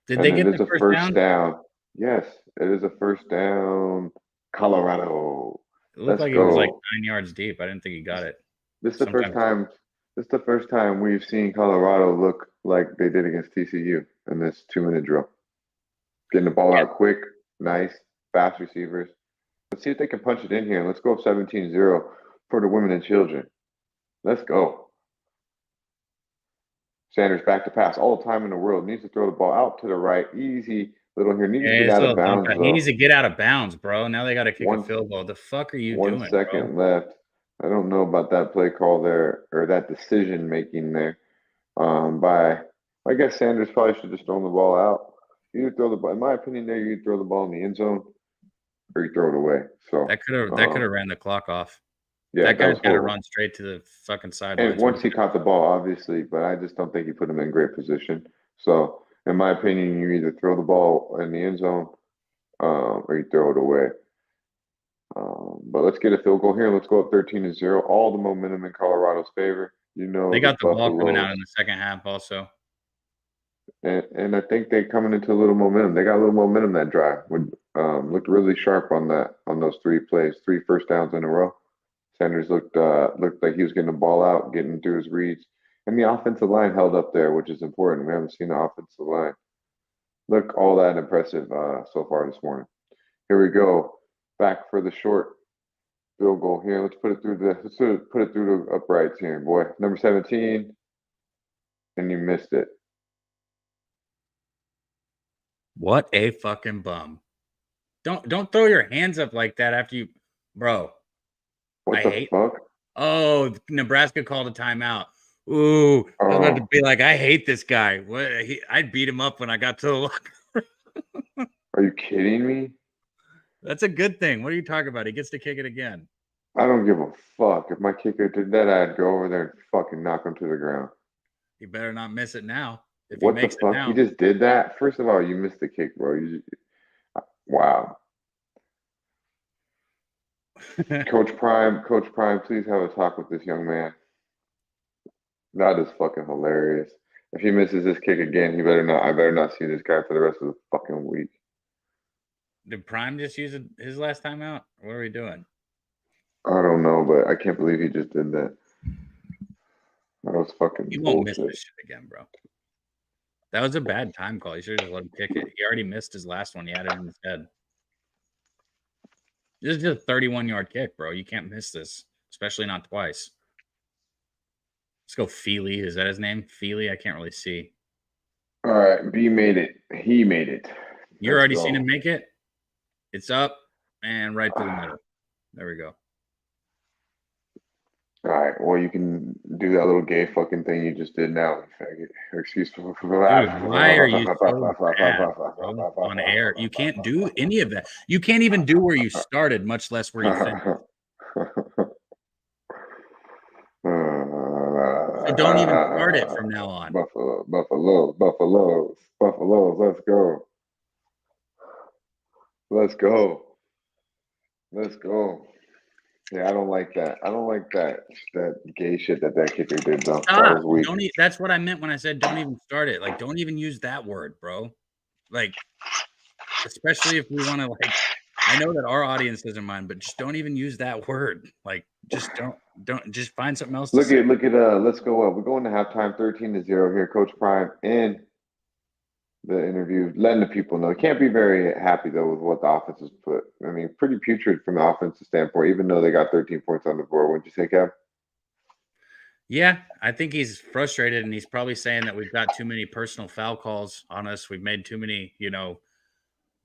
Did And they it get is the a first first down? down. Yes, it is a first down. Colorado. It looked Let's like it was like go. 9 yards deep. I didn't think he got it. This is the first Sometimes- time. This is the first time we've seen Colorado look like they did against TCU in this 2-minute drill. Getting the ball out quick, nice, fast receivers. Let's see if they can punch it in here. Let's go 17-0 for the women and children. Let's go. Sanders back to pass. All the time in the world. Needs to throw the ball out to the right. Easy little here. Needs to Yeah, get it's a out of little dump. bounds, He though. needs to get out of bounds, bro. Now they got to kick One- a field goal. The fuck are you 1 doing, second bro? left. I don't know about that play call there or that decision making there. I guess Sanders probably should just throw the ball out. You throw the ball. In my opinion, there you throw the ball in the end zone or you throw it away. So That could have ran the clock off. yeah, that guy's was got to horrible. run straight to the fucking And sidelines. once he caught the ball, obviously, but I just don't think he put him in great position. So, in my opinion, you either throw the ball in the end zone or you throw it away. But let's get a field goal here. Let's go up 13-0. All the momentum in Colorado's favor. You know, They got the ball coming Buffaloes. out in the second half also. And I think they're coming into a little momentum. They got a little momentum that drive. Looked really sharp on those 3 plays, 3 first downs in a row. Sanders looked like he was getting the ball out, getting through his reads. And the offensive line held up there, which is important. We haven't seen the offensive line look all that impressive so far this morning. Here we go. Back for the short field goal here. Let's put it through the uprights here, boy. Number 17. And you missed it. What a fucking bum. Don't throw your hands up like that after you, bro. What I the hate- fuck? Oh, Nebraska called a timeout. Ooh, I was about to be like, I hate this guy. I'd beat him up when I got to the locker. Are you kidding me? That's a good thing. What are you talking about? He gets to kick it again. I don't give a fuck. If my kicker did that, I'd go over there and fucking knock him to the ground. He better not miss it now. If What he the makes it fuck? now, He just did that? First of all, you missed the kick, bro. Wow. Coach Prime, please have a talk with this young man. That is fucking hilarious. If he misses this kick again, I better not see this guy for the rest of the fucking week. Did Prime just use his last time out? What are we doing? I don't know, but I can't believe he just did that. That was fucking He won't miss bullshit. this shit again, bro. That was a bad time call. You should have just let him kick it. He already missed his last one. He had it in his head. This is just a 31-yard kick, bro. You can't miss this, especially not twice. Let's go Feely. Is that his name? Feely? I can't really see. All right, B made it. He made it. You're Let's already go. seen him make it? It's up and right to the middle. There we go. All right. Well, you can do that little gay fucking thing you just did now. Faggot. Excuse me. Dude, why are you so bad, bro, on air? You can't do any of that. You can't even do where you started, much less where you finished. So don't even start it from now on. Buffaloes. Let's go. Let's go. Let's go. Yeah, I don't like that. I don't like that gay shit that kicker did, though. That Stop. was weak. That's what I meant when I said don't even start it. Like, don't even use that word, bro. Like, especially if we want to, like, I know that our audience doesn't mind, but just don't even use that word. Like, just don't just find something else. Look at let's go up. We're going to halftime 13-0 here. Coach Prime in the interview, letting the people know. Can't be very happy though with what the offense has put. I mean, pretty putrid from the offensive standpoint, even though they got 13 points on the board. Wouldn't you say, Kev? Yeah, I think he's frustrated, and he's probably saying that we've got too many personal foul calls on us. We've made too many,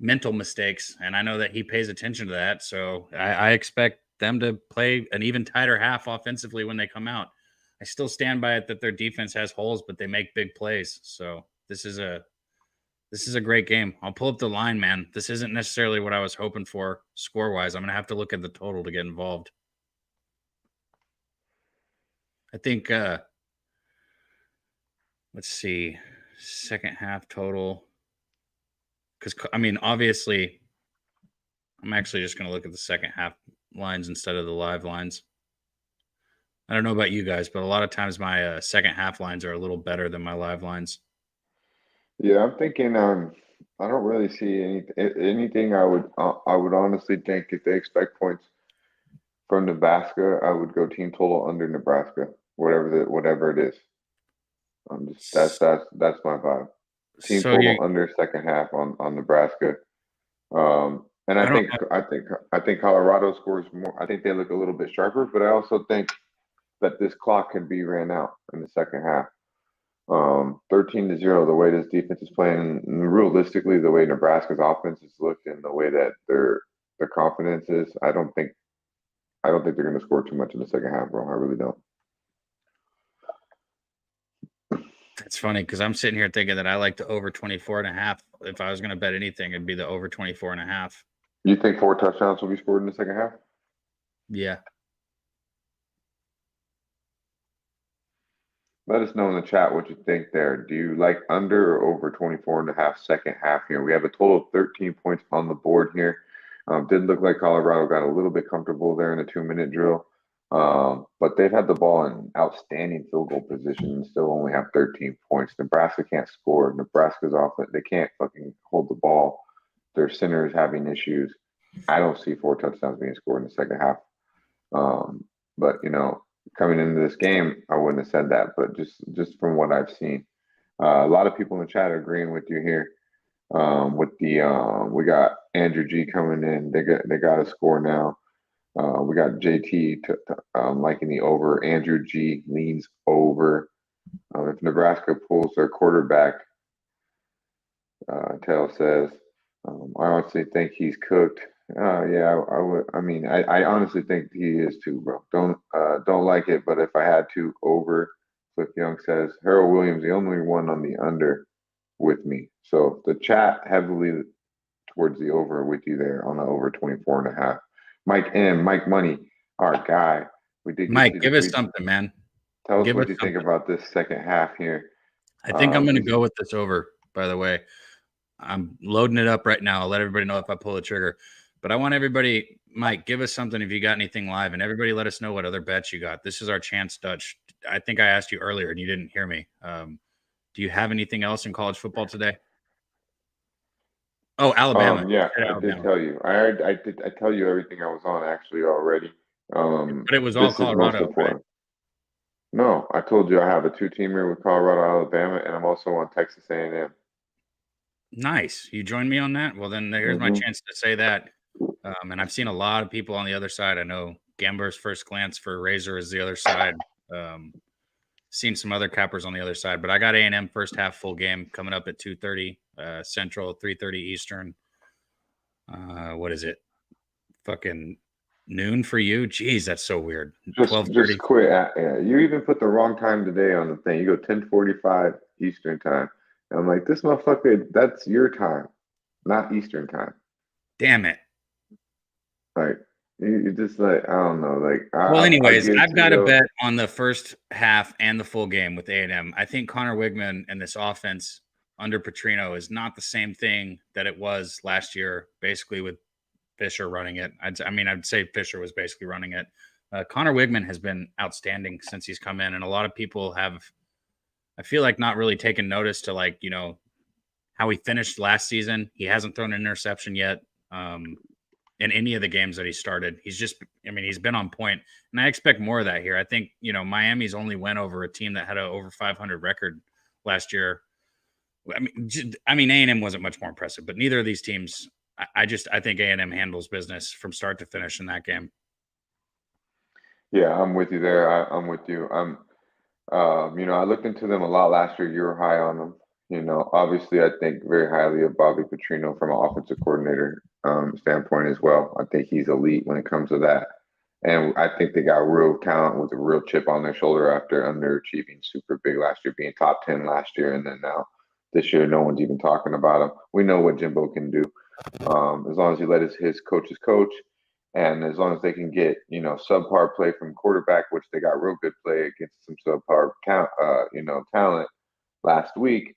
mental mistakes, and I know that he pays attention to that. So I expect them to play an even tighter half offensively when they come out. I still stand by it that their defense has holes, but they make big plays. So this is a great game. I'll pull up the line, man. This isn't necessarily what I was hoping for score-wise. I'm going to have to look at the total to get involved. I think, let's see, second half total. Because, I mean, obviously, I'm actually just going to look at the second half lines instead of the live lines. I don't know about you guys, but a lot of times my second half lines are a little better than my live lines. Yeah, I'm thinking. I don't really see anything. I would honestly think if they expect points from Nebraska, I would go team total under Nebraska, whatever it is. That's my vibe. Team So total under second half on Nebraska. And I think Colorado scores more. I think they look a little bit sharper, but I also think that this clock can be ran out in the second half. 13-0, the way this defense is playing, and realistically, the way Nebraska's offense has looked and the way that their confidence is, I don't think they're going to score too much in the second half, bro. I really don't. It's funny because I'm sitting here thinking that I like the over 24.5. If I was going to bet anything, it'd be the over 24.5. You think 4 touchdowns will be scored in the second half? Yeah. Let us know in the chat what you think there. Do you like under or over 24.5 second half here? We have a total of 13 points on the board here. Did look like Colorado got a little bit comfortable there in the 2-minute drill. But they've had the ball in outstanding field goal position and still only have 13 points. Nebraska can't score. Nebraska's offense, they can't fucking hold the ball. Their center is having issues. I don't see 4 touchdowns being scored in the second half. But coming into this game, I wouldn't have said that. But just from what I've seen, a lot of people in the chat are agreeing with you here. We got Andrew G coming in. They got a score now. We got JT liking the over. Andrew G leans over. If Nebraska pulls their quarterback, Tail says, I honestly think he's cooked. Yeah, I would. I mean, I honestly think he is too, bro. Don't like it, but if I had to, over. Cliff Young says Harold Williams, the only one on the under with me. So the chat heavily towards the over with you there on the over 24.5. Mike Money, our guy. Mike, give us something, man. Tell us what you think about this second half here. I think I'm going to go with this over, by the way. I'm loading it up right now. I'll let everybody know if I pull the trigger. But I want everybody, Mike, give us something if you got anything live. And everybody let us know what other bets you got. This is our chance, Dutch. I think I asked you earlier and you didn't hear me. Do you have anything else in college football today? Oh, Alabama. Yeah, I did tell you. I tell you everything I was on actually already. But it was all Colorado, right? No, I told you I have a 2-teamer with Colorado, Alabama, and I'm also on Texas A&M. Nice. You joined me on that? Well, then here's my chance to say that. And I've seen a lot of people on the other side. I know Gambler's first glance for Razor is the other side. Seen some other cappers on the other side, but I got A&M first half full game coming up at 2:30 Central, 3:30 Eastern. What is it? Fucking noon for you? Jeez, that's so weird. Just quit. You even put the wrong time today on the thing. You go 10:45 Eastern time. And I'm like, this motherfucker, that's your time, not Eastern time. Damn it. Like, you just like, I don't know. Like, anyways, I've got to bet on the first half and the full game with A&M. I think Connor Wigman and this offense under Petrino is not the same thing that it was last year, basically with Fisher running it. I'd say Fisher was basically running it. Connor Wigman has been outstanding since he's come in, and a lot of people have, I feel like, not really taken notice to, like, you know, how he finished last season. He hasn't thrown an interception yet in any of the games that he started. He's been on point, and I expect more of that here. I think, you know, Miami's only went over a team that had a over 500 record last year. I mean, A&M wasn't much more impressive, but neither of these teams. I think A&M handles business from start to finish in that game. Yeah, I'm with you there. I'm with you. You know, I looked into them a lot last year. You were high on them. You know, obviously, I think very highly of Bobby Petrino from an offensive coordinator standpoint as well. I think he's elite when it comes to that. And I think they got real talent with a real chip on their shoulder after underachieving super big last year, being top 10 last year. And then now this year, no one's even talking about him. We know what Jimbo can do. As long as he let his coaches coach, and as long as they can get, you know, subpar play from quarterback, which they got real good play against some subpar talent last week.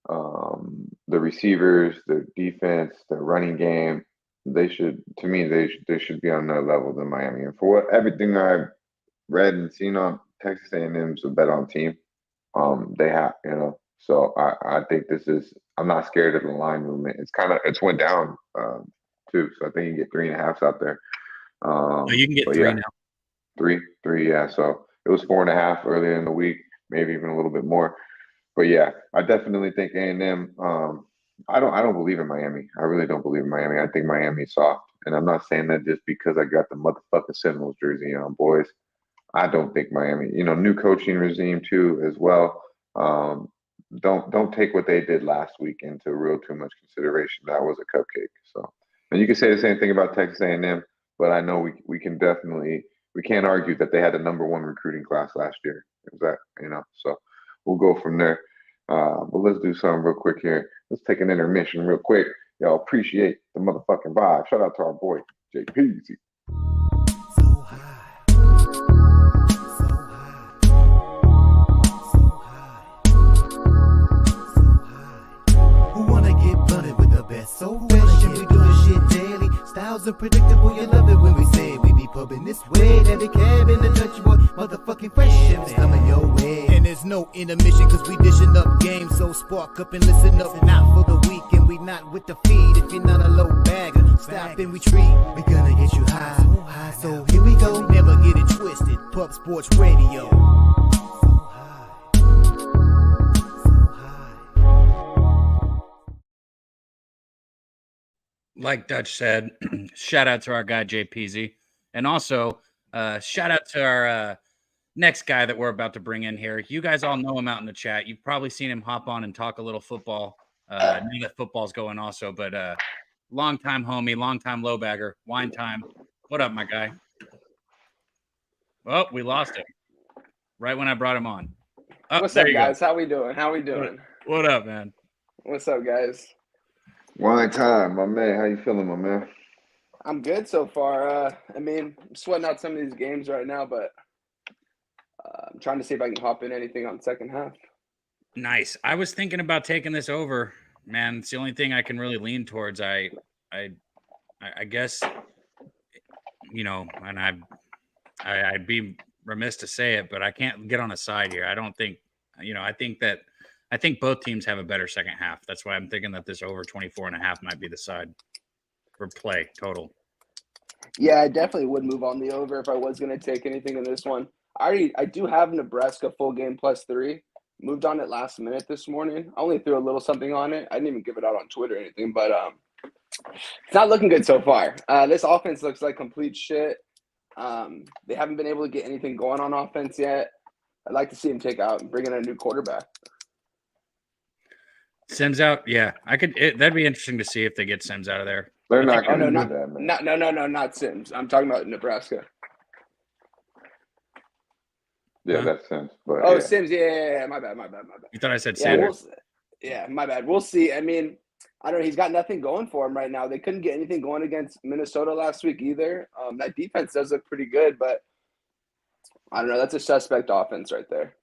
The receivers, the defense, the running game, they should be on another level than Miami. And for everything I've read and seen on Texas A&M's a bet on team, they have, you know. So I think I'm not scared of the line movement. It's went down too. So I think you can get 3.5s out there. You can get 3 now. Three, yeah. So it was 4.5 earlier in the week, maybe even a little bit more. But yeah, I definitely think A&M. I don't believe in Miami. I really don't believe in Miami. I think Miami's soft, and I'm not saying that just because I got the motherfucking Seminoles jersey on, boys. I don't think Miami. You know, new coaching regime too as well. Don't take what they did last week into real too much consideration. That was a cupcake. So, and you can say the same thing about Texas A&M, but I know we can't argue that they had the number 1 recruiting class last year. Exactly, you know. So we'll go from there. But let's do something real quick here. Let's take an intermission real quick. Y'all appreciate the motherfucking vibe. Shout out to our boy JP. So fresh and we do this shit daily. Styles unpredictable, you love it when we say it. We be pubbing this way, every cab in the country, boy, motherfucking fresh shit coming your way. And there's no intermission, cause we dishing up games. So spark up and listen up, not for the week. And we not with the feed, if you're not a low bagger, stop and retreat. We gonna get you high, so here we go. Never get it twisted, Pub Sports Radio. Like Dutch said, shout out to our guy JPZ, and also shout out to our next guy that we're about to bring in here. You guys all know him out in the chat. You've probably seen him hop on and talk a little football. Knew that football's going also, but long-time homie, long-time low bagger, wine time. What up, my guy? Well, we lost him right when I brought him on. Oh, what's up, guys? How we doing? What up, man? What's up, guys? Wine time, my man. How you feeling, my man? I'm good so far. I'm sweating out some of these games right now, but I'm trying to see if I can hop in anything on the second half. Nice. I was thinking about taking this over, man. It's the only thing I can really lean towards. I guess, you know, and I'd be remiss to say it, but I can't get on a side here. I don't think, you know, I think both teams have a better second half. That's why I'm thinking that this over 24.5 might be the side for play total. Yeah, I definitely would move on the over if I was going to take anything in this one. I do have Nebraska full game +3. Moved on it last minute this morning. I only threw a little something on it. I didn't even give it out on Twitter or anything, but It's not looking good so far. This offense looks like complete shit. They haven't been able to get anything going on offense yet. I'd like to see him take out and bring in a new quarterback. Sims out. Yeah, that'd be interesting to see if they get Sims out of there. They're not Oh, going no, to do that, man. No, not Sims. I'm talking about Nebraska. Yeah, Huh? that's Sims. But Oh, yeah. Sims. Yeah. My bad. You thought I said Yeah, Sanders? my bad. We'll see. I mean, I don't know. He's got nothing going for him right now. They couldn't get anything going against Minnesota last week either. That defense does look pretty good, but I don't know. That's a suspect offense right there.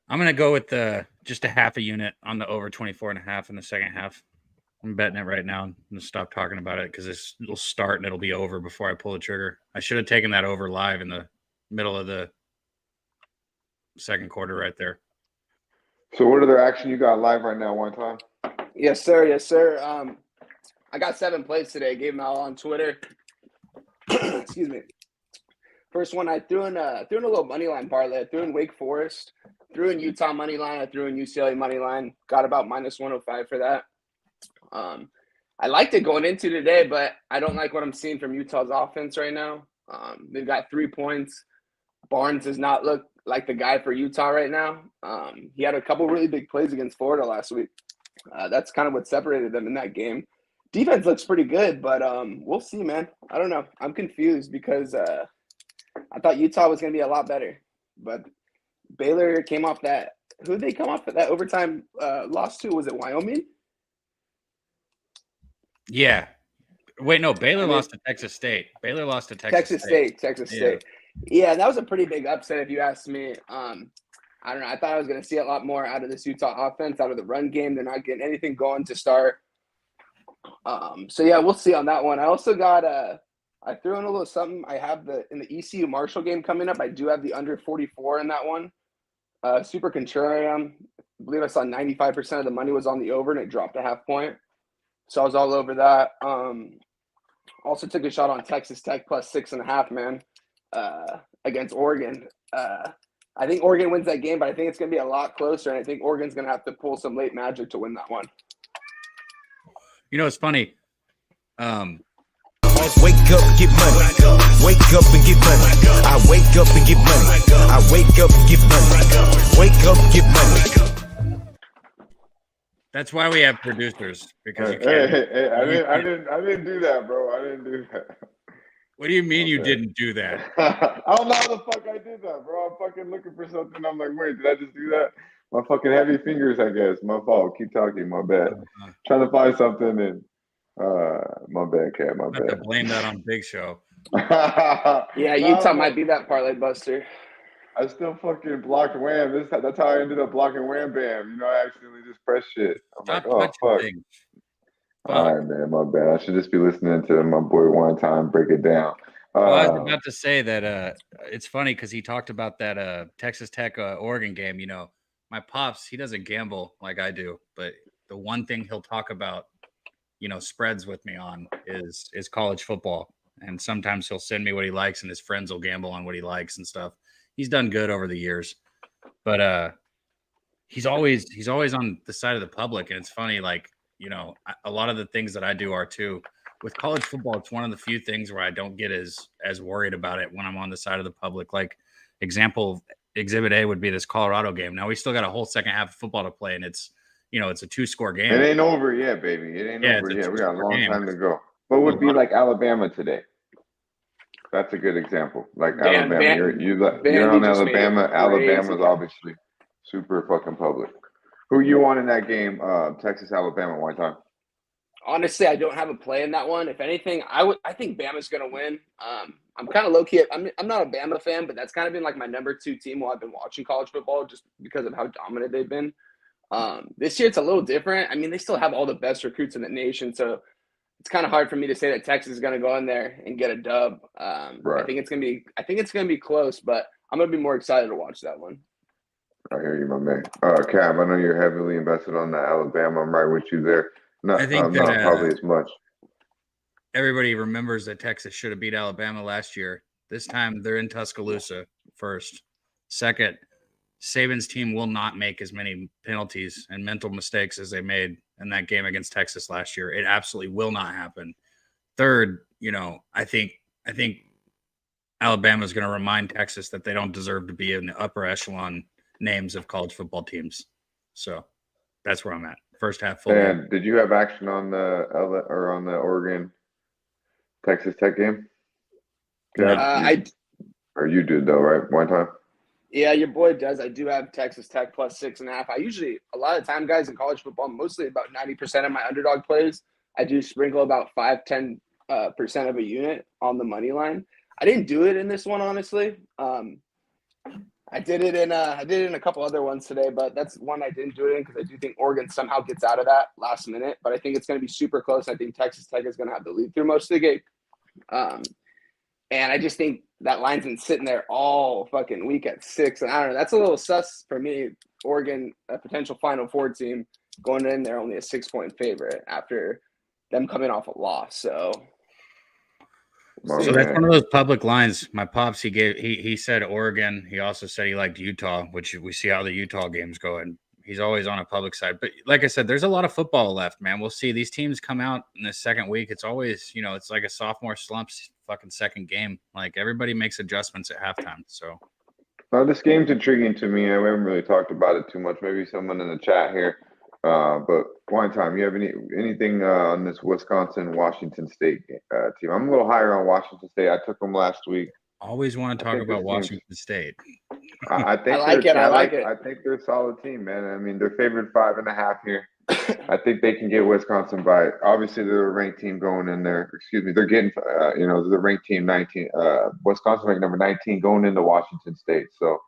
I'm gonna go with just a half a unit on the over 24.5 in the second half. I'm betting it right now. I'm gonna stop talking about it because it'll start and it'll be over before I pull the trigger. I should have taken that over live in the middle of the second quarter right there. So what other action you got live right now? One time. Yes, sir. Yes, sir. I got 7 plays today. Gave them all on Twitter. Excuse me. First one, I threw in a little money line parlay. I threw in Wake Forest, threw in Utah money line, I threw in UCLA money line. Got about -105 for that. I liked it going into today, but I don't like what I'm seeing from Utah's offense right now. They've got 3 points. Barnes does not look like the guy for Utah right now. He had a couple really big plays against Florida last week. That's kind of what separated them in that game. Defense looks pretty good, but we'll see, man. I don't know. I'm confused because I thought Utah was going to be a lot better, but Baylor came off that. Who did they come off that overtime loss to? Was it Wyoming? Yeah. Wait, no. Baylor mean, lost to Texas State. Texas State. Yeah, that was a pretty big upset if you ask me. I don't know. I thought I was going to see a lot more out of this Utah offense, out of the run game. They're not getting anything going to start. So yeah, we'll see on that one. I also got I threw in a little something. I have in the ECU Marshall game coming up. I do have the under 44 in that one. Super contrarian. I believe I saw 95% of the money was on the over, and it dropped a half point. So I was all over that. Also took a shot on Texas Tech +6.5, man, against Oregon. I think Oregon wins that game, but I think it's going to be a lot closer, and I think Oregon's going to have to pull some late magic to win that one. You know, it's funny. Wake up and get money. Wake up and get money. I wake up and get money. I wake up and get money. Wake up and get money. That's why we have producers, because you Hey, can't. I didn't do that, bro. I didn't do that. What do you mean you Okay. didn't do that? I don't know how the fuck I did that, bro. I'm fucking looking for something. I'm like, wait, did I just do that? My fucking heavy fingers, I guess. My fault. Keep talking. My bad. Trying to find something and my bad, Cat. My I have to bad. blame that on Big Show. Yeah, Utah might be that parlay buster. I still fucking blocked Wham. That's how I ended up blocking Wham Bam. You know, I accidentally just pressed shit. I'm Stop like, oh touching fuck. things. All right, man, my bad. I should just be listening to my boy one time break it down. Well, I was about to say that it's funny because he talked about that Texas Tech Oregon game. You know, my pops, he doesn't gamble like I do, but the one thing he'll talk about, you know, spreads with me on is college football. And sometimes he'll send me what he likes, and his friends will gamble on what he likes and stuff. He's done good over the years, but he's always on the side of the public. And it's funny, like, you know, a lot of the things that I do are too. With college football, it's one of the few things where I don't get as worried about it when I'm on the side of the public. Like, example, Exhibit A would be this Colorado game. Now we still got a whole second half of football to play, and it's, you know, it's a 2-score game. It ain't over yet, baby. It ain't over yet. We got a long time to go. But would be like Alabama today. That's a good example. Like Alabama, you're on Alabama. Alabama's obviously super fucking public. Who you on in that game? Texas, Alabama, one time. Honestly, I don't have a play in that one. If anything, I think Bama's going to win. I'm kind of low key. I'm not a Bama fan, but that's kind of been like my number 2 team while I've been watching college football, just because of how dominant they've been. This year it's a little different. I mean, they still have all the best recruits in the nation, so it's kind of hard for me to say that Texas is going to go in there and get a dub. Right. I think it's going to be close, but I'm going to be more excited to watch that one. I hear you, my man. Cam, I know you're heavily invested on the Alabama. I'm right with you there. I think not that, probably as much. Everybody remembers that Texas should have beat Alabama last year. This time they're in Tuscaloosa first. Second, Saban's team will not make as many penalties and mental mistakes as they made in that game against Texas last year. It absolutely will not happen. Third, I think Alabama is going to remind Texas that they don't deserve to be in the upper echelon names of college football teams. So that's where I'm at. First half full. And did you have action on the Oregon Texas Tech game? No. Or you did though, right? One time. Yeah, your boy does. I do have Texas Tech plus 6.5. A lot of time, guys, in college football, mostly about 90% of my underdog plays, I do sprinkle about 5-10% of a unit on the money line. I didn't do it in this one, honestly. I did it in a couple other ones today, but that's one I didn't do it in because I do think Oregon somehow gets out of that last minute. But I think it's going to be super close. I think Texas Tech is going to have the lead through most of the game. And I just think that line's been sitting there all fucking week at 6. And I don't know. That's a little sus for me. Oregon, a potential Final Four team, going in there only a 6-point favorite after them coming off a loss. So that's one of those public lines. My pops, he said Oregon. He also said he liked Utah, which we see how the Utah games go. And he's always on a public side. But like I said, there's a lot of football left, man. We'll see. These teams come out in the second week. It's always, it's like a sophomore slumps fucking second game. Like everybody makes adjustments at halftime. So this game's intriguing to me. We haven't really talked about it too much. Maybe someone in the chat here. But one time, you have anything on this Wisconsin-Washington State team? I'm a little higher on Washington State. I took them last week. Always want to talk about Washington State. I think I like it. I think they're a solid team, man. I mean, they're favored 5.5 here. I think they can get Wisconsin by. Obviously, they're a ranked team going in there. Excuse me, they're getting, they're the ranked team 19. Wisconsin ranked number 19 going into Washington State. So,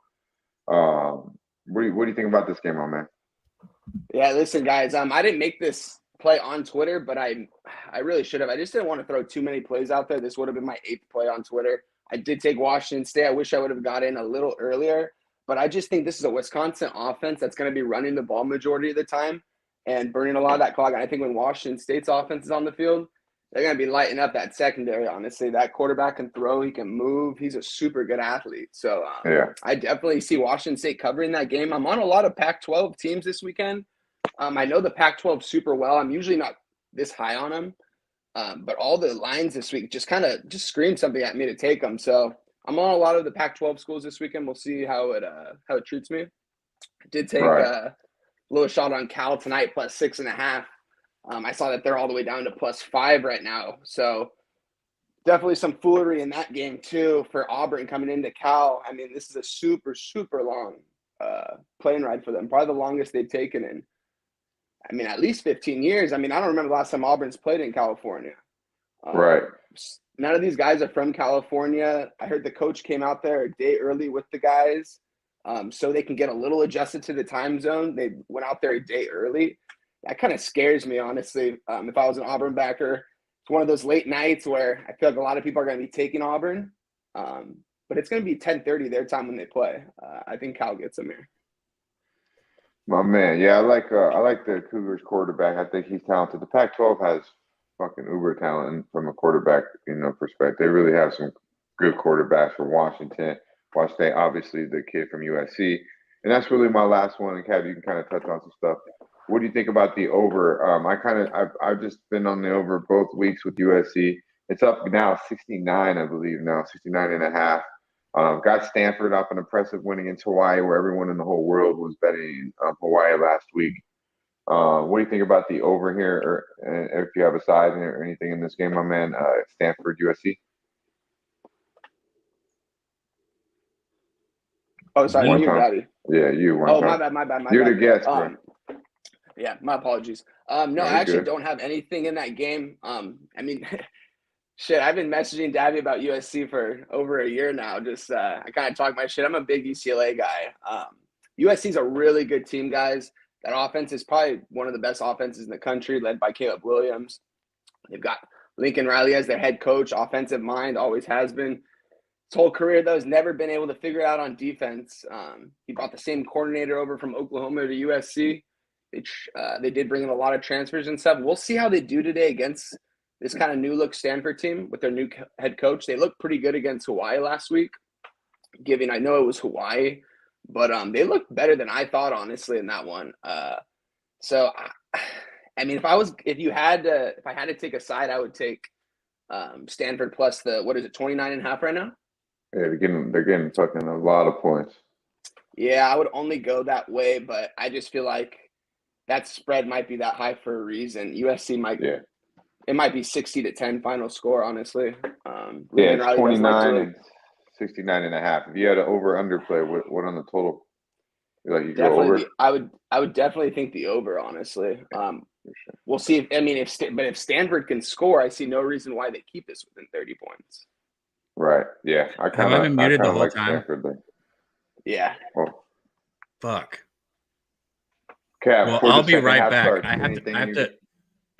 what do you think about this game, my man? Yeah, listen, guys. I didn't make this play on Twitter, but I really should have. I just didn't want to throw too many plays out there. This would have been my 8th play on Twitter. I did take Washington State. I wish I would have got in a little earlier, but I just think this is a Wisconsin offense that's going to be running the ball majority of the time and burning a lot of that clock. And I think when Washington State's offense is on the field, they're going to be lighting up that secondary, honestly. That quarterback can throw. He can move. He's a super good athlete. So I definitely see Washington State covering that game. I'm on a lot of Pac-12 teams this weekend. I know the Pac-12 super well. I'm usually not this high on them. But all the lines this week just scream something at me to take them. So I'm on a lot of the Pac-12 schools this weekend. We'll see how it treats me. I did take a little shot on Cal tonight, plus 6.5. I saw that they're all the way down to plus 5 right now. So definitely some foolery in that game too for Auburn coming into Cal. I mean, this is a super, super long plane ride for them. Probably the longest they've taken in, at least 15 years. I don't remember the last time Auburn's played in California. Right. None of these guys are from California. I heard the coach came out there a day early with the guys so they can get a little adjusted to the time zone. They went out there a day early. That kind of scares me, honestly. If I was an Auburn backer, it's one of those late nights where I feel like a lot of people are going to be taking Auburn. But it's going to be 10:30 their time when they play. I think Cal gets them here. My man, yeah, I like the Cougars quarterback. I think he's talented. The Pac-12 has fucking uber talent from a quarterback, perspective. They really have some good quarterbacks from Washington State. Obviously, the kid from USC, and that's really my last one. And Kev, you can kind of touch on some stuff. What do you think about the over? I've just been on the over both weeks with USC. It's up now 69, I believe now 69.5. Got Stanford up an impressive win against Hawaii, where everyone in the whole world was betting Hawaii last week. What do you think about the over here, or if you have a side or anything in this game, my man? Stanford, USC. Oh, sorry, One you, time. Daddy. Yeah, you. My bad. You're the guest, bro. Yeah, my apologies. No, I actually don't have anything in that game. Shit, I've been messaging Davey about USC for over a year now. I kind of talk my shit. I'm a big UCLA guy. USC's a really good team, guys. That offense is probably one of the best offenses in the country, led by Caleb Williams. They've got Lincoln Riley as their head coach, offensive mind, always has been. His whole career, though, has never been able to figure it out on defense. He brought the same coordinator over from Oklahoma to USC. They did bring in a lot of transfers and stuff. We'll see how they do today against this kind of new-look Stanford team with their new head coach. They looked pretty good against Hawaii last week, I know it was Hawaii, but they looked better than I thought, honestly, in that one. So I mean, if I had to take a side, I would take Stanford plus what is it, 29.5 right now? Yeah, they're getting fucking a lot of points. Yeah, I would only go that way, but I just feel like that spread might be that high for a reason. USC might, it might be 60-10 final score, honestly. Yeah, it's 29 and 69.5. If you had an over/under play, what on the total? You go over? I would definitely think the over, honestly. We'll see. If Stanford can score, I see no reason why they keep this within 30 points. Right. Yeah. I kind of like Stanford there. Yeah. Oh. Fuck. Okay. Well, I'll be right back.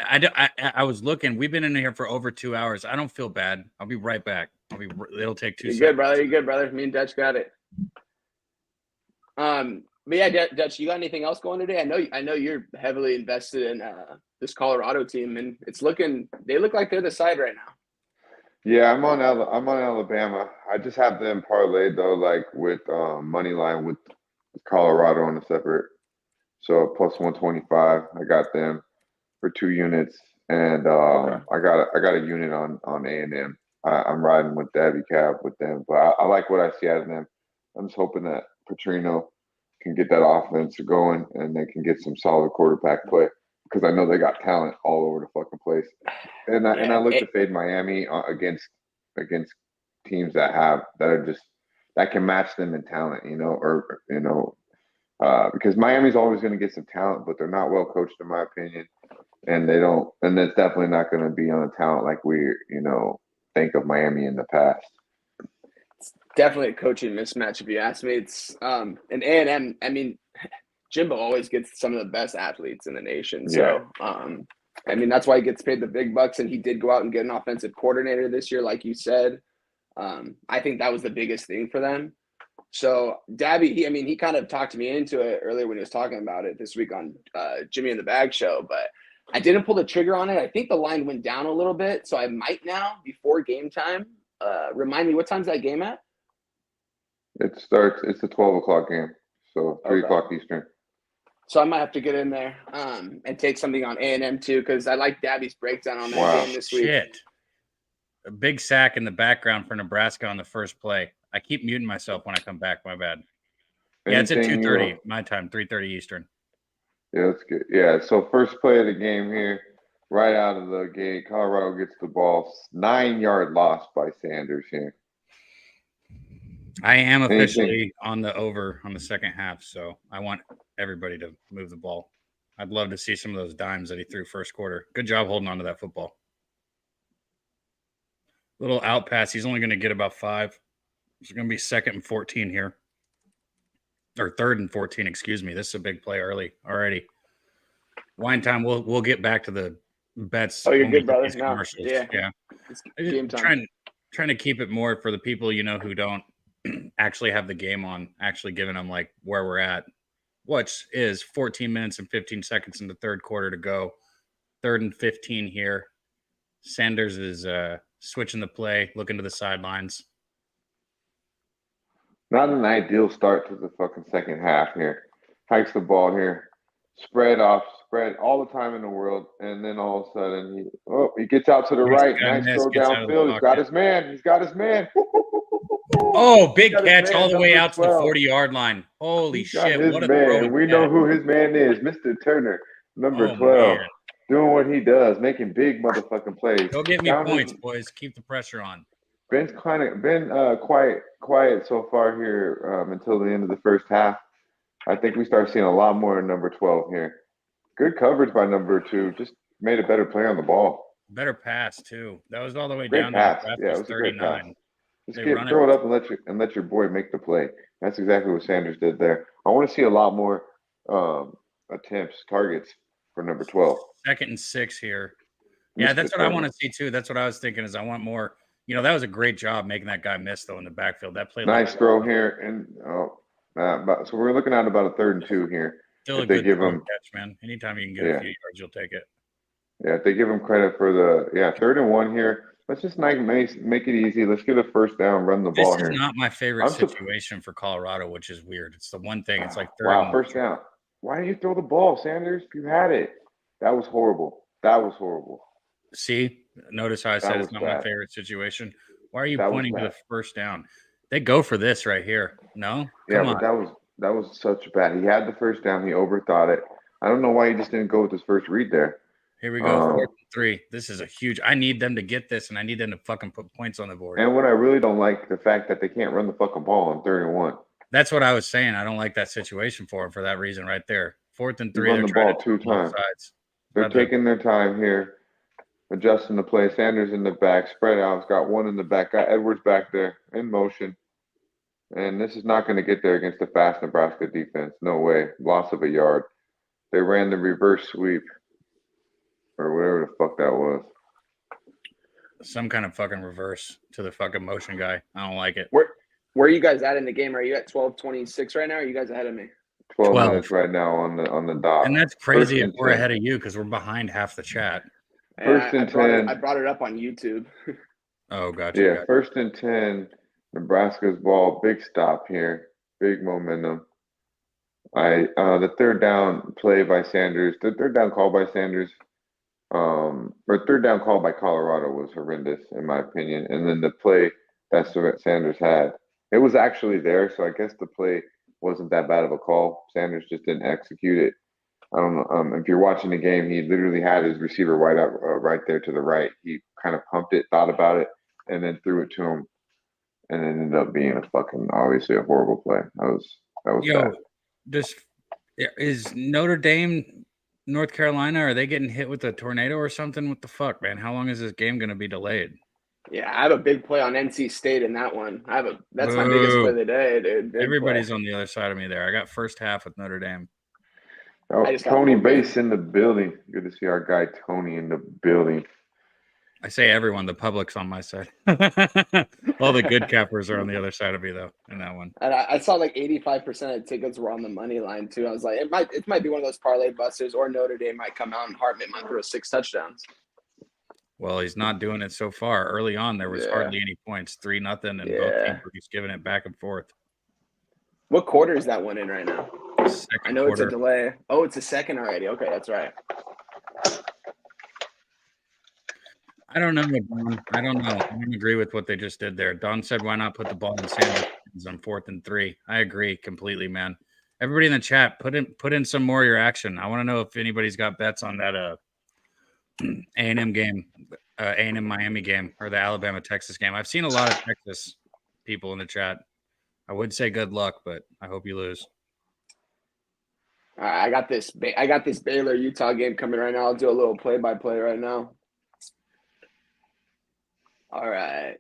I was looking. We've been in here for over 2 hours. I don't feel bad. I'll be right back. It'll take 2 seconds. You're good, brother. Me and Dutch got it. But yeah, Dutch, you got anything else going today? I know you're heavily invested in this Colorado team, and they look like they're the side right now. Yeah, I'm on Alabama. I just have them parlayed though, like with money line with Colorado on a separate. So plus 125. I got them for 2 units, and I got a unit on A&M. I'm riding with the heavy cab with them, but I like what I see out of them. I'm just hoping that Petrino can get that offense going and they can get some solid quarterback play, because I know they got talent all over the fucking place. And I look to fade Miami against teams that can match them in talent, because Miami's always going to get some talent, but they're not well coached in my opinion, and it's definitely not going to be on a talent like we think of Miami in the past. Definitely a coaching mismatch, if you ask me. It's an A&M. I mean, Jimbo always gets some of the best athletes in the nation. So, that's why he gets paid the big bucks. And he did go out and get an offensive coordinator this year, like you said. I think that was the biggest thing for them. So, Dabby, he kind of talked me into it earlier when he was talking about it this week on Jimmy and the Bag show. But I didn't pull the trigger on it. I think the line went down a little bit. So I might now, before game time, remind me, what time's that game at? It's a 12 o'clock game, so 3 o'clock Eastern. So I might have to get in there and take something on A&M too, because I like Dabby's breakdown on that game this week. Shit. A big sack in the background for Nebraska on the first play. I keep muting myself when I come back. My bad. Yeah, it's at 2:30 my time, 3:30 Eastern. Yeah, that's good. Yeah, so first play of the game here, right out of the gate, Colorado gets the ball. 9-yard loss by Sanders here. I am officially on the over on the second half, so I want everybody to move the ball. I'd love to see some of those dimes that he threw first quarter. Good job holding on to that football. Little out pass. He's only going to get about 5. It's going to be 2nd and 14 here. Or 3rd and 14, excuse me. This is a big play early already. Wine time. We'll get back to the bets. Oh, you're good, brother. No, yeah. It's game time. Trying to keep it more for the people who don't actually have the game on, actually giving them like where we're at, which is 14 minutes and 15 seconds in the third quarter to go. 3rd and 15 here. Sanders is switching the play, looking to the sidelines. Not an ideal start to the fucking second half here. Hikes the ball here. Spread all the time in the world, and then all of a sudden he gets out to the right. Nice throw downfield. He's got his man. Oh, big catch all the way out to the 40-yard line. Holy shit, what a throw. We know who his man is, Mr. Turner, number 12. Man. Doing what he does, making big motherfucking plays. Go get me points, boys. Keep the pressure on. Ben's been quiet so far here until the end of the first half. I think we start seeing a lot more in number 12 here. Good coverage by number 2. Just made a better play on the ball. Better pass too. That was all the way great down pass. to it was 39. Just throw it up and let your boy make the play. That's exactly what Sanders did there. I want to see a lot more targets for number 12. 2nd and 6 here. Yeah, that's what I want to see too. That's what I was thinking. Is I want more. That was a great job making that guy miss though in the backfield. That play. Nice throw here, and so we're looking at about a 3rd and 2 here. Still a good catch, man. Anytime you can get a few yards, you'll take it. Yeah, if they give him credit for the 3rd and 1 here. Let's just make it easy. Let's get a first down, run the ball here. This is not my favorite situation for Colorado, which is weird. It's the one thing. It's like 3rd. Wow, first down. Why didn't you throw the ball, Sanders? You had it. That was horrible. That was horrible. See, notice how I That said was it's not my bad. favorite situation. Why are you That was pointing to the bad. first down? They go for this right here. No, Yeah, come on. but that was such bad. He had the first down. He overthought it. I don't know why he just didn't go with his first read there. Here we go. 4th and 3. This is a huge. I need them to get this, and I need them to fucking put points on the board. And what I really don't like, the fact that they can't run the fucking ball on 3rd and 1. That's what I was saying. I don't like that situation for them for that reason right there. 4th and 3. Run They're the trying ball to 2 do both times. sides. They're Rather- taking their time here, adjusting the play. Sanders in the back, spread out. It's got one in the back. Got Edwards back there in motion. And this is not going to get there against the fast Nebraska defense. No way. Loss of a yard. They ran the reverse sweep or whatever the fuck that was. Some kind of fucking reverse to the fucking motion guy. I don't like it. Where are you guys at in the game? Are you at 12:26 right now? Or are you guys ahead of me? 12 12. minutes right now on the dot. And that's crazy if and we're 10. ahead of you because we're behind half the chat. First and 10. I brought it up on YouTube. Oh, gotcha. Yeah, gotcha. 1st and 10. Nebraska's ball. Big stop here. Big momentum. The 3rd down play by Sanders. The 3rd down call by Sanders. Or 3rd down call by Colorado was horrendous in my opinion. And then the play that Sanders had, it was actually there. So I guess the play wasn't that bad of a call. Sanders just didn't execute it. I don't know. If you're watching the game, he literally had his receiver right there to the right. He kind of pumped it, thought about it, and then threw it to him. And it ended up being obviously a horrible play. That was Yo, bad. is Notre Dame, North Carolina, are they getting hit with a tornado or something? What the fuck, man? How long is this game going to be delayed? Yeah, I have a big play on NC State in that one. That's my biggest play of the day, dude. Big Everybody's play. on the other side of me there. I got first half with Notre Dame. Oh, I just got Tony one Bass in the building. Good to see our guy Tony in the building. I say everyone, the public's on my side. All the good cappers are on the other side of me, though, in that one. And I saw like 85% of the tickets were on the money line too. I was like, it might be one of those parlay busters, or Notre Dame might come out and Hartman might throw 6 touchdowns. Well, he's not doing it so far. Early on, there was hardly any points, 3-0, and both teams were just giving it back and forth. What quarter is that one in right now? Second I know quarter. it's a delay. Oh, it's a second already. Okay, that's right. I don't know, Don. I don't know. I don't agree with what they just did there. Don said, why not put the ball in Sanders' hands on 4th and 3? I agree completely, man. Everybody in the chat, put in some more of your action. I want to know if anybody's got bets on that A&M game, A&M Miami game, or the Alabama-Texas game. I've seen a lot of Texas people in the chat. I would say good luck, but I hope you lose. All right, I got this Baylor Utah game coming right now. I'll do a little play-by-play right now. All right.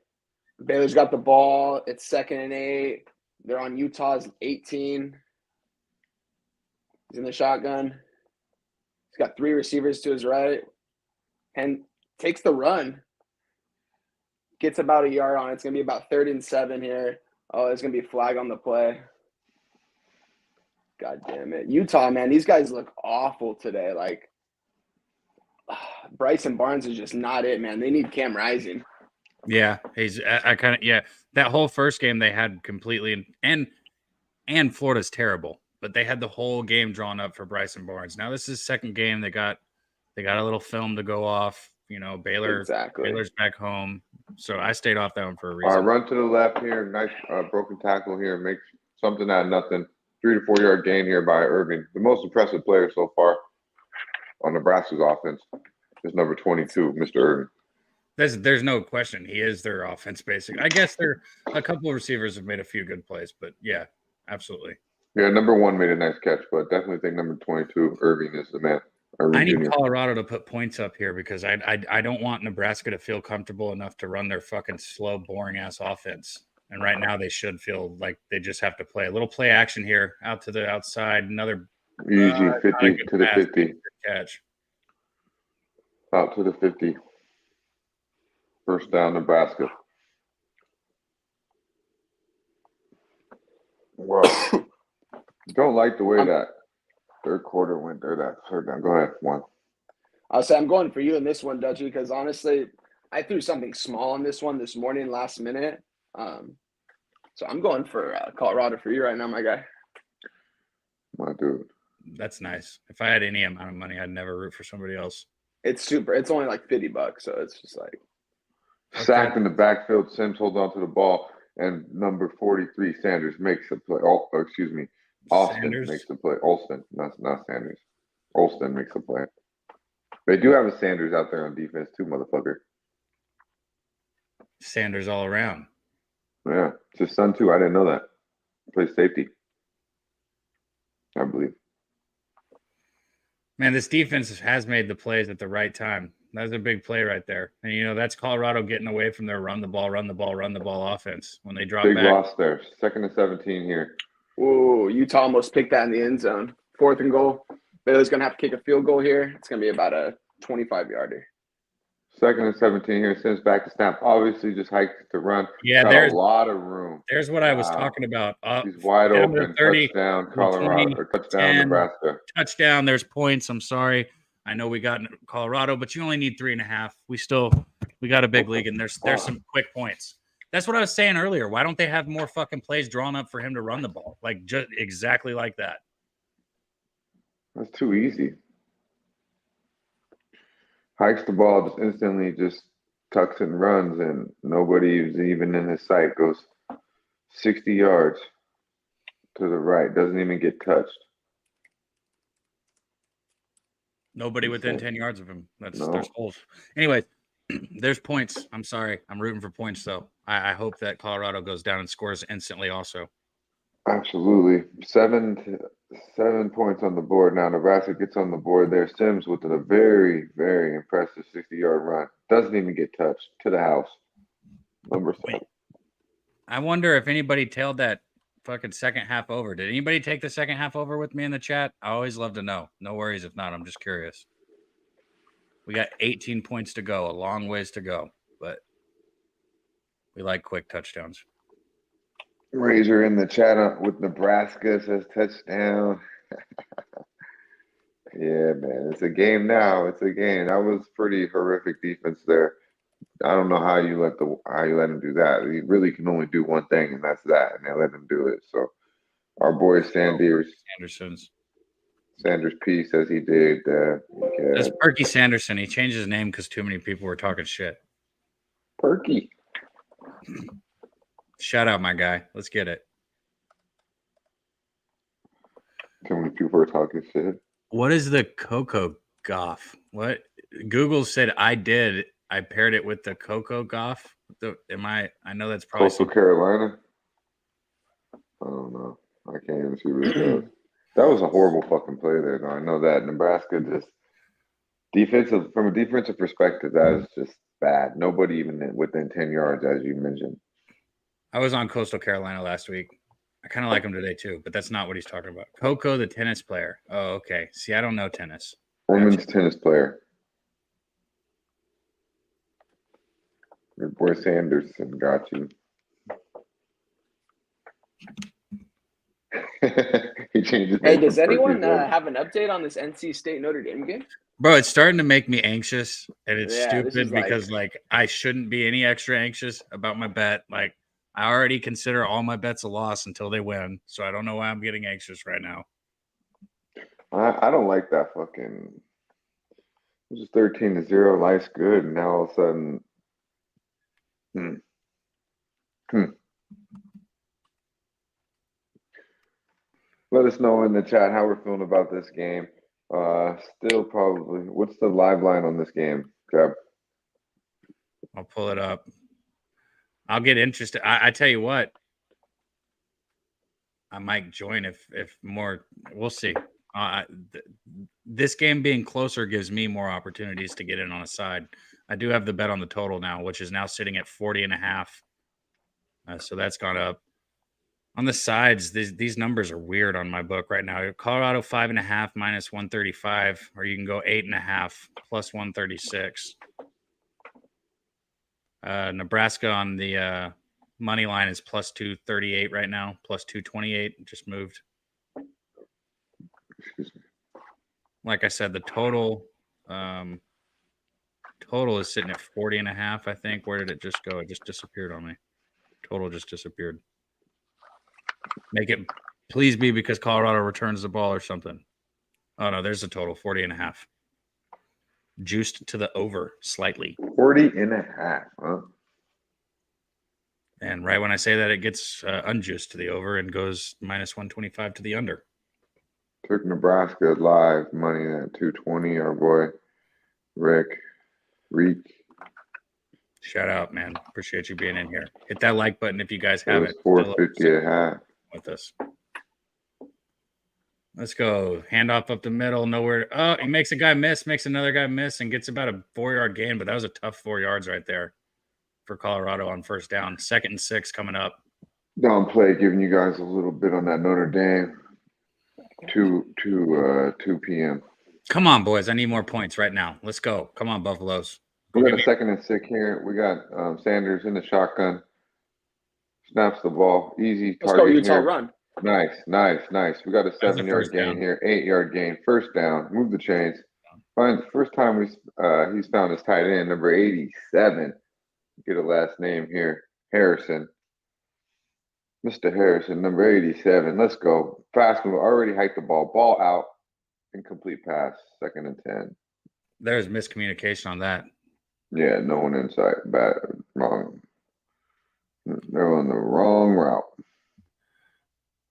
Baylor's got the ball. It's 2nd and 8. They're on Utah's 18. He's in the shotgun. He's got 3 receivers to his right. And takes the run. Gets about a yard on it. It's going to be about 3rd and 7 here. Oh, there's going to be a flag on the play. God damn it. Utah, man, these guys look awful today. Like, Bryson Barnes is just not it, man. They need Cam Rising. Yeah, I kind of that whole first game they had completely and Florida's terrible, but they had the whole game drawn up for Bryson Barnes. Now this is second game. They got a little film to go off. You know, Baylor's back home, so I stayed off that one for a reason. Run to the left here, nice broken tackle here, make something out of nothing. 3 to 4 yard gain here by Irving, the most impressive player so far on Nebraska's offense is number 22, Mr. Irving. There's no question. He is their offense, basically. I guess a couple of receivers have made a few good plays, but yeah, absolutely. Yeah, number 1 made a nice catch, but definitely think number 22, Irving, is the man. I need Colorado to put points up here because I don't want Nebraska to feel comfortable enough to run their fucking slow, boring-ass offense. And right now they should feel like they just have to play. A little play action here, out to the outside. Another easy 50 to the 50. Catch. Out to the 50. First down, Nebraska. Well, don't like the way that third quarter went there. That third down. Go ahead, one. I'll say I'm going for you in this one, Dutchy, because honestly, I threw something small on this one this morning, last minute. So I'm going for Colorado for you right now, my guy. My dude. That's nice. If I had any amount of money, I'd never root for somebody else. It's only like $50, so it's just like Sacked in the backfield. Sims holds on to the ball, and number 43 Sanders makes a play. Oh, excuse me, Austin Sanders? makes the play. Olsen, not Sanders. Olsen makes the play. They do have a Sanders out there on defense too, motherfucker. Sanders all around. Yeah, it's his son too. I didn't know that. Plays safety, I believe. Man, this defense has made the plays at the right time. That's a big play right there. And, you know, that's Colorado getting away from their run the ball offense. When they drop Big back. loss there. 2nd and 17 here. whoa, Utah almost picked that in the end zone. 4th and goal. Baylor's gonna have to kick a field goal here. It's gonna be about a 25-yarder. 2nd and 17 here. Sends back to snap. Obviously, just hiked to run. Yeah, Got there's a lot of room. There's what I was Wow. talking about. He's wide down to open. 30, Touchdown, Colorado, 20, or touchdown, 10. Nebraska. Touchdown. There's points. I'm sorry. I know we got Colorado, but you only need 3.5. We got a big league, and there's some quick points. That's what I was saying earlier. Why don't they have more fucking plays drawn up for him to run the ball? Like, just exactly like that. That's too easy. Hikes the ball, just instantly just tucks and runs, and nobody is even in his sight. Goes 60 yards to the right. Doesn't even get touched. Nobody within 10 yards of him. There's holes. Anyway, there's points. I'm sorry. I'm rooting for points, though. I hope that Colorado goes down and scores instantly also. Absolutely. 7 points on the board. Now Nebraska gets on the board there. Sims with a very, very impressive 60-yard run. Doesn't even get touched. To the house. Number 7. I wonder if anybody tailed that fucking second half over. Did anybody take the second half over with me in the chat? I always love to know. No worries if not. I'm just curious. We got 18 points to go. A long ways to go. But we like quick touchdowns. Razor in the chat with Nebraska says touchdown. Yeah, man. It's a game now. It's a game. That was pretty horrific defense there. I don't know how you let him do that. He really can only do one thing, and that's that. And they let him do it. So our boy Sanders P says he did. That's Perky Sanderson. He changed his name because too many people were talking shit. Perky. Shout out, my guy. Let's get it. Too many people are talking shit. What is the Coco Goff? What? Google said I did. I paired it with the Coco Goff. I know that's probably Coastal Carolina. I don't know. I can't even see what it does. That was a horrible fucking play there. Though I know that Nebraska from a defensive perspective, that is just bad. Nobody even within 10 yards, as you mentioned. I was on Coastal Carolina last week. I kind of like him today too, but that's not what he's talking about. Coco, the tennis player. Oh, okay. See, I don't know tennis. Women's tennis player. Your boy Sanderson got you. He changed his Hey, name does from anyone Perky, have an update on this NC State Notre Dame game? Bro, it's starting to make me anxious, and it's Yeah, this stupid is like- because I shouldn't be any extra anxious about my bet. Like, I already consider all my bets a loss until they win, so I don't know why I'm getting anxious right now. I don't like that fucking. It was 13-0. Life's good, and now all of a sudden. Let us know in the chat how we're feeling about this game. Still probably. What's the live line on this game, Kev? I'll pull it up. I'll get interested. I tell you what, I might join if more. We'll see. This game being closer gives me more opportunities to get in on a side. I do have the bet on the total now, which is now sitting at 40.5. So that's gone up. On the sides, these numbers are weird on my book right now. Colorado 5.5 minus 135, or you can go 8.5 plus 136. Nebraska on the money line is plus 238 right now, plus 228. Just moved. Excuse me. Like I said, the total is sitting at 40.5. I think. Where did it just go? It just disappeared on me. Total just disappeared. Make it please be because Colorado returns the ball or something. Oh, no, there's a total 40.5. Juiced to the over slightly. 40.5, huh? And right when I say that, it gets unjuiced to the over and goes minus 125 to the under. Took Nebraska live money at 220. Our boy Reek. Shout out, man. Appreciate you being in here. Hit that like button if you guys It was haven't. 450 a half. With us. Let's go. Handoff up the middle. Nowhere. Oh, he makes a guy miss, makes another guy miss, and gets about a 4-yard gain. But that was a tough 4 yards right there for Colorado on first down. 2nd and 6 coming up. Down play, giving you guys a little bit on that Notre Dame. 2 p.m. Come on, boys. I need more points right now. Let's go. Come on, Buffaloes. We got a 2nd and 6 here. We got Sanders in the shotgun. Snaps the ball. Easy target. Let's go, Utah, here. run. Nice. We got a 7-yard gain here. 8-yard gain. First down. Move the chains. First time he's found his tight end, number 87. Get a last name here. Harrison. Mr. Harrison, number 87. Let's go. Fast move. Already hiked the ball. Ball out. Incomplete pass. 2nd and 10. There's miscommunication on that. Yeah, no one inside. Bad. Wrong. They're on the wrong route.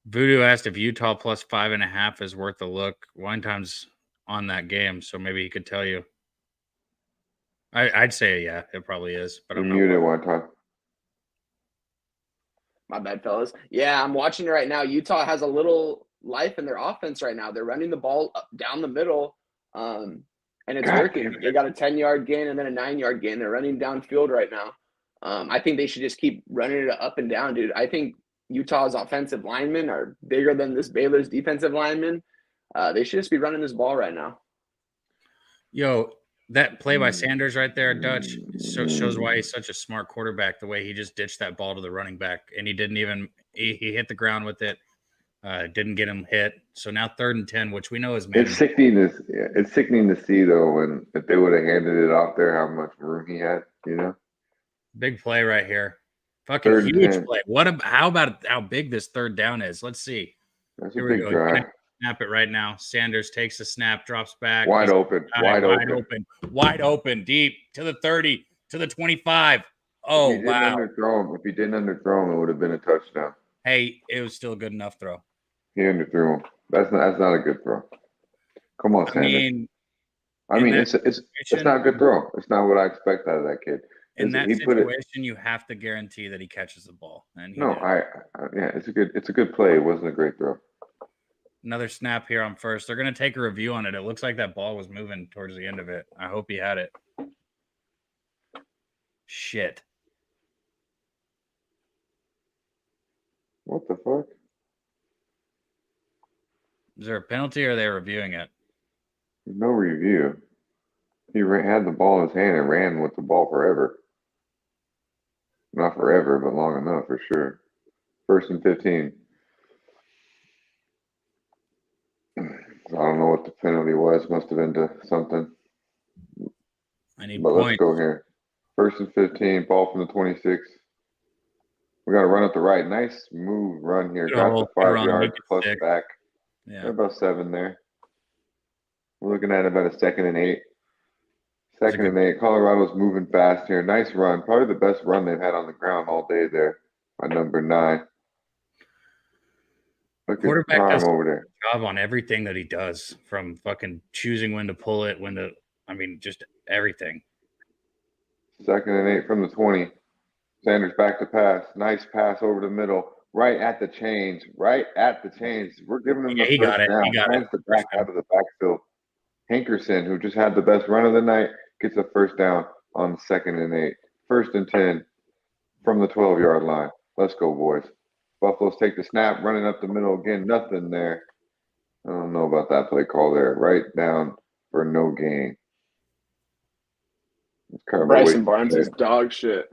Voodoo asked if Utah plus 5.5 is worth a look. One time's on that game, so maybe he could tell you. I'd say yeah, it probably is. But I'm not. Muted one time. My bad, fellas. Yeah, I'm watching it right now. Utah has a little life in their offense right now. They're running the ball down the middle, and it's working. They got a 10-yard gain and then a 9-yard gain. They're running downfield right now. I think they should just keep running it up and down, dude. I think Utah's offensive linemen are bigger than this Baylor's defensive linemen. They should just be running this ball right now. Yo, that play by Sanders right there, Dutch, shows why he's such a smart quarterback. The way he just ditched that ball to the running back, and he didn't even he hit the ground with it. Didn't get him hit. So now 3rd and 10, which we know is It's sickening to see though when if they would have handed it off there, how much room he had. You know, big play right here. Fucking 3rd and huge 10. play. How about how big this 3rd down is? Let's see. That's Here a we big go. drive. Snap it right now. Sanders takes the snap, drops back. Wide open, wide open, deep to the 30, to the 25. Oh, wow. If he didn't underthrow him, it would have been a touchdown. Hey, it was still a good enough throw. He underthrew him. That's not a good throw. Come on, Sanders. I mean, it's not a good throw. It's not what I expect out of that kid. In that situation, you have to guarantee that he catches the ball. And it's a good play. It wasn't a great throw. Another snap here on first. They're going to take a review on it. It looks like that ball was moving towards the end of it. I hope he had it. Shit. What the fuck? Is there a penalty or are they reviewing it? No review. He had the ball in his hand and ran with the ball forever. Not forever, but long enough for sure. 1st and 15. I don't know what the penalty was. Must have been to something. Let's go here. 1st and 15. Ball from the 26. We got to run up the right. Nice move run here. Got the 5 yards plus back. Yeah. They're about 7 there. We're looking at about a 2nd and 8. 2nd and 8. Colorado's moving fast here. Nice run. Probably the best run they've had on the ground all day there by number 9. Look at Prime over there. Job on everything that he does, from fucking choosing when to pull it, just everything. 2nd and 8 from the 20. Sanders back to pass. Nice pass over the middle. Right at the chains. We're giving him the first down. He got it. The back out of the backfield. Hankerson, who just had the best run of the night, gets a first down on 2nd and 8. 1st and 10 from the 12-yard line. Let's go, boys. Buffaloes take the snap, running up the middle again. Nothing there. I don't know about that play call there. Right down for no gain. Bryson Barnes is dog shit.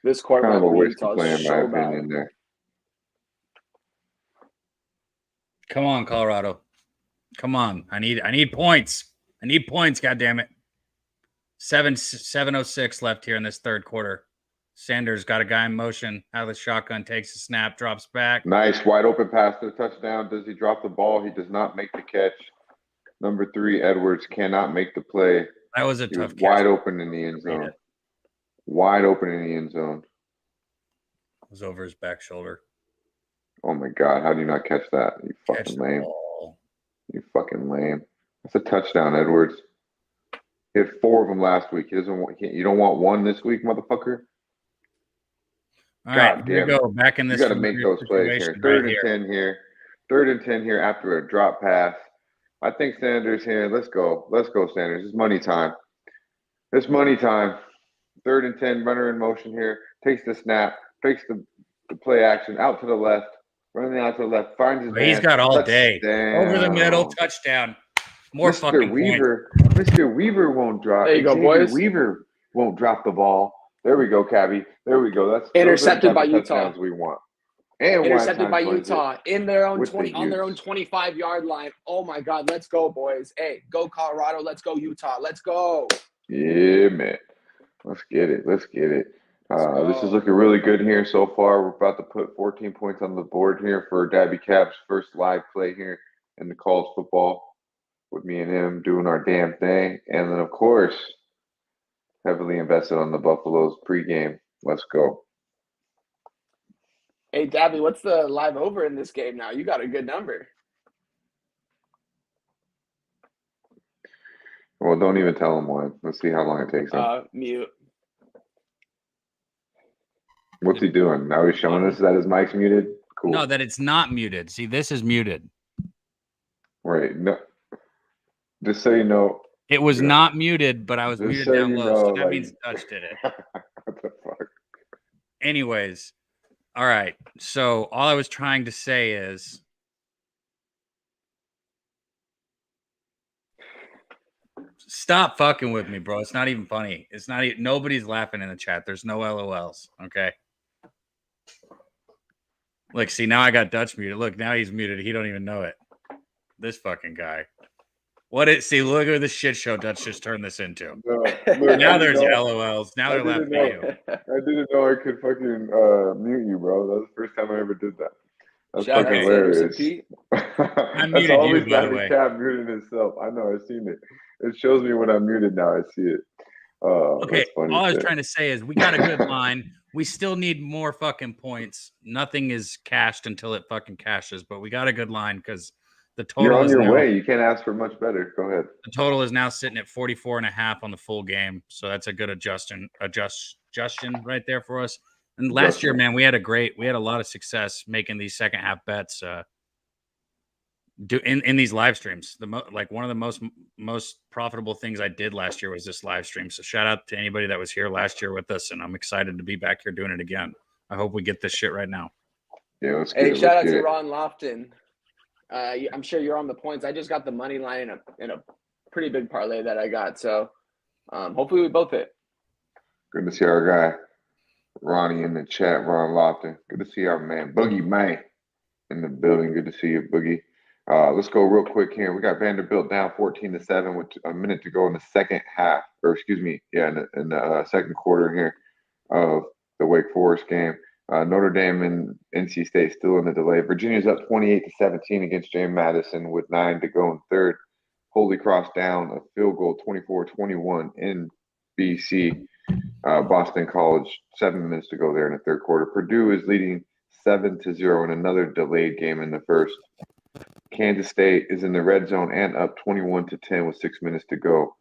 This quarterback kind of a waste of play in my opinion there. Come on, Colorado. Come on. I need points. I need points, goddammit. 7:06 left here in this 3rd quarter. Sanders got a guy in motion. Out of the shotgun, takes a snap, drops back. Nice wide open pass to the touchdown. Does he drop the ball? He does not make the catch. Number 3, Edwards cannot make the play. That was a He was tough catch. wide open in the end zone. Wide open in the end zone. It was over his back shoulder. Oh my God! How do you not catch that? You Catch fucking the lame. ball. You fucking lame. That's a touchdown, Edwards. He had 4 of them last week. He doesn't want. You don't want 1 this week, motherfucker. All right, God here we damn go. Back in You this. got to make those plays here. situation Third right and 10 here. 3rd and 10 here after a drop pass. I think Sanders here. Let's go. Let's go, Sanders. It's money time. It's money time. 3rd and 10. Runner in motion here. Takes the snap. Fakes the play action out to the left. Running out to the left. Finds his man. He's got all day. Over the middle, Touchdown. touchdown. More Mr. fucking Weaver. Mr. Weaver won't drop. There you go, Xavier boys. Weaver won't drop the ball. There we go, Cabby. There we go. That's Intercepted by Utah. touchdowns we want. And Intercepted by one-time punch Utah in their own with the 20 on their own use. 25-yard line. Oh my God, let's go, boys. Hey, go Colorado. Let's go Utah. Let's go. Yeah, man. Let's get it. Let's get it. This is looking really good here so far. We're about to put 14 points on the board here for Dabby Cap's first live play here in the college football with me and him doing our damn thing. And then, of course, heavily invested on the Buffaloes pregame. Let's go. Hey, Dabby, what's the live over in this game now? You got a good number. Well, don't even tell him one. Let's see how long it takes him. Mute. What's he doing? Now he's showing us that his mic's muted? Cool. No, that it's not muted. See, this is muted. Right. No. Just so you know. It was Yeah. not muted, but I was Just muted so down you low. know, So that like- means Dutch did it. What the fuck? Anyways, all right. So all I was trying to say is stop fucking with me, bro. It's not even funny. It's not even, nobody's laughing in the chat. There's no LOLs. Okay. Look, see, now I got Dutch muted. Look, now he's muted. He don't even know it. This fucking guy. See, look at the shit show Dutch just turned this into. No, look, Now I there's didn't know- LOLs. Now I they're laughing didn't at you. I didn't know I could fucking mute you, bro. That was the first time I ever did that. That's Shout out fucking to hilarious. Anderson Pete. That's muted you, always by the Dabby way. Cap muting himself. I know, I've seen it. It shows me when I'm muted now. I see it. Okay, That's funny all I was shit. trying to say is we got a good line. We still need more fucking points. Nothing is cashed until it fucking cashes, but we got a good line because the total You're on is your now, way. You can't ask for much better. Go ahead. the total is now sitting at 44.5 on the full game. So that's a good adjustion right there for us. And last year, man, we had a lot of success making these second half bets in these live streams. One of the most profitable things I did last year was this live stream. So shout out to anybody that was here last year with us, and I'm excited to be back here doing it again. I hope we get this shit right now. Yeah, let's get Hey, it. shout out Let's to get it. Ron Lofton. I'm sure you're on the points. I just got the money line in a pretty big parlay that I got. So hopefully we both hit. Good to see our guy, Ronnie, in the chat. Ron Lofton. Good to see our man, Boogie Man, in the building. Good to see you, Boogie. Let's go real quick here. We got Vanderbilt down 14-7 with a minute to go in the second half, or excuse me, in the second quarter here of the Wake Forest game. Notre Dame and NC State still in the delay. Virginia's up 28-17 against James Madison with 9 to go in third. Holy Cross down a field goal, 24-21 in BC. Boston College, 7 minutes to go there in the third quarter. Purdue is leading 7-0 in another delayed game in the first. Kansas State is in the red zone and up 21-10 with 6 minutes to go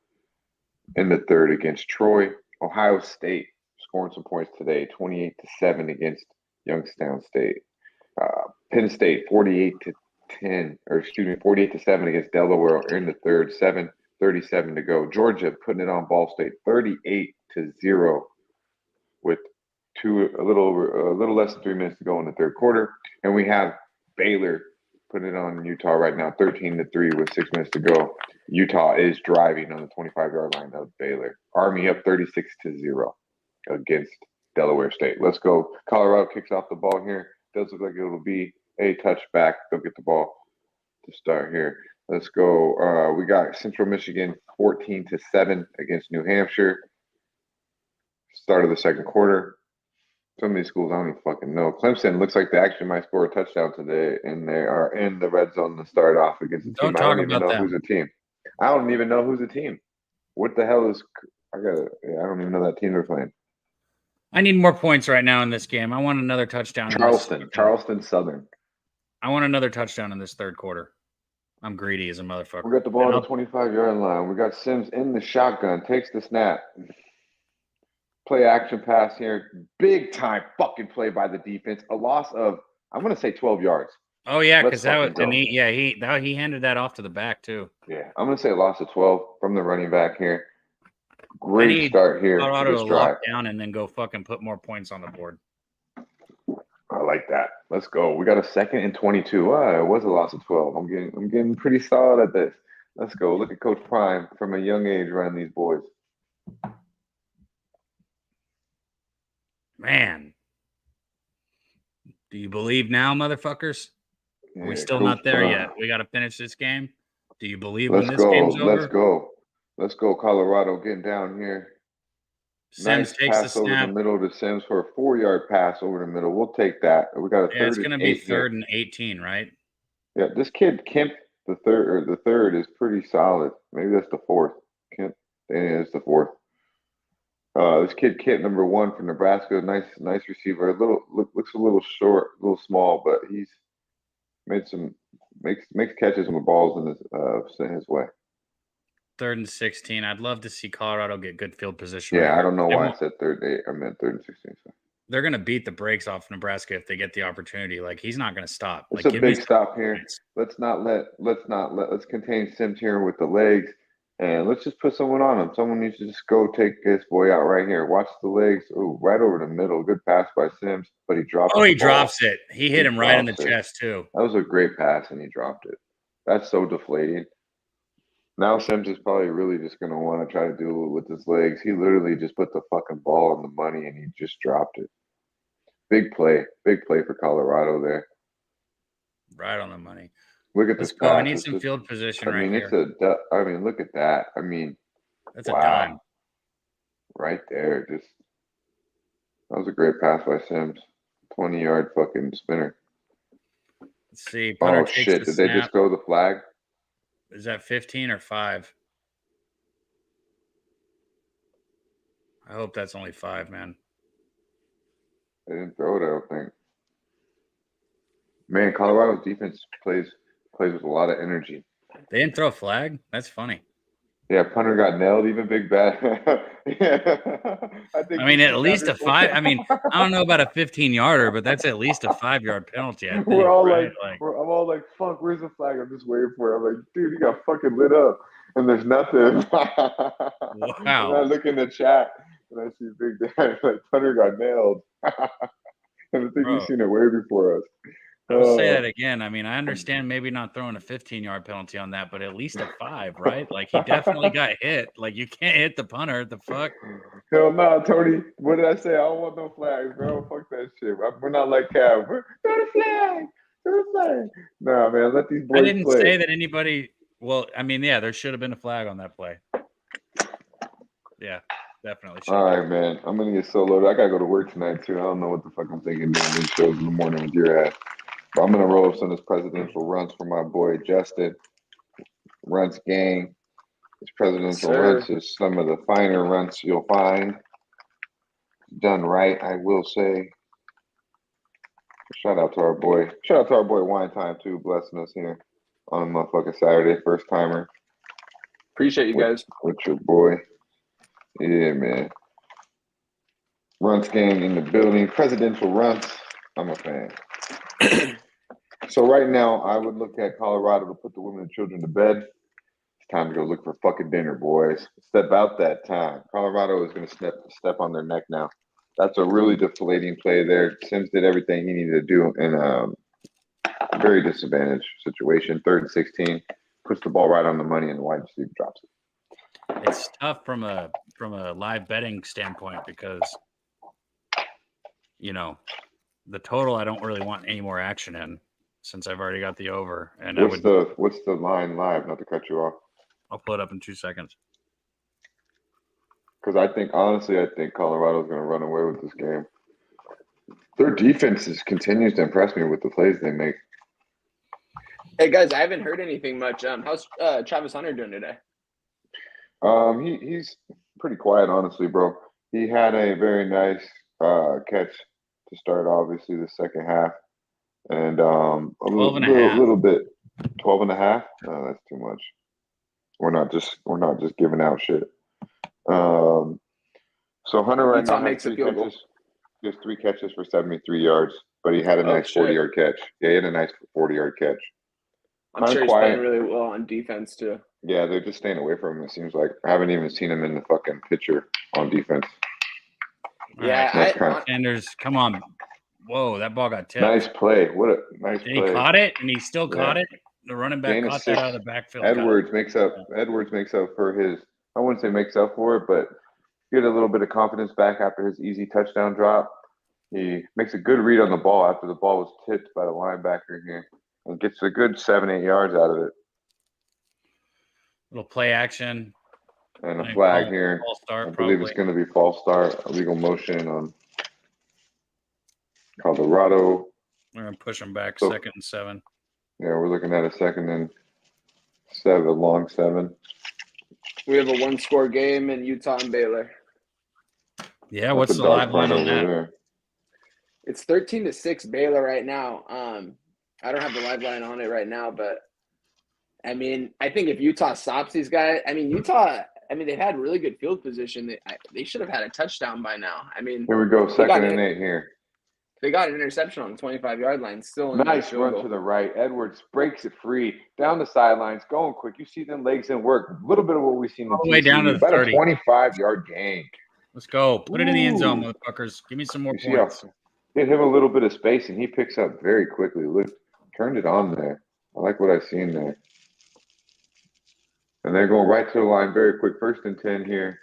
in the third against Troy. Ohio State scoring some points today, 28-7 against Youngstown State. Penn State 48-7 against Delaware in the third, 7:37 to go. Georgia putting it on Ball State 38-0 with a little less than 3 minutes to go in the third quarter. And we have Baylor putting it on Utah right now, 13-3 with 6 minutes to go. Utah is driving on the 25-yard line of Baylor. Army up 36-0 against Delaware State. Let's go. Colorado kicks off the ball here. Does look like it'll be a touchback. They'll get the ball to start here. Let's go. We got Central Michigan 14-7 against New Hampshire. Start of the second quarter. Some of these schools I don't even fucking know. Clemson looks like they actually might score a touchdown today, and they are in the red zone to start off against a Don't team. I talk don't even about know them. who's a team. I don't even know who's a team. What the hell is? I don't even know that team they're playing. I need more points right now in this game. I want another touchdown. Charleston Southern. I want another touchdown in this third quarter. I'm greedy as a motherfucker. We got the ball at the 25-yard line. We got Sims in the shotgun. Takes the snap. Play action pass here. Big time fucking play by the defense. A loss of, I'm going to say 12 yards. Oh, yeah, Let's because that was, fucking and go. he handed that off to the back, too. Yeah, I'm going to say a loss of 12 from the running back here. Great start here. Colorado This to drive. lock down and then go fucking put more points on the board. I like that. Let's go. We got a 2nd and 22. It was a loss of 12. I'm getting pretty solid at this. Let's go. Look at Coach Prime from a young age running these boys. Man. Do you believe now, motherfuckers? Yeah, Are we still Coach not there Prime. yet? We got to finish this game. Do you believe Let's when this go. game's over? Let's go. Let's go, Colorado. Getting down here. Sims Nice takes the pass over snap. the middle to Sims for a 4-yard pass over the middle. We'll take that. We got a Yeah, third it's going to and be 8 here. 3rd and 18, right? Yeah, this kid Kemp, the third is pretty solid. Maybe that's the 4th. Kemp, yeah, it's the 4th. This kid Kent, number 1 from Nebraska, nice receiver. Looks a little short, a little small, but he's made makes catches with balls in his way. 3rd and 16. I'd love to see Colorado get good field position. Yeah, right I don't know here. why I said 3rd and 8. I meant 3rd and 16. So. They're going to beat the brakes off Nebraska if they get the opportunity. Like, he's not going to stop. It's Like, a give me big some stop here. points. Let's contain Sims here with the legs, and let's just put someone on him. Someone needs to just go take this boy out right here. Watch the legs. Ooh, right over the middle. Good pass by Sims, but he dropped. Oh, he the ball. drops it. He hit him right in the drops it. chest, too. That was a great pass, and he dropped it. That's so deflating. Now Sims is probably really just going to want to try to do it with his legs. He literally just put the fucking ball on the money, and he just dropped it. Big play for Colorado there. Right on the money. Look at Let's this go. pass. I need It's some just- field position I mean, right here. look at that. I mean, That's a wow. dime. Right there. That was a great pass by Sims. 20-yard fucking spinner. Let's see. Punter Oh, takes shit. the Did snap. they just go the flag? Is that 15 or 5? I hope that's only 5, man. They didn't throw it, I don't think. Man, Colorado's defense plays with a lot of energy. They didn't throw a flag? That's funny. Yeah, punter got nailed, even Big Bad. Yeah. I mean, at least a 5. I mean, I don't know about a 15-yarder, but that's at least a 5-yard penalty, I think. We're all right? I'm all like, fuck, where's the flag? I'm just waiting for it. I'm like, dude, you got fucking lit up. And there's nothing. Wow. And I look in the chat and I see Big Dad, like, punter got nailed. And I think he's seen it way before us. I'll say that again. I mean, I understand maybe not throwing a 15-yard penalty on that, but at least a 5, right? Like, he definitely got hit. Like, you can't hit the punter. The fuck? Hell no, Tony. What did I say? I don't want no flags, bro. Fuck that shit. We're not like Cav. Throw the flag. Throw the flag. Nah, man. Let these boys I didn't play. say that anybody. Well, I mean, yeah, there should have been a flag on that play. Yeah, definitely. All right, man. I'm gonna get so loaded. I gotta go to work tonight too. I don't know what the fuck I'm thinking doing these shows in the morning with your ass. But I'm gonna roll some of this presidential runs for my boy Justin. Runs gang. This presidential runs is some of the finer runs you'll find. Done right, I will say. Shout out to our boy. Shout out to our boy Wine Time too, blessing us here on a motherfucking Saturday, first timer. Appreciate you guys. With your boy. Yeah, man. Runs gang in the building. Presidential runs. I'm a fan. So right now, I would look at Colorado to put the women and children to bed. It's time to go look for fucking dinner, boys. Step out that time. Colorado is going to step on their neck now. That's a really deflating play there. Sims did everything he needed to do in a very disadvantaged situation. 3rd and 16. Puts the ball right on the money, and the wide receiver drops it. It's tough from a live betting standpoint because, you know, the total I don't really want any more action in since I've already got the over. And what's the line live? Not to cut you off. I'll pull it up in 2 seconds. Because I think Colorado's going to run away with this game. Their defense continues to impress me with the plays they make. Hey guys, I haven't heard anything much. How's Travis Hunter doing today? He's pretty quiet, honestly, bro. He had a very nice catch to start, obviously, the second half, and a 12 and a half. little bit, 12 and a half. No, that's too much. We're not just giving out shit. So Hunter right Utah now makes has a 3 field goal. catches. He has 3 catches for 73 yards, but he had a nice shit. 40-yard catch. Yeah, he had a nice 40-yard catch. I'm Kinda sure he's quiet. playing really well on defense too. Yeah, they're just staying away from him, it seems like. I haven't even seen him in the fucking picture on defense. Yeah, That's kind of Sanders, come on. Whoa, that ball got tipped. nice play. What a nice And play. he caught it, and he still Yeah. caught it. The running back Gain of caught that 6. out of the backfield. got it. Edwards makes up for his, I wouldn't say makes up for it, but get a little bit of confidence back after his easy touchdown drop. He makes a good read on the ball after the ball was tipped by the linebacker here and gets a good 7-8 yards out of it. Little play action. And a And flag false- here. false start, I believe it's probably. going to be false start, illegal motion on Colorado. We're going to push him back So- 2nd and 7. Yeah, we're looking at a 2nd and 7, long 7. We have a 1-score game in Utah and Baylor. Yeah, what's That's the a live dog line fight on over that? there. It's 13-6 Baylor right now. I don't have the live line on it right now, but I mean, I think if Utah stops these guys, I mean, Utah, they've had really good field position. They should have had a touchdown by now. I mean, Here we go, They got 2nd and it. 8 here. they got an interception on the 25-yard line. Still in Nice field run goal. to the right. Edwards breaks it free down the sidelines, going quick. You see them legs in work. A little bit of what we've seen in All the way down to the about 30. a 25-yard gain. Let's go. Put it in the end zone, Ooh. motherfuckers. Give me some more You see how points. hit him a little bit of space, and he picks up very quickly. Look, turned it on there. I like what I've seen there. And they're going right to the line very quick. 1st and 10 here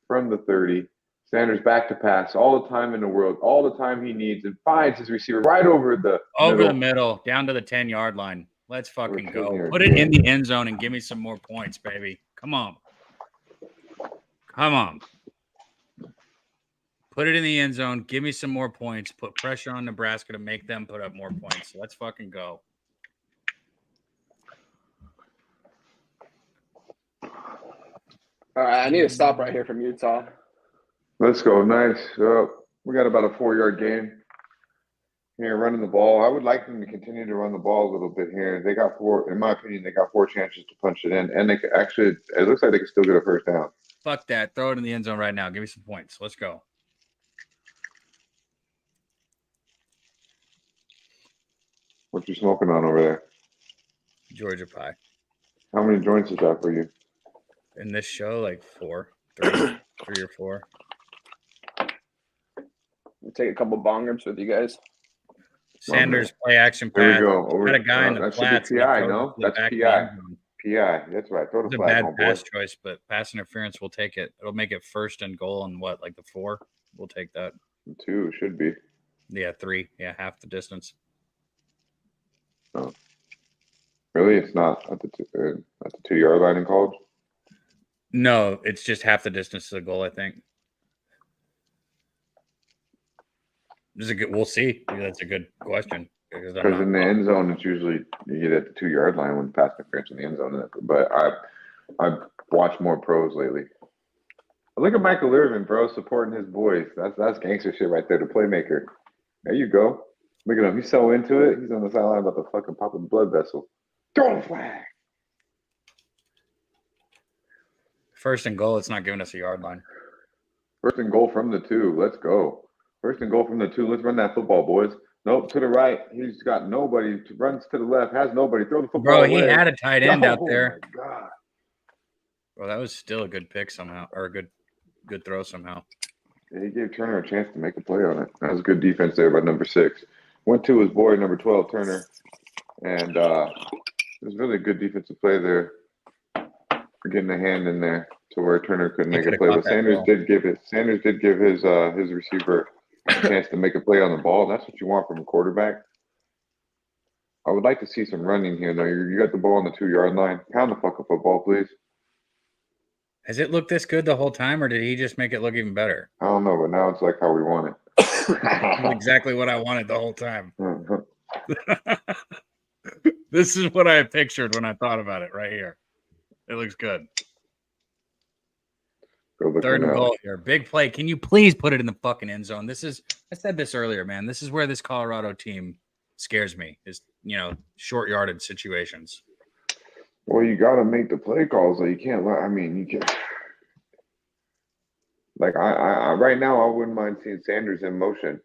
from the 30. Sanders back to pass all the time in the world, all the time he needs, and finds his receiver right over the Over the middle. middle, down to the 10-yard line. Let's fucking We're go. here Put it in again. the end zone and give me some more points, baby. Come on. Come on. Put it in the end zone. Give me some more points. Put pressure on Nebraska to make them put up more points. Let's fucking go. All right, I need a stop right here from Utah. Let's go. Nice. We got about a 4-yard gain here running the ball. I would like them to continue to run the ball a little bit here. They got 4, in my opinion, they got 4 chances to punch it in. And they could actually, it looks like they could still get a first down. Fuck that. Throw it in the end zone right now. Give me some points. Let's go. What you smoking on over there? Georgia pie. How many joints is that for you? In this show, like 3 or 4. We'll take a couple bong rips with you guys. Sanders play action There we pass. go. Over, Got a guy in the that should flats. be and he PI, throws it no? to the That's back of the PI. end zone. PI. That's right. Throw the It's a flag, bad homeboy. pass choice, but pass interference, we'll take it. It'll make it 1st and goal and what, like the 4? We'll take that. 2 should be. Yeah, 3. Yeah, half the distance. Really? It's not at the 2-yard line in college? No, it's just half the distance to the goal, I think. This is a good. We'll see. Maybe that's a good question. Because Because in the end zone, it's usually you get at the 2-yard line when pass interference in the end zone. But I've watched more pros lately. Look at Michael Irvin, bro, supporting his boys. That's gangster shit right there. The playmaker. There you go. Look at him. He's so into it. He's on the sideline about to fucking pop a blood vessel. Throw the flag. 1st and goal, it's not giving us a yard line. 1st and goal from the 2. Let's go. 1st and goal from the 2. Let's run that football, boys. Nope, to the right. He's got nobody. Runs to the left. Has nobody. Throw the football Bro, he away. had a tight end out Oh, there. my God. Well, that was still a good pick somehow, or a good throw somehow. Yeah, he gave Turner a chance to make a play on it. That was good defense there by number 6. Went to his boy, number 12, Turner. And it was really a good defensive play there for getting a hand in there to where Turner couldn't He make a could've play. caught But that Sanders ball. did give his receiver a chance to make a play on the ball. That's what you want from a quarterback. I would like to see some running here, though. You got the ball on the 2-yard line. Pound the fucking football, please. Has it looked this good the whole time, or did he just make it look even better? I don't know, but now it's like how we want it. That's exactly what I wanted the whole time. Uh-huh. This is what I pictured when I thought about it right here. It looks good. Go look Third and now. goal here. Big play. Can you please put it in the fucking end zone? I said this earlier, man. This is where this Colorado team scares me. Is, short yarded situations. Well, you got to make the play calls. So you can't let. I mean, you can. Like I right now, I wouldn't mind seeing Sanders in motion.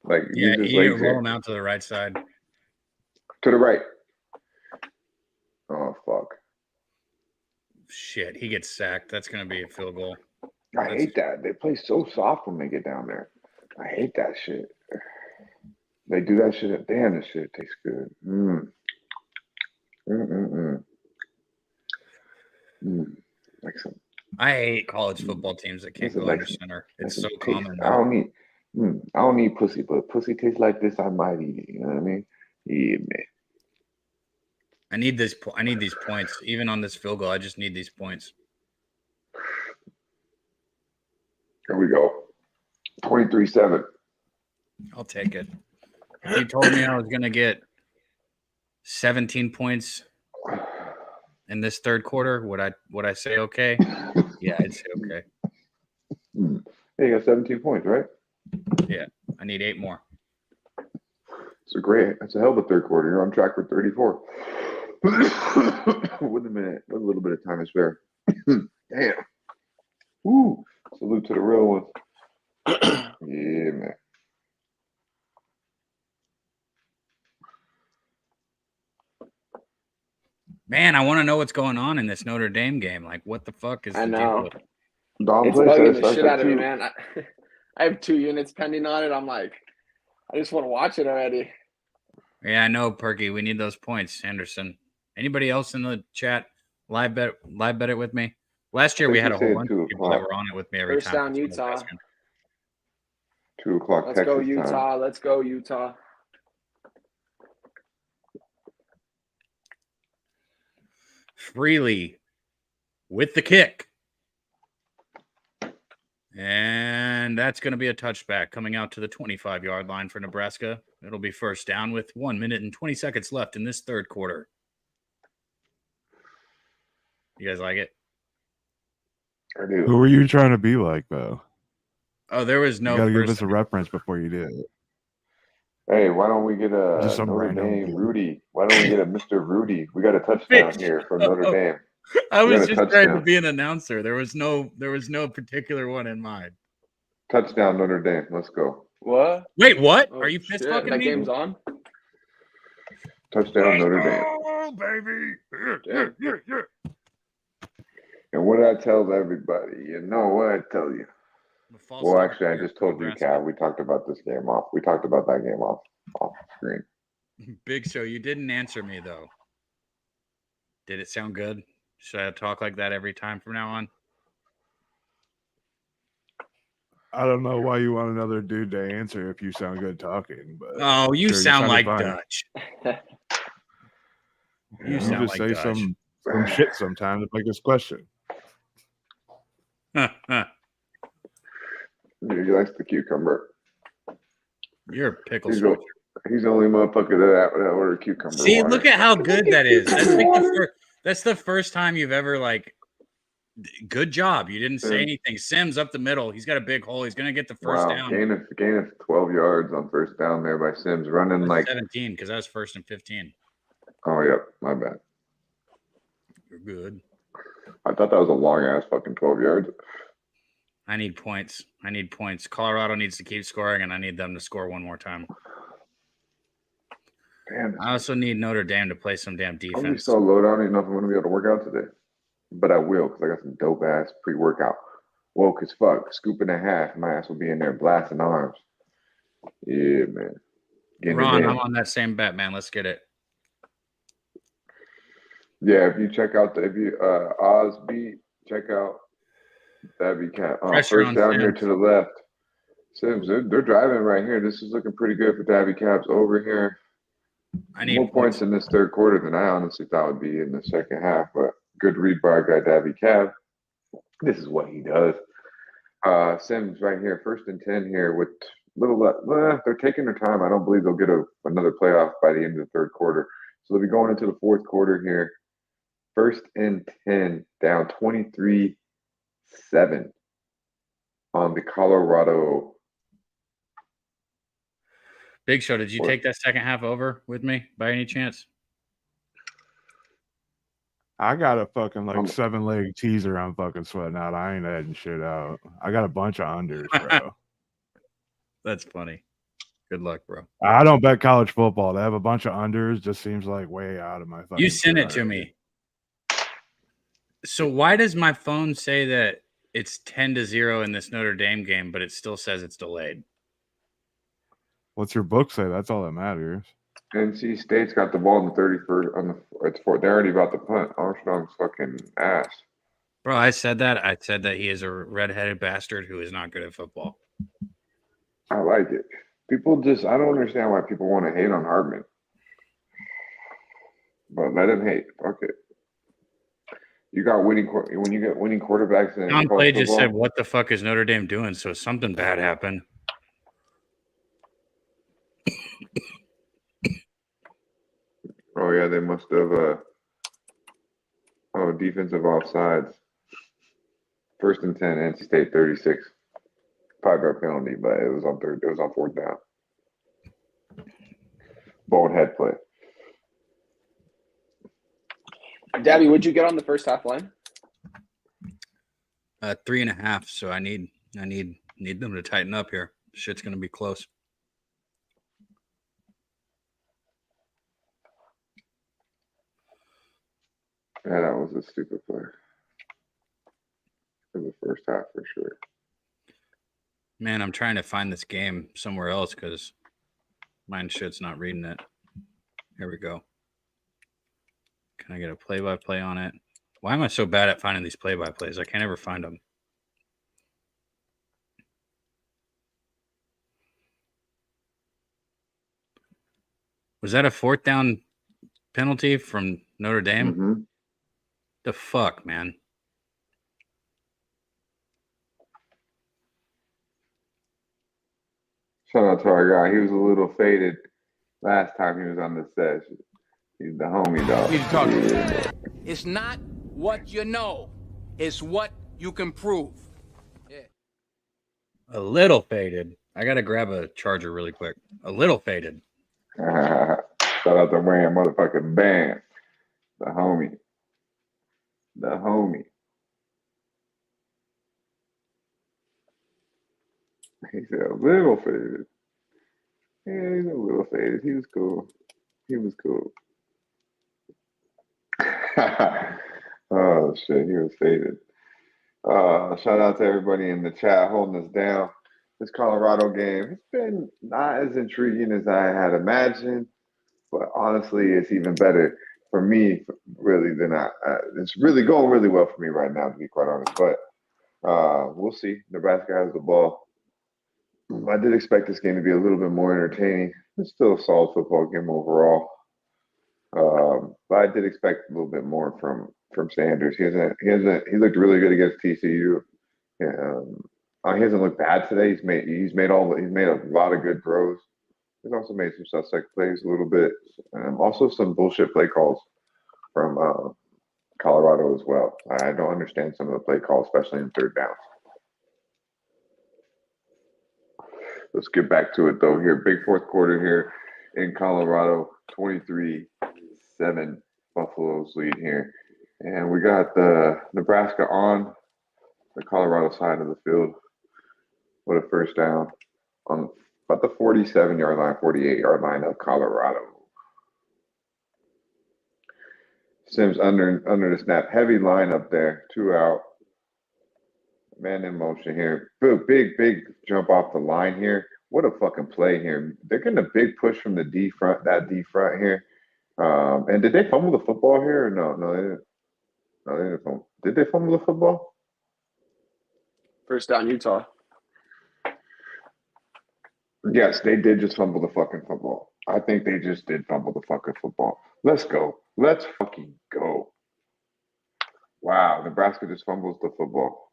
Like Yeah, use his you legs roll in. him out to the right side. To the right. Oh fuck! Shit, he gets sacked. That's gonna be a field goal. I hate that. They play so soft when they get down there. I hate that shit. They do that shit. Damn, this shit tastes good. Like some. I hate college football teams that can't go under center. It's so common. I don't need pussy, but pussy tastes like this. I might eat it. You know what I mean? Yeah, man. I need these points. Even on this field goal, I just need these points. Here we go. 23-7. I'll take it. If you told me I was going to get 17 points in this third quarter, would I say okay? Yeah, I'd say okay. Hey, you got 17 points, right? Yeah, I need 8 more. That's a hell of a third quarter. You're on track for 34. With a little bit of time to spare. Damn. Woo. Salute to the real ones. Yeah, man. Man, I want to know what's going on in this Notre Dame game. Like, what the fuck is the I deal know. with it? Dom It's plays bugging that the shit starts out at of me, 2. man. I have 2 units pending on it. I'm like, I just want to watch it already. Yeah, I know, Perky. We need those points, Anderson. Anybody else in the chat live bet it with me? Last year we had a whole bunch of people that were on it with me every First time. down, Utah. 2 o'clock Let's Texas go, time. Utah. Let's go, Utah. Freely with the kick. And that's going to be a touchback coming out to the 25-yard line for Nebraska. It'll be first down with 1 minute and 20 seconds left in this third quarter. You guys like it? I do. Who were you trying to be like, though? Oh, there was no. You gotta give first us a reference before you did it. Hey, why don't we get a Just some Notre random Dame dude. Rudy? Why don't we get a Mr. Rudy? We got a touchdown here from Notre Dame. I We got was a just trying to touchdown. be an announcer. There was no particular one in mind. Touchdown Notre Dame. Let's go. What? Wait, what? Oh, Are you fist shit. fucking That me? game's on? Touchdown Notre Dame. Oh, baby. Yeah. And what did I tell everybody? You know what I tell you? The false Well, start actually, I here just for told you, Nebraska. Cal. We talked about this game off. We talked about that game off screen. Big Show, you didn't answer me, though. Did it sound good? Should I talk like that every time from now on? I don't know why you want another dude to answer if you sound good talking, but Oh, you sure, sound sounded like fine. Dutch. You You sound just like say Dutch. some shit sometimes, like this question. He likes the cucumber. You're a pickle He's switcher. the only motherfucker that ordered cucumber See, water. look at how good that is. That's like Water. that's the first time you've ever good job. You didn't say anything. Sims up the middle. He's got a big hole. He's gonna get the first down. Gain of 12 yards on first down there by Sims, running That's like 17 because that was first and 15. Oh yep, my bad. You're good. I thought that was a long ass fucking 12 yards. I need points. Colorado needs to keep scoring, and I need them to score one more time. Damn. I also need Notre Dame to play some damn I'm gonna be defense. so low down. I don't even know if I'm gonna be able to work out today, but I will because I got some dope ass pre-workout. Woke as fuck, scoop and a half. My ass will be in there blasting arms. Yeah, man. Getting Ron, it in. I'm on that same bet, man. Let's get it. Yeah, if you check out Oz beat, check out Dabby Cap. Pressure First on down here Sims. to the left. Sims, they're driving right here. This is looking pretty good for Dabby Caps over here. I need More points in this third quarter than I honestly thought would be in the second half, but good read by our guy Dabby Cab. This is what he does. Sims right here, 1st and 10 here with little less. They're taking their time. I don't believe they'll get another playoff by the end of the third quarter. So they'll be going into the fourth quarter here. 1st and 10, down 23-7 on the Colorado. Big Show, did you take that second half over with me by any chance? I got a fucking 7-leg teaser I'm fucking sweating out. I ain't adding shit out. I got a bunch of unders, bro. That's funny. Good luck, bro. I don't bet college football. They have a bunch of unders. Just seems like way out of my fucking. You sent it to me. So why does my phone say that it's 10-0 in this Notre Dame game, but it still says it's delayed? What's your book say? That's all that matters. NC State's got the ball in the 31st. They're already about to punt. Armstrong's fucking ass. Bro, I said that. I said that he is a redheaded bastard who is not good at football. I like it. People I don't understand why people want to hate on Hardman. But let him hate. Fuck it. You got when you get winning quarterbacks in John Clay just said, "What the fuck is Notre Dame doing?" So something bad happened. Oh yeah, they must have. Defensive offsides. 1st and 10, NC State 36. 5-yard penalty, but it was on third. It was on 4th down. Bald head play. Dabby, would you get on the first half line? 3.5. So I need them to tighten up here. Shit's gonna be close. Yeah, that was a stupid play. In the first half, for sure. Man, I'm trying to find this game somewhere else because mine shit's not reading it. Here we go. Can I get a play-by-play on it? Why am I so bad at finding these play-by-plays? I can't ever find them. Was that a 4th down penalty from Notre Dame? Mm-hmm. The fuck, man. Shout out to our guy. He was a little faded last time he was on the session. He's the homie, dog. Yeah. It's not what you know. It's what you can prove. Yeah. A little faded. I got to grab a charger really quick. A little faded. Shout out to wearing motherfucking band. The homie. The homie. He said a little faded. Yeah, he's a little faded. He was cool. He was cool. Oh shit, he was faded. Shout out to everybody in the chat holding us down. This Colorado game, it's been not as intriguing as I had imagined, but honestly, it's even better for me, really, than it's really going really well for me right now, to be quite honest. But we'll see. Nebraska has the ball. I did expect this game to be a little bit more entertaining. It's still a solid football game overall. But I did expect a little bit more from Sanders. He looked really good against TCU. He hasn't looked bad today. He's made a lot of good throws. He's also made some suspect plays a little bit. Also some bullshit play calls from Colorado as well. I don't understand some of the play calls, especially in 3rd downs. Let's get back to it though. Here, big 4th quarter here in Colorado, 23-7 Buffalo's lead here, and we got the Nebraska on the Colorado side of the field. What a first down on about the 47-yard line, 48-yard line of Colorado. Sims under the snap, heavy line up there, 2 out. Man in motion here. Big jump off the line here. What a fucking play here. They're getting a big push from the D front here. And did they fumble the football here or no? No, they didn't. No, they didn't fumble. Did they fumble the football? First down, Utah. Yes, they did just fumble the fucking football. I think they just did fumble the fucking football. Let's go. Let's fucking go. Wow, Nebraska just fumbles the football.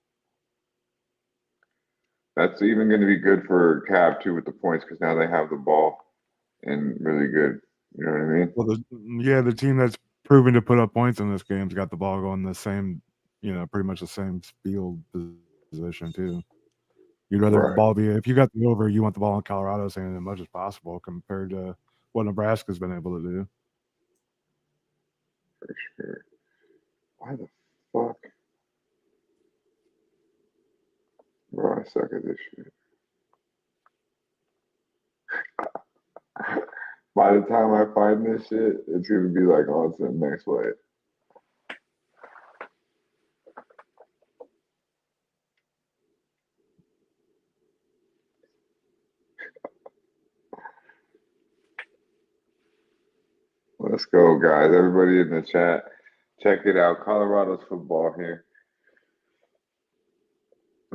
That's even going to be good for Cab too with the points because now they have the ball and really good. You know what I mean? Well, the team that's proven to put up points in this game's got the ball going the same, pretty much the same field position too. You'd rather the Right. ball be if you got the over, you want the ball in Colorado's hand as much as possible compared to what Nebraska's been able to do. For sure. Why the fuck? Bro, I suck at this shit. By the time I find this shit, it's gonna be like on to the next play. Let's go, guys. Everybody in the chat, check it out. Colorado's football here.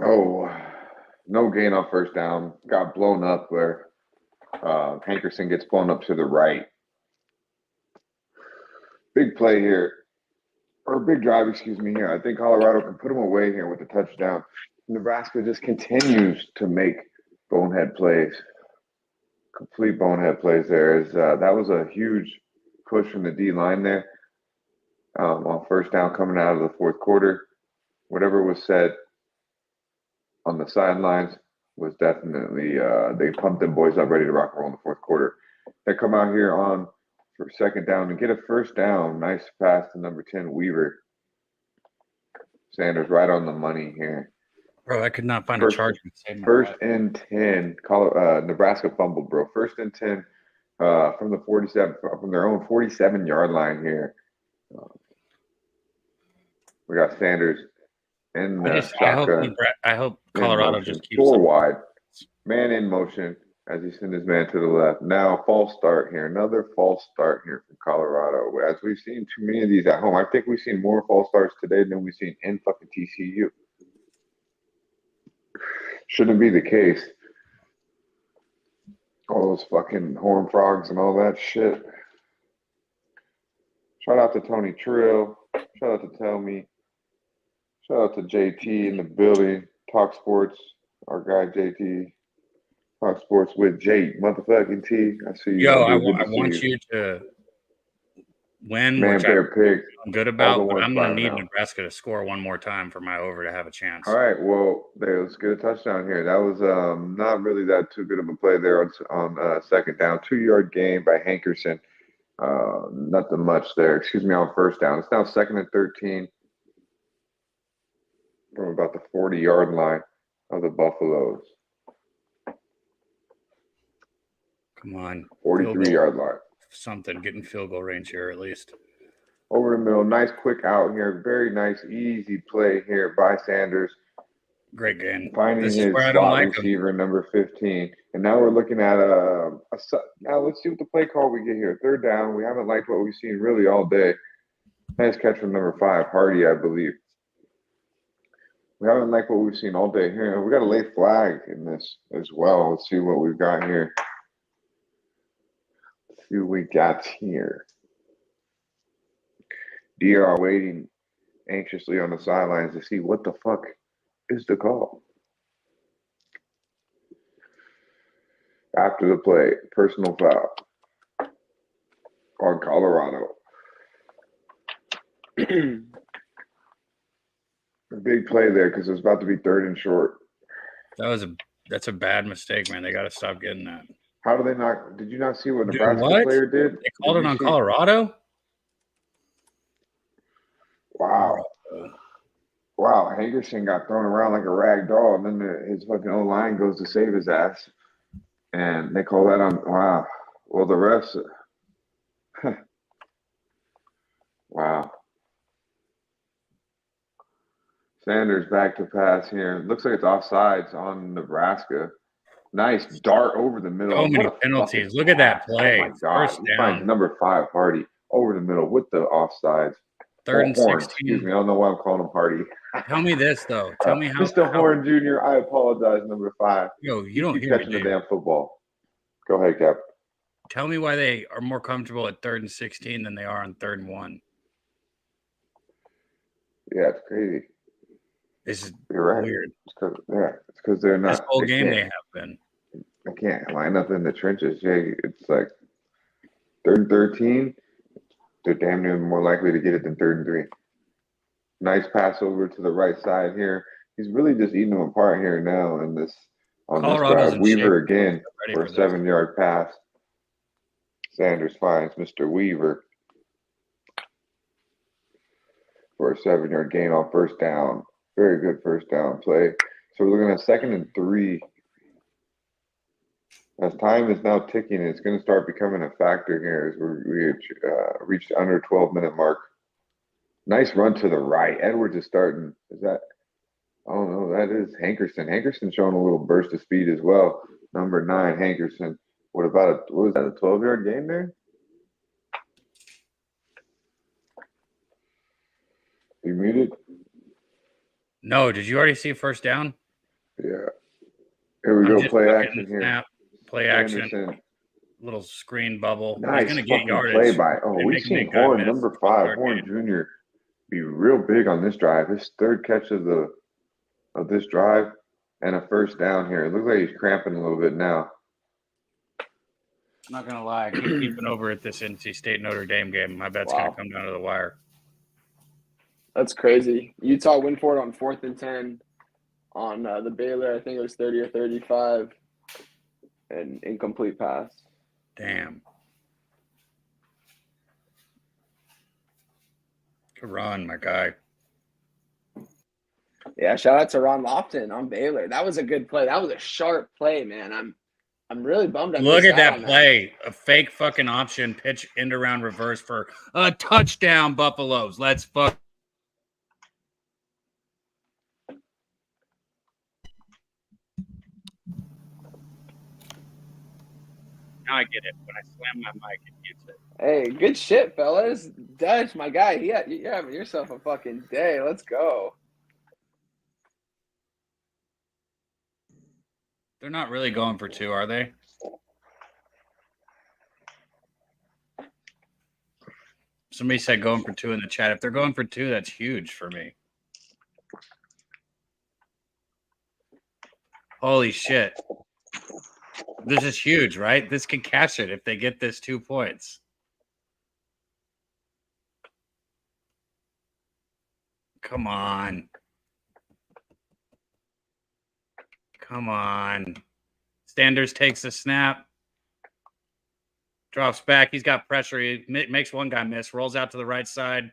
Oh, no gain on first down. Got blown up there. Hankerson gets blown up to the right. Big play here. Or big drive, excuse me, here. I think Colorado can put them away here with a touchdown. Nebraska just continues to make bonehead plays. Complete bonehead plays there. That was a huge push from the D line there on first down coming out of the fourth quarter. Whatever was said on the sidelines was definitely they pumped them boys up ready to rock and roll in the fourth quarter. They come out here on for second down and get a first down. Nice pass to number 10, Weaver. Sanders right on the money here. Bro, I could not find a charge. First and 10. Nebraska fumbled, bro. First and 10 from the 47, from their own 47-yard line here. We got Sanders in the shotgun. I hope Colorado just keeps four wide. Man in motion as he sends his man to the left. Now, false start here. Another false start here from Colorado. As we've seen too many of these at home. I think we've seen more false starts today than we've seen in fucking TCU. Shouldn't be the case. All those fucking horn frogs and all that shit. Shout out to Tony Trill. Shout out to Tell Me. Shout out to JT in the building. Talk Sports. Our guy JT. Talk Sports with Jay motherfucking T. I see you. Yo, I want you to win, Man, which I'm good about, but I'm going to need Nebraska to score one more time for my over to have a chance. All right, well, let's get a touchdown here. That was not really that too good of a play there on second down. 2-yard gain by Hankerson. Nothing much there. Excuse me, on first down. It's now 2nd and 13 from about the 40-yard line of the Buffaloes. Come on. 43-yard line. Something. Getting field goal range here at least. Over the middle. Nice quick out here. Very nice, easy play here by Sanders. Great game. Finding his slot receiver, number 15. And now we're looking at now let's see what the play call we get here. Third down. We haven't liked what we've seen really all day. Nice catch from number 5, Hardy, I believe. We haven't liked what we've seen all day here. We got a late flag in this as well. Let's see what we've got here. Let's see what we got here. DR waiting anxiously on the sidelines to see what the fuck is the call. After the play, personal foul on Colorado. A big play there because it was about to be 3rd and short. That's a bad mistake, man. They got to stop getting that. How do they not? Did you not see what Nebraska player did? They called it on Colorado? Wow. Wow, Hankerson got thrown around like a rag doll, and then his fucking O-line goes to save his ass. And they call that on, wow. Well, the refs, wow. Sanders back to pass here. Looks like it's offsides on Nebraska. Nice dart over the middle. So many penalties. Look at that play. Oh, my God. First He finds down. number 5, Hardy, over the middle with the offsides. 3rd and Horn, 16. excuse me. I don't know why I'm calling him Hardy. Tell me this, though. Tell me how. Mr. Horn Jr., I apologize, number 5. Yo, you don't Keep hear catching me, the damn football. Go ahead, Cap. Tell me why they are more comfortable at 3rd and 16 than they are on 3rd and 1. Yeah, it's crazy. This is You're right. weird. It's because they're not. This whole game can't- they have been. They can't line up in the trenches. Jay, it's like 3rd and 13. They're damn near more likely to get it than 3rd and 3. Nice pass over to the right side here. He's really just eating them apart here now in this on Colorado's this drive. in Weaver shape. again Ready for a for this. 7-yard pass. Sanders finds Mr. Weaver for a 7-yard gain on first down. Very good first down play. So we're looking at 2nd and 3. As time is now ticking, it's going to start becoming a factor here as we reached under 12-minute mark. Nice run to the right. Edwards is starting. Is that? Oh no, that is Hankerson. Hankerson showing a little burst of speed as well. Number 9, Hankerson. What was that? A 12-yard gain there? You muted? No, did you already see first down? Yeah. Here we I'm go. just Play fucking action here. snap, play action, Anderson. little screen bubble. Nice He's gonna get fucking yardage. play by. Oh, They we've make seen big guy Horn, miss. number 5, 12-yard Horn gain. Jr. be real big on this drive. His 3rd catch of this drive and a first down here. It looks like he's cramping a little bit now. I'm not gonna lie, I keep keeping over at this NC State Notre Dame game. My bet's gonna Wow. come down to the wire. That's crazy. Utah went for it on 4th and 10 on the Baylor. I think it was 30 or 35. An incomplete pass. Damn. Good run, my guy. Yeah, shout out to Ron Lofton on Baylor. That was a good play. That was a sharp play, man. I'm really bummed. I Look missed at out that on play. A fake fucking option, pitch end around reverse for a touchdown, Buffaloes. Let's fuck. Now I get it. When I slam my mic, it mutes it. Hey, good shit, fellas. Dutch, my guy. Yeah, you're having yourself a fucking day. Let's go. They're not really going for 2, are they? Somebody said going for 2 in the chat. If they're going for 2, that's huge for me. Holy shit. This is huge, right? This can cash it if they get this 2 points. Come on. Come on. Sanders takes the snap. Drops back. He's got pressure. He makes one guy miss. Rolls out to the right side.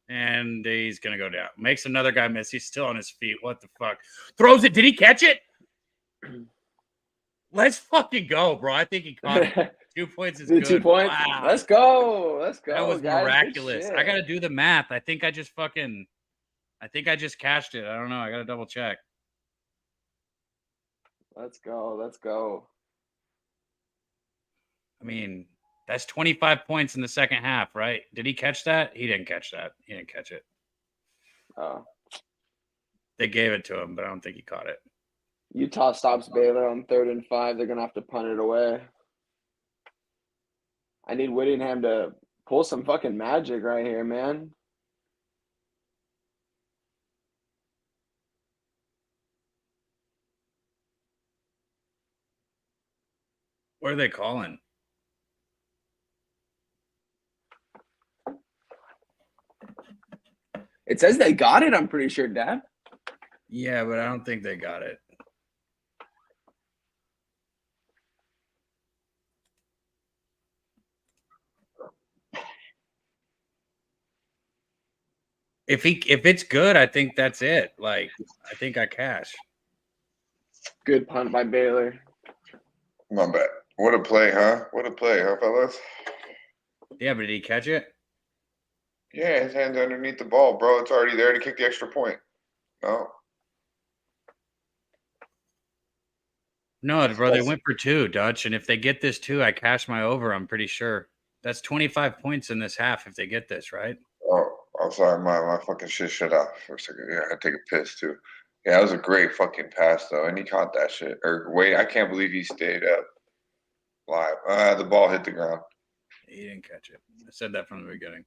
And he's going to go down. Makes another guy miss. He's still on his feet. What the fuck? Throws it. Did he catch it? Let's fucking go, bro. I think he caught it. 2 points is The good. 2 points. Wow. Let's go. Let's go. That was guys. Good miraculous. shit. I got to do the math. I think I just cashed it. I don't know. I got to double check. Let's go. Let's go. I mean, that's 25 points in the second half, right? Did he catch that? He didn't catch that. He didn't catch it. Oh. They gave it to him, but I don't think he caught it. Utah stops Baylor on 3rd and 5. They're going to have to punt it away. I need Whittingham to pull some fucking magic right here, man. What are they calling? It says they got it, I'm pretty sure, Dad. Yeah, but I don't think they got it. If it's good, I think that's it. Like, I think I cash. Good punt by Baylor. My bad. What a play, huh? What a play, huh, fellas? Yeah, but did he catch it? Yeah, his hand's underneath the ball, bro. It's already there to kick the extra point. No. No, bro, they went for 2, Dutch. And if they get this 2, I cash my over, I'm pretty sure. That's 25 points in this half if they get this, right? Oh, I'm sorry. My fucking shit shut off for a second. Yeah, I had to take a piss, too. Yeah, that was a great fucking pass, though. And he caught that shit. Or, wait, I can't believe he stayed up live. The ball hit the ground. He didn't catch it. I said that from the beginning.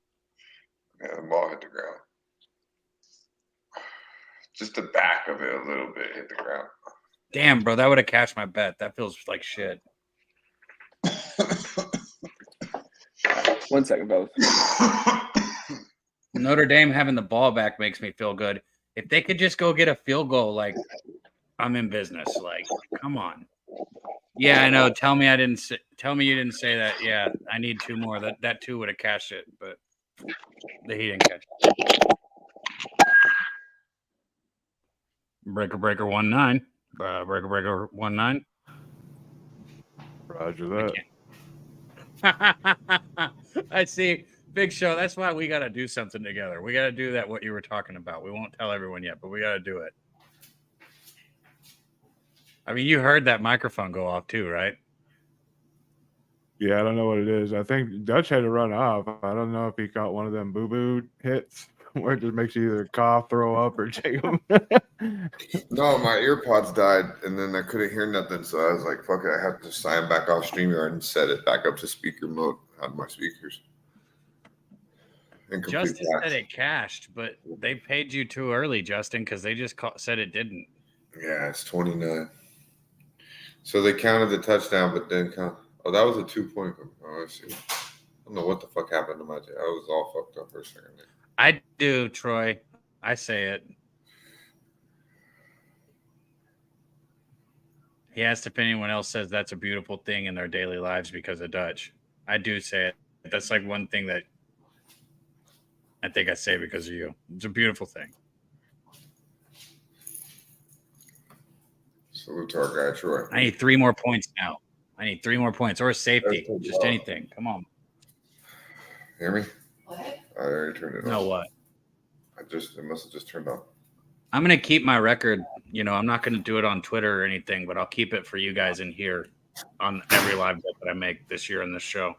Yeah, the ball hit the ground. Just the back of it a little bit hit the ground. Damn, bro, that would have cashed my bet. That feels like shit. 1 second, both. Notre Dame having the ball back makes me feel good. If they could just go get a field goal, like, I'm in business. Like, come on. Yeah, I know. Tell me you didn't say that. Yeah, I need 2 more. That 2 would have cashed it, but he didn't catch it. Breaker 1-9. Breaker 1-9. Roger that. I see. Big Show. That's why we got to do something together. We got to do that, what you were talking about. We won't tell everyone yet, but we got to do it. I mean, you heard that microphone go off too, right? Yeah, I don't know what it is. I think Dutch had to run off. I don't know if he caught one of them boo-boo hits where it just makes you either cough, throw up, or take them. No, my earpods died, and then I couldn't hear nothing, so I was like, fuck it, I have to sign back off StreamYard and set it back up to speaker mode on my speakers. Justin said it cashed, but they paid you too early, Justin, because they just said it didn't. Yeah, it's 29. So they counted the touchdown, but then oh, that was a 2-point. Oh, I see. I don't know what the fuck happened to my. I was all fucked up for a second there. I do, Troy. I say it. He asked if anyone else says that's a beautiful thing in their daily lives because of Dutch. I do say it. That's like one thing that I think I say because of you. It's a beautiful thing. Salute to our guy, Troy. I need 3 more points now. I need 3 more points or a safety. Just anything. Come on. Hear me? What? I already turned it No, off. what? It must have just turned off. I'm going to keep my record. You know, I'm not going to do it on Twitter or anything, but I'll keep it for you guys in here on every live bet that I make this year in this show.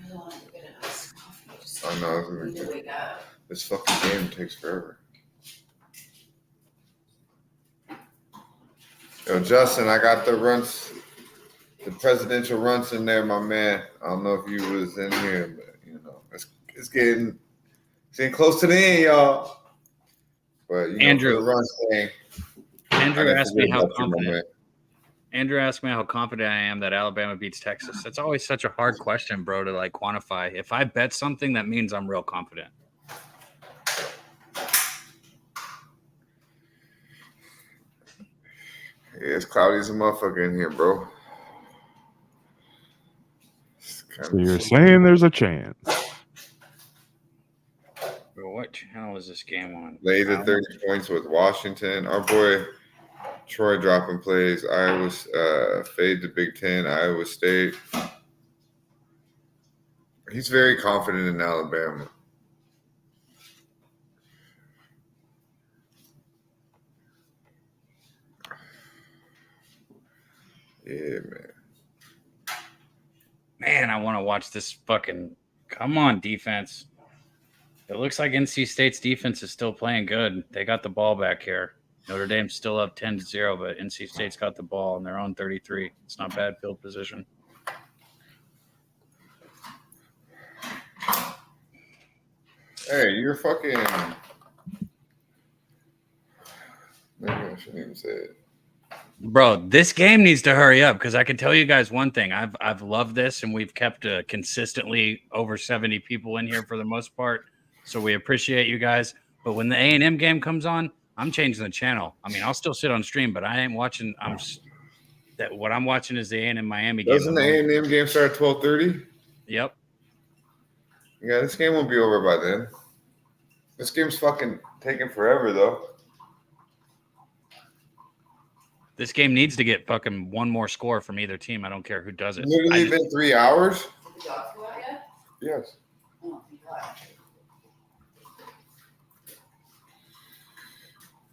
I really want to get a nice coffee. Just I know. need to wake up. This fucking game takes forever. Yo, Justin, I got the runs, the presidential runs in there, my man. I don't know if you was in here, but you know, it's getting close to the end, y'all. But you Andrew, know, for the run thing, Andrew asked me how confident. Andrew asked me how confident I am that Alabama beats Texas. That's always such a hard question, bro, to like quantify. If I bet something, that means I'm real confident. Yeah, it's cloudy as a motherfucker in here, bro. So you're saying there's a chance. Bro, what channel is this game on? Lay the 30 points with Washington. Our boy Troy dropping plays. Iowa fade the Big Ten. Iowa State. He's very confident in Alabama. Yeah, man. Man, I want to watch this fucking. Come on, defense. It looks like NC State's defense is still playing good. They got the ball back here. Notre Dame's still up 10-0, but NC State's got the ball on their own 33. It's not bad field position. Hey, you're fucking. Maybe I shouldn't even say it. Bro, this game needs to hurry up because I can tell you guys one thing. I've loved this, and we've kept consistently over 70 people in here for the most part. So we appreciate you guys. But when the A&M game comes on, I'm changing the channel. I mean, I'll still sit on stream, but I ain't watching. What I'm watching is the A&M Miami game. Doesn't the A&M game start at 12:30? Yep. Yeah, this game won't be over by then. This game's fucking taking forever, though. This game needs to get fucking one more score from either team. I don't care who does it. Literally been 3 hours? The dogs go out yet? Yes. Oh, thank God.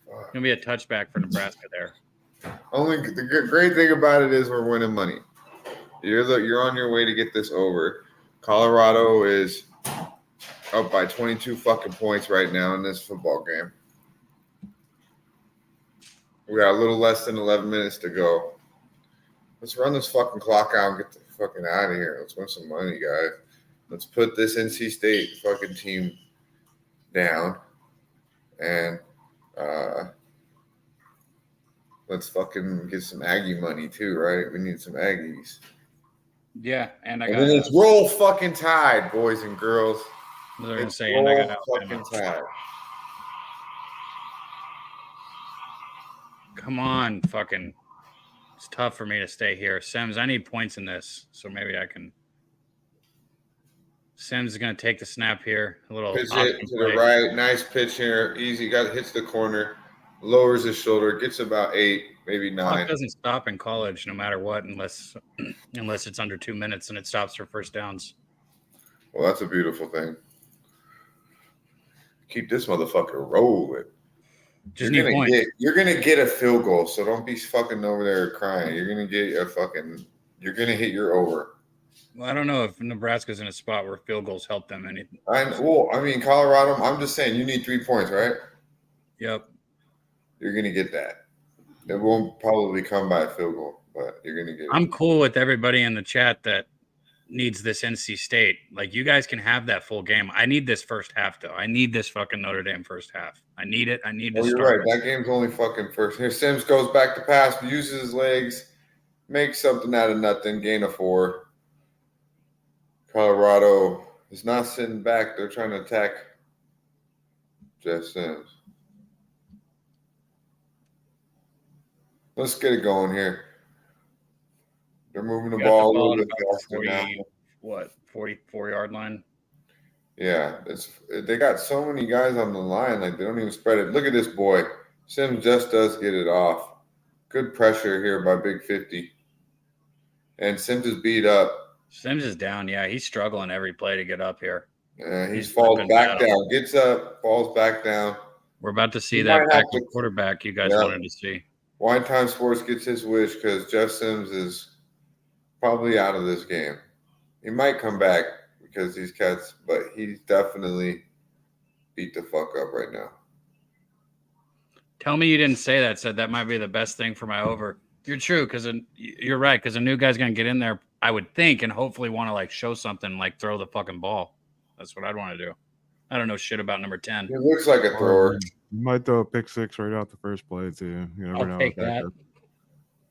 It's gonna be a touchback for Nebraska there. Only the great thing about it is we're winning money. You're on your way to get this over. Colorado is up by 22 fucking points right now in this football game. We got a little less than 11 minutes to go. Let's run this fucking clock out and get the fucking out of here. Let's win some money, guys. Let's put this NC State fucking team down And let's fucking get some Aggie money too, right? We need some Aggies. Yeah, and I And got. then it's roll fucking tide, boys and girls. I was gonna It's say, and I got roll Alabama. fucking tide. Come on, fucking. It's tough for me to stay here. Sims, I need points in this, so maybe I can. Sims is going to take the snap here. A little Pitch option it to play. the right. Nice pitch here. Easy. Hits the corner. Lowers his shoulder. Gets about 8, maybe 9. Clock doesn't stop in college no matter what unless it's under 2 minutes and it stops for first downs. Well, that's a beautiful thing. Keep this motherfucker rolling. Just need points. You're gonna get a field goal, so don't be fucking over there crying. You're gonna get you're gonna hit your over. Well, I don't know if Nebraska's in a spot where field goals help them anything. Colorado, I'm just saying you need 3 points, right? Yep. You're gonna get that. It won't probably come by a field goal, but you're gonna get it. I'm cool with everybody in the chat that needs this NC State. Like, you guys can have that full game. I need this first half, though. I need this fucking Notre Dame first half. I need it. I need to you're start. right. That game's only fucking first. Here, Sims goes back to pass, uses his legs, makes something out of nothing, gain of 4. Colorado is not sitting back. They're trying to attack Jeff Sims. Let's get it going here. They're moving the ball a little bit faster now. 44-yard line? Yeah, they got so many guys on the line, like they don't even spread it. Look at this boy. Sims just does get it off. Good pressure here by Big 50. And Sims is beat up. Sims is down. Yeah, he's struggling every play to get up here. He falls back down, gets up, falls back down. We're about to see that backup quarterback you guys wanted to see. Wine Time Sports gets his wish because Jeff Sims is probably out of this game. He might come back because these cats, but he's definitely beat the fuck up right now. Tell me you didn't say that. Said that might be the best thing for my over. You're true, because you're right, because a new guy's going to get in there, I would think, and hopefully want to, like, show something, like throw the fucking ball. That's what I'd want to do. I don't know shit about number 10. It looks like a thrower. You might throw a pick 6 right out the first play, too. You never know. I'll take that.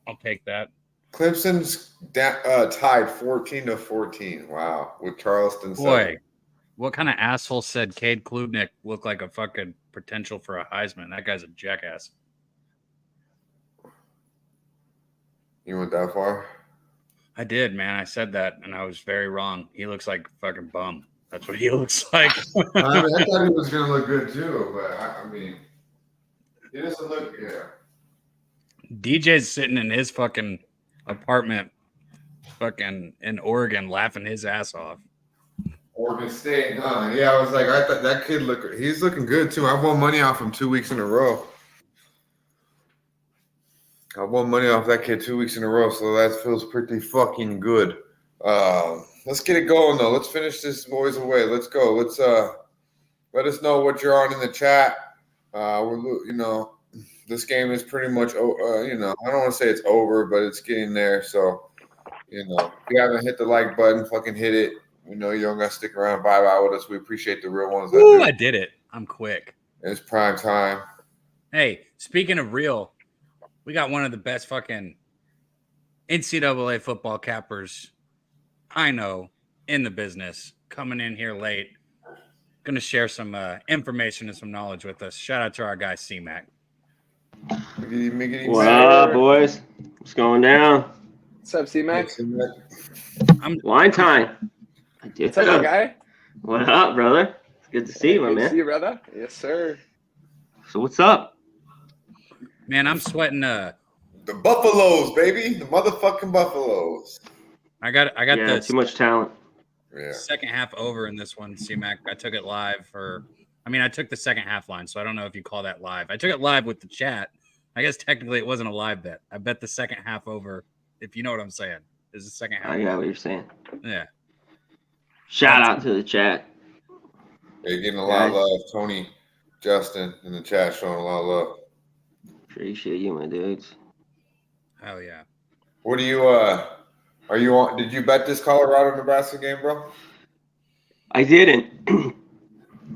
I'll take that. Clemson's tied 14-14. Wow. With Charleston. Boy, what kind of asshole said Cade Klubnik looked like a fucking potential for a Heisman? That guy's a jackass. You went that far? I did, man. I said that, and I was very wrong. He looks like a fucking bum. That's what he looks like. I thought he was going to look good, too. But, I mean, he doesn't look good. DJ's sitting in his fucking apartment fucking in Oregon laughing his ass off. Oregon State, huh? Yeah, I was like, I thought that kid he's looking good, too. I've won money off him 2 weeks in a row. I won money off that kid 2 weeks in a row, so that feels pretty fucking good. Let's get it going, though. Let's finish this boys away. Let's go. Let's let us know what you're on in the chat. This game is pretty much, I don't want to say it's over, but it's getting there. So, if you haven't hit the like button, fucking hit it. We know you don't got to stick around and vibe with us. We appreciate the real ones. Ooh, I did it. I'm quick. It's prime time. Hey, speaking of real, we got one of the best fucking NCAA football cappers I know in the business coming in here late. Going to share some information and some knowledge with us. Shout out to our guy, C-Mac. What up, boys? What's going down? What's up, C-Mac? I'm Wine time. What's up, my guy? What up, brother? It's good to see you, my Good man. to see you, brother. Yes, sir. So what's up? Man, I'm sweating. The Buffaloes, baby. The motherfucking Buffaloes. I got Yeah, the too much talent. Yeah. second half over in this one, C-Mac. I took it live I took the second half line, so I don't know if you call that live. I took it live with the chat. I guess technically it wasn't a live bet. I bet the second half over, if you know what I'm saying. Is the second half. I got what you're saying. Yeah. Shout out to the chat. You're getting a lot of love. Tony, Justin in the chat showing a lot of love. Appreciate you, my dudes. Hell yeah. What do you are you on? Did you bet this Colorado-Nebraska game, bro? I didn't.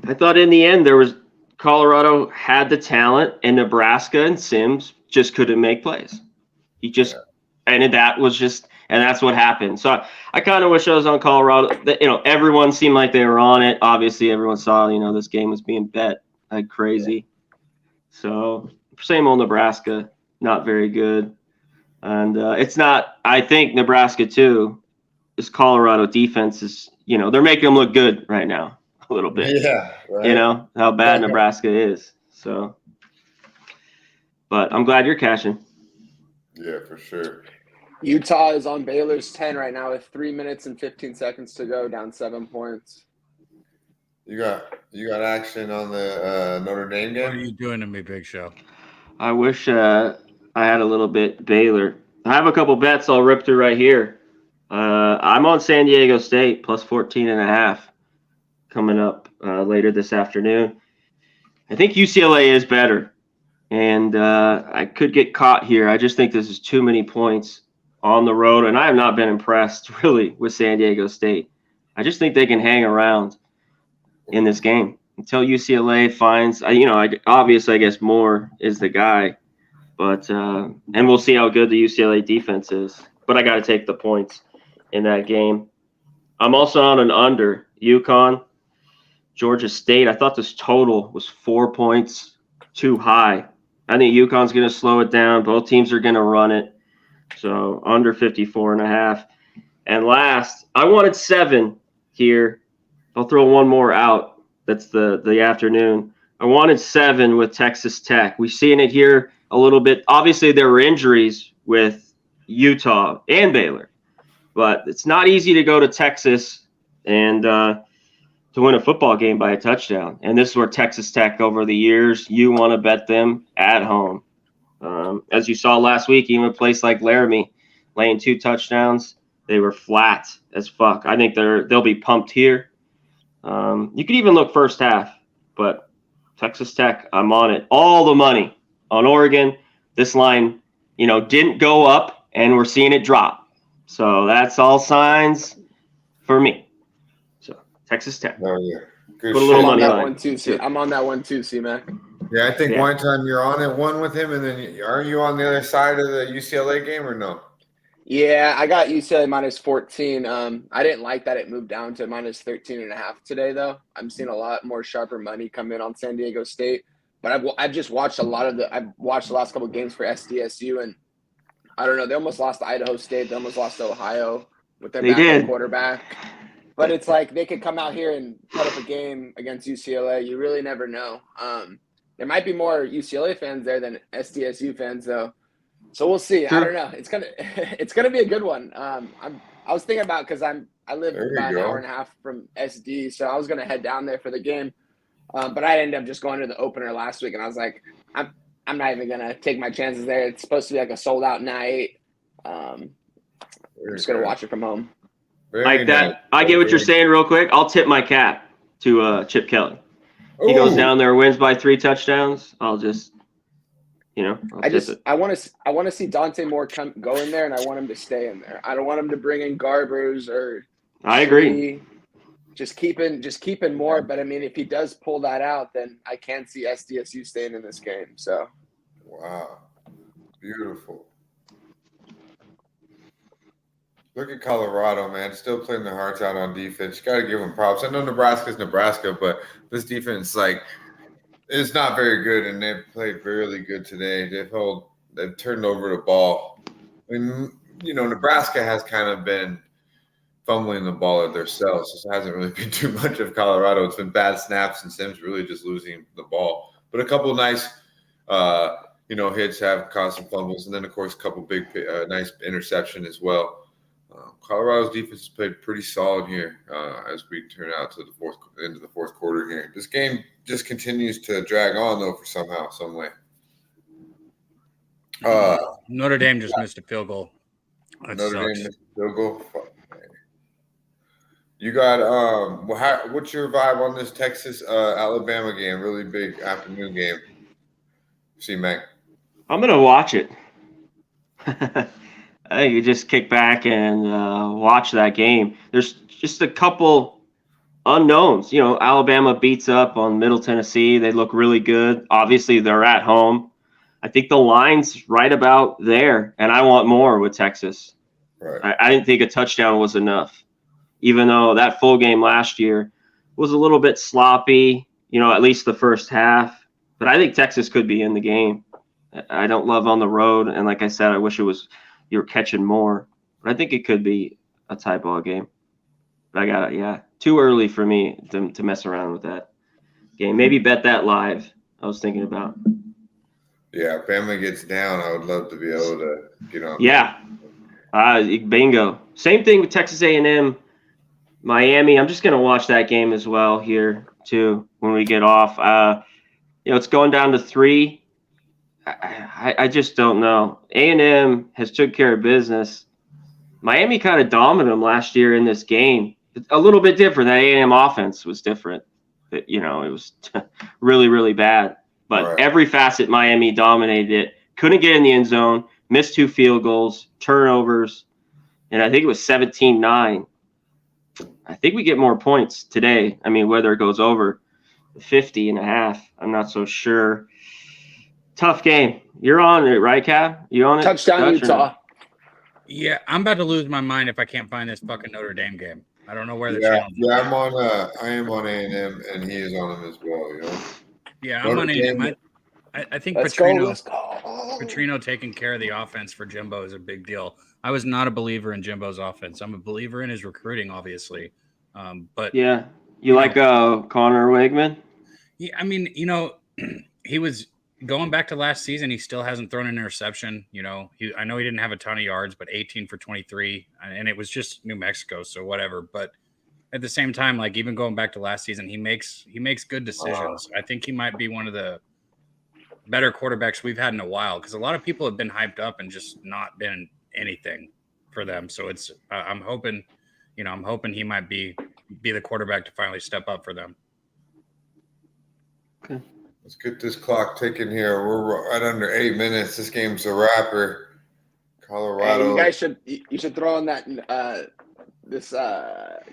I thought in the end there was Colorado had the talent, and Nebraska and Sims just couldn't make plays. And that's what happened. So I kind of wish I was on Colorado. Everyone seemed like they were on it. Obviously, everyone saw, this game was being bet like crazy. So same old Nebraska, not very good. And it's not, I think Nebraska too, this Colorado defense is, they're making them look good right now a little bit. Yeah. Right. How bad Nebraska is. So, but I'm glad you're cashing. Yeah, for sure. Utah is on Baylor's 10 right now with 3 minutes and 15 seconds to go, down 7 points. You got action on the Notre Dame game? What are you doing to me, Big Show? I wish I had a little bit Baylor. I have a couple bets I'll rip through right here. I'm on San Diego State plus 14.5 coming up later this afternoon. I think UCLA is better, and I could get caught here. I just think this is too many points on the road, and I have not been impressed really with San Diego State. I just think they can hang around in this game until UCLA finds, obviously I guess Moore is the guy, but and we'll see how good the UCLA defense is. But I got to take the points in that game. I'm also on an under UConn, Georgia State. I thought this total was 4 points too high. I think UConn's going to slow it down. Both teams are going to run it. So under 54.5. And last, I wanted 7 here. I'll throw one more out. That's the afternoon. I wanted 7 with Texas Tech. We've seen it here a little bit. Obviously, there were injuries with Utah and Baylor, but it's not easy to go to Texas and to win a football game by a touchdown. And this is where Texas Tech over the years, you want to bet them at home. As you saw last week, even a place like Laramie laying 2 touchdowns, they were flat as fuck. I think they'll be pumped here. You could even look first half, but Texas Tech, I'm on it. All the money on Oregon. This line, didn't go up, and we're seeing it drop. So that's all signs for me. So Texas Tech. Oh, yeah. Good Put a little shit. money I'm line. on that one too, C-Mac. Yeah, I think Yeah. one time you're on it, one with him, and then are you on the other side of the UCLA game or no? Yeah, I got UCLA minus 14. I didn't like that it moved down to minus 13.5 today, though. I'm seeing a lot more sharper money come in on San Diego State. But I've just watched I've watched the last couple of games for SDSU, and I don't know. They almost lost to Idaho State. They almost lost to Ohio with their backup quarterback. But it's like they could come out here and put up a game against UCLA. You really never know. There might be more UCLA fans there than SDSU fans, though. So we'll see. Sure. I don't know. It's gonna be a good one. I was thinking about because I live about an hour and a half from SD, so I was gonna head down there for the game. But I ended up just going to the opener last week, and I was like, I'm not even gonna take my chances there. It's supposed to be like a sold out night. I'm just gonna watch it from home. Like that. I get what you're saying real quick. I'll tip my cap to Chip Kelly. He goes down there, wins by 3 touchdowns. I'll just, I'll tip it. I want to see Dante Moore go in there, and I want him to stay in there. I don't want him to bring in Garbers or. I agree. Just keeping more, but I mean, if he does pull that out, then I can see SDSU staying in this game. So, wow, beautiful. Look at Colorado, man. Still playing their hearts out on defense. You got to give them props. I know Nebraska's Nebraska, but this defense, is not very good, and they've played really good today. They've turned over the ball. I mean, Nebraska has kind of been fumbling the ball at themselves. It hasn't really been too much of Colorado. It's been bad snaps and Sims really just losing the ball. But a couple nice, hits have caused some fumbles, and then of course a couple big, nice interception as well. Colorado's defense has played pretty solid here as we turn out to into the fourth quarter here. This game just continues to drag on though for some way. Notre Dame just missed a field goal. That Notre sucks. Dame missed a field goal. You got what's your vibe on this Texas Alabama game? Really big afternoon game. C-Mac. I'm gonna watch it. I think you just kick back and watch that game. There's just a couple unknowns. Alabama beats up on Middle Tennessee. They look really good. Obviously, they're at home. I think the line's right about there, and I want more with Texas. Right. I didn't think a touchdown was enough, even though that full game last year was a little bit sloppy, at least the first half. But I think Texas could be in the game. I don't love on the road, and like I said, I wish you were catching more. But I think it could be a tie ball game. But I got it, too early for me to mess around with that game. Maybe bet that live. I was thinking about. Yeah, if Bama gets down, I would love to be able to get on. Yeah, bingo. Same thing with Texas A&M, Miami. I'm just gonna watch that game as well here too when we get off. It's going down to 3. I just don't know. A&M has took care of business. Miami kind of dominated them last year in this game. A little bit different. That A&M offense was different. It was really, really bad. But every facet, Miami dominated it. Couldn't get in the end zone. Missed 2 field goals, turnovers, and I think it was 17-9. I think we get more points today. I mean, whether it goes over 50.5, I'm not so sure. Tough game. You're on it, right, Cav? You on it? Touchdown, Utah. Yeah, I'm about to lose my mind if I can't find this fucking Notre Dame game. I don't know where the channel. Yeah, I am on A&M, and he is on them as well. Yeah, I'm on A&M. I think Petrino taking care of the offense for Jimbo is a big deal. I was not a believer in Jimbo's offense. I'm a believer in his recruiting, obviously. But yeah, you like Connor Wegman? Yeah, I mean, he was going back to last season. He still hasn't thrown an interception. I know he didn't have a ton of yards, but 18 for 23, and it was just New Mexico, so whatever. But at the same time, like even going back to last season, he makes good decisions. I think he might be one of the better quarterbacks we've had in a while because a lot of people have been hyped up and just not been anything for them. So it's I'm hoping he might be the quarterback to finally step up for them. Okay. Let's get this clock ticking here. We're right under 8 minutes. This game's a wrapper. Colorado. Hey, you guys should throw in that this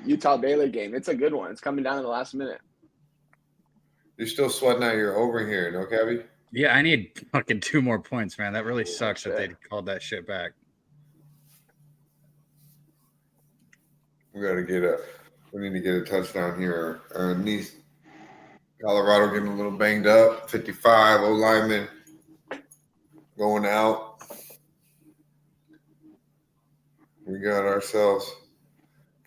Utah Baylor game. It's a good one. It's coming down in the last minute. You're still sweating out your over here, no, Cabby? Yeah, I need fucking 2 more points, man. That really sucks that they called that shit back. We need to get a touchdown here. Colorado getting a little banged up. 55, O-lineman going out. We got ourselves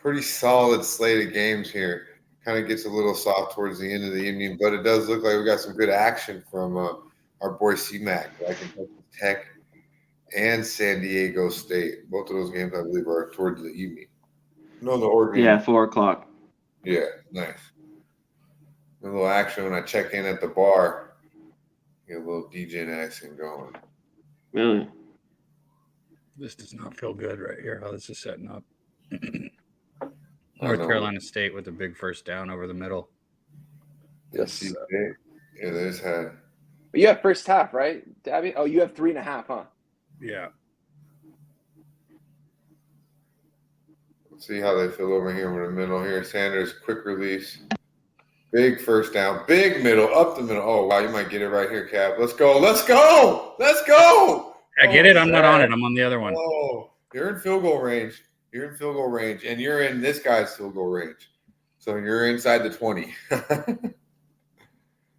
pretty solid slate of games here. Kind of gets a little soft towards the end of the evening, but it does look like we got some good action from our boy C-Mac, like in Texas Tech and San Diego State. Both of those games, I believe, are towards the evening. No, the Oregon. Yeah, 4:00. Yeah, nice. A little action when I check in at the bar. Get a little DJ action going. Really? This does not feel good right here, how this is setting up. North Carolina State with a big first down over the middle. Yes. Yeah, they just had. But you have first half, right, Dabby? Oh, you have 3.5, huh? Yeah. Let's see how they feel over here in the middle here. Sanders, quick release. Big first down. Big middle, up the middle. Oh, wow, you might get it right here, Cap. Let's go. Let's go. Let's go. I get it. I'm not on it. I'm on the other one. Oh, you're in field goal range. And you're in this guy's field goal range. So you're inside the 20.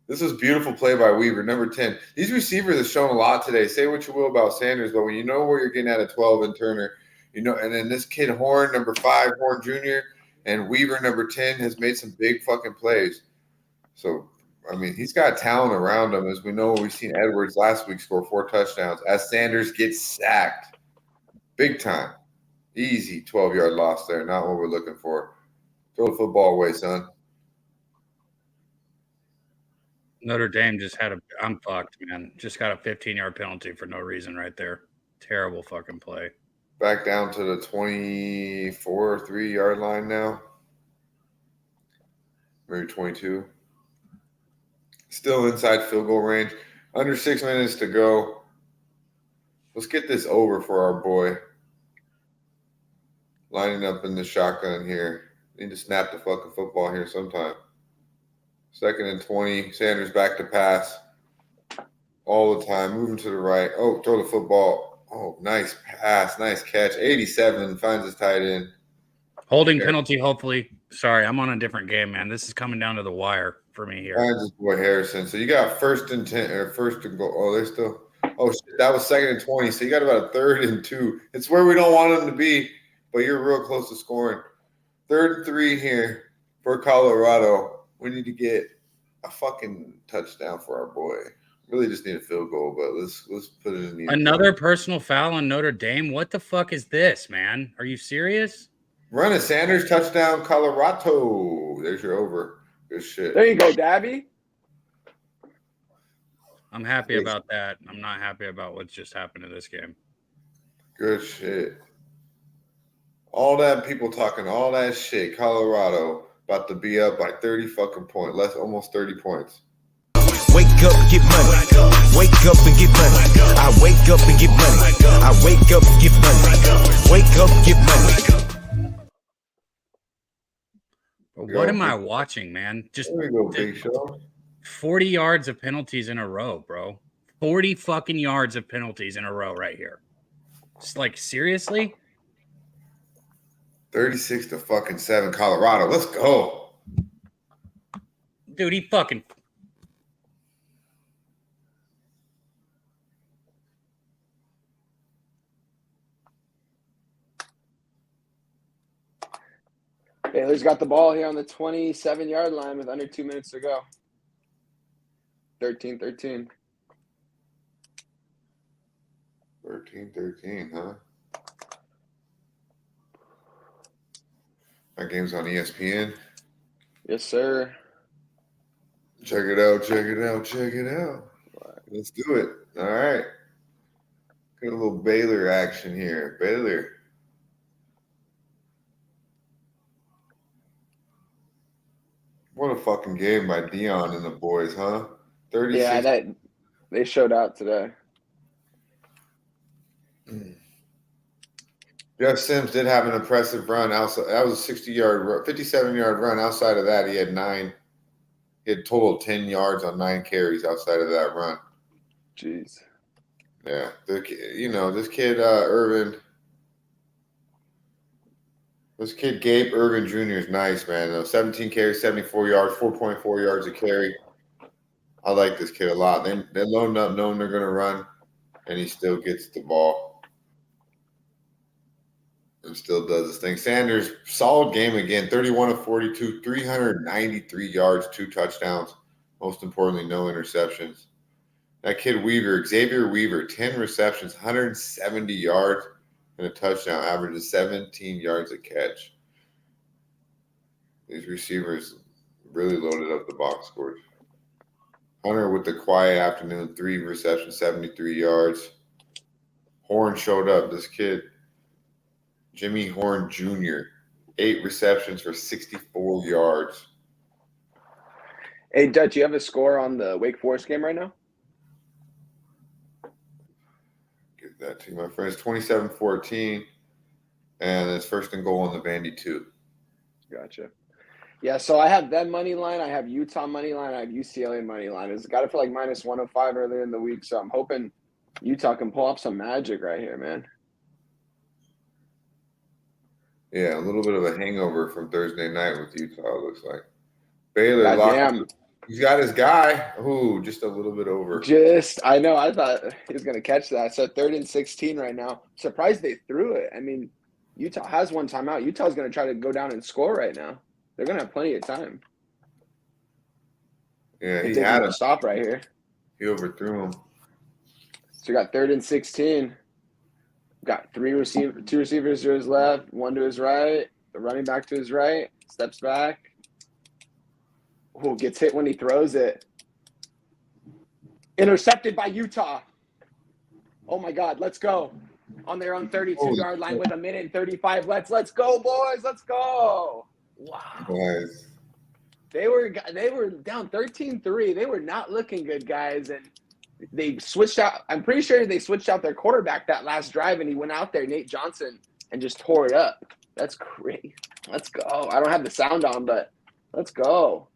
This was beautiful play by Weaver, number 10. These receivers have shown a lot today. Say what you will about Sanders, but when you know where you're getting at 12 and Turner, and then this kid Horn, number 5, Horn Jr., and Weaver, number 10, has made some big fucking plays. So, I mean, he's got talent around him. As we know, we've seen Edwards last week score 4 touchdowns as Sanders gets sacked. Big time. Easy 12-yard loss there. Not what we're looking for. Throw the football away, son. Notre Dame just had I'm fucked, man. Just got a 15-yard penalty for no reason right there. Terrible fucking play. Back down to the 24, 3-yard line now. Maybe 22. Still inside field goal range. Under 6 minutes to go. Let's get this over for our boy. Lining up in the shotgun here. Need to snap the fucking football here sometime. 2nd and 20. Sanders back to pass all the time. Moving to the right. Oh, throw the football. Oh, nice pass. Nice catch. 87 finds his tight end. Holding penalty, hopefully. Sorry, I'm on a different game, man. This is coming down to the wire for me here. Finds his boy Harrison. So you got 1st and 10 or 1st and goal. Oh, they're still. Oh, shit. That was 2nd and 20. So you got about a 3rd and 2. It's where we don't want them to be, but you're real close to scoring. 3rd and 3 here for Colorado. We need to get a fucking touchdown for our boy. Really just need a field goal, but let's put it in the Another personal foul on Notre Dame. What the fuck is this, man? Are you serious? Run it, Sanders, touchdown, Colorado. There's your over. Good shit. There you go, Dabby. I'm happy about that. I'm not happy about what's just happened in this game. Good shit. All that people talking, all that shit. Colorado about to be up by 30 fucking points. Almost 30 points. Wake up, get money. Wake up and get money. I wake up and get money. I wake up and get money. Wake up, get money. What am I watching, man? Just there you go, Big Show. 40 yards of penalties in a row, bro. 40 fucking yards of penalties in a row right here. It's like, seriously? 36 to fucking 7, Colorado. Let's go. Dude, he fucking... Baylor's got the ball here on the 27-yard line with under 2 minutes to go. 13-13. 13-13, huh? That game's on ESPN. Yes, sir. Check it out, check it out, check it out. Let's do it. All right. Got a little Baylor action here. Baylor. What a fucking game by Dion and the boys, huh? 36. Yeah, they showed out today. Jeff Sims did have an impressive run. Outside, that was a 57-yard run. Outside of that, he had 9. He had total 10 yards on 9 carries outside of that run. Jeez. Yeah, this kid Irvin. This kid Gabe Irvin Jr. is nice, man. 17 carries, 74 yards, 4.4 yards a carry. I like this kid a lot. They're loading up, knowing they're going to run, and he still gets the ball and still does his thing. Sanders, solid game again, 31 of 42, 393 yards, 2 touchdowns. Most importantly, no interceptions. That kid Weaver, Xavier Weaver, 10 receptions, 170 yards, and a touchdown, averages 17 yards a catch. These receivers really loaded up the box scores. Hunter with the quiet afternoon, 3 receptions, 73 yards. Horn showed up. This kid, Jimmy Horn Jr., 8 receptions for 64 yards. Hey, Dutch, you have a score on the Wake Forest game right now? Give that to you, my friends. 27-14, and it's 1st and goal on the Vandy 2. Gotcha. Yeah, so I have them money line, I have Utah money line, I have UCLA money line. It's got it for like minus 105 earlier in the week, so I'm hoping Utah can pull off some magic right here, man. Yeah, a little bit of a hangover from Thursday night with Utah, it looks like. Baylor locked. He's got his guy. Ooh, just a little bit over. I know. I thought he was going to catch that. So 3rd and 16 right now. Surprised they threw it. I mean, Utah has one timeout. Utah's going to try to go down and score right now. They're going to have plenty of time. Yeah, he had a stop right here. He overthrew him. So we got 3rd and 16. Got 2 receivers to his left, 1 to his right. The running back to his right. Steps back. Who gets hit when he throws it. Intercepted by Utah. Oh, my God. Let's go. On their own 32-yard line with 1:35 left. Let's go, boys. Let's go. Wow. Nice. They were down 13-3. They were not looking good, guys. And they switched out. I'm pretty sure they switched out their quarterback that last drive, and he went out there, Nate Johnson, and just tore it up. That's great. Let's go. I don't have the sound on, but let's go.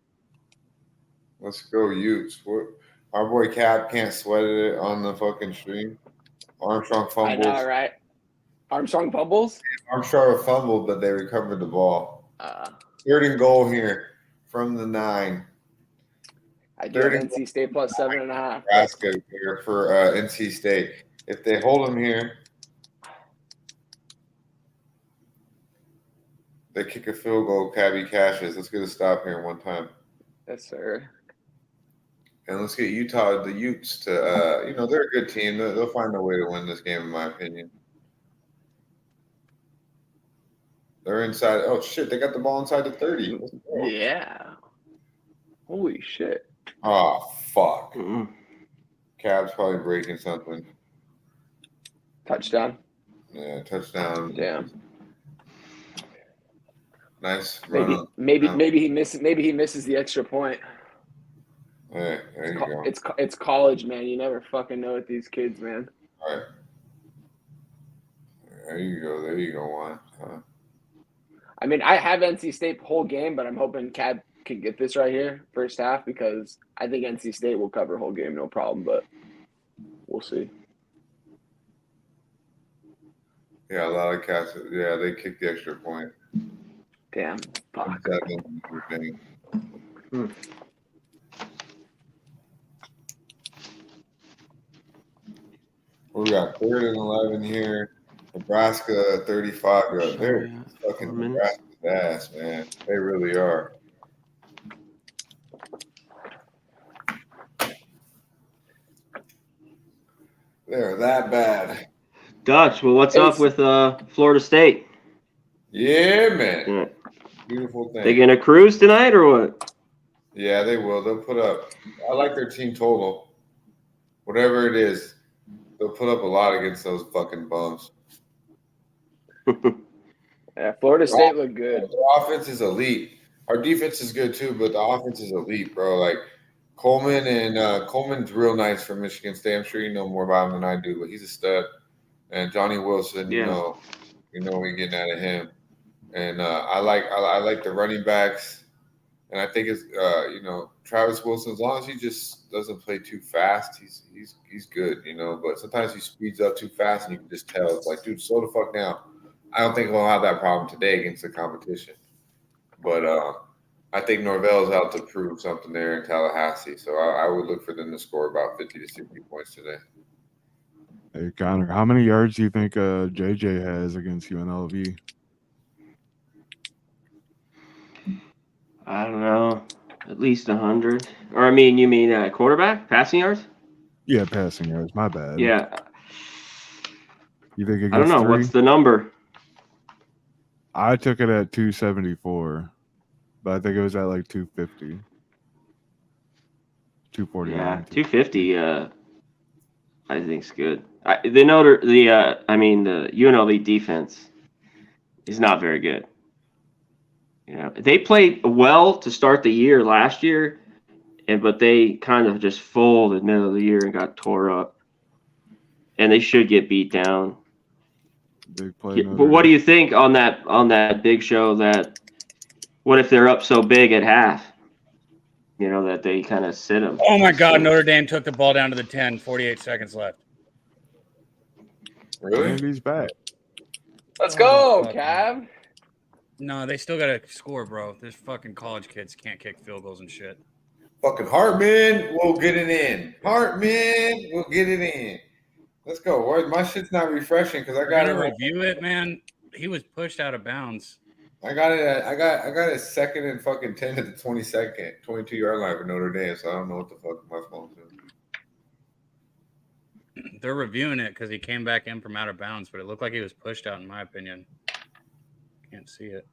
Let's go, Utes. Our boy Cap can't sweat it on the fucking stream. Armstrong I fumbles. know, right? Armstrong fumbles? Armstrong fumbled, but they recovered the ball. 3rd and goal here from the 9. I do have NC State plus 7.5. Nebraska here for NC State. If they hold them here, they kick a field goal. Cabby cashes. Let's get a stop here one time. Yes, sir. And let's get Utah, the Utes, to they're a good team. They'll find a way to win this game, in my opinion. They're inside. Oh shit! They got the ball inside the 30. Yeah. Holy shit. Oh fuck. Cab's probably breaking something. Touchdown. Yeah, touchdown. Damn. Nice. Maybe he misses the extra point. Hey, there you go. It's college, man. You never fucking know with these kids, man. All right. There you go, Juan. I mean, I have NC State whole game, but I'm hoping Cab can get this right here first half because I think NC State will cover whole game, no problem. But we'll see. Yeah, a lot of cats. Yeah, they kicked the extra point. Damn. Fuck. We got 3rd and 11 here. Nebraska 35. They're fucking Nebraska's ass, man. They really are. They're that bad. Dutch, well, what's up with Florida State? Yeah, man. Yeah. Beautiful thing. They gonna cruise tonight or what? Yeah, they will. They'll put up. I like their team total. Whatever it is, they'll put up a lot against those fucking bums. Yeah, Florida State looked good. Their offense is elite. Our defense is good too, but the offense is elite, bro. Like Coleman and Coleman's real nice for Michigan State. I'm sure you know more about him than I do, but he's a stud. And Johnny Wilson, you know we're getting out of him. And I like the running backs. And I think it's Travis Wilson, as long as he just doesn't play too fast, he's good, But sometimes he speeds up too fast, and you can just tell. It's like, dude, slow the fuck down. I don't think we'll have that problem today against the competition. But I think Norvell's out to prove something there in Tallahassee. So I would look for them to score about 50 to 60 points today. Hey, Connor, how many yards do you think JJ has against UNLV? I don't know. At least 100. Or, you mean quarterback? Passing yards? Yeah, passing yards. My bad. Yeah. You think it gets I don't know. 3? What's the number? I took it at 274, but I think it was at like 250. 249. Yeah, 250, I think's good. The UNLV defense is not very good. They played well to start the year last year, but they kind of just folded middle of the year and got tore up. And they should get beat down. Big play. But what do you think on that big show? What if they're up so big at half? That they kind of sit them. Oh my God! Notre Dame took the ball down to the 10. 48 seconds left. Really? And he's back. Let's go, Cav. No, they still got to score, bro. There's fucking college kids can't kick field goals and shit. Fucking Hartman will get it in. Hartman will get it in. Let's go. My shit's not refreshing because I got to review it, man. He was pushed out of bounds. I got it. I got it 2nd and fucking 10 at the 22nd, 22-yard line for Notre Dame. So I don't know what the fuck am I supposed to do. They're reviewing it because he came back in from out of bounds, but it looked like he was pushed out, in my opinion. Can't see it.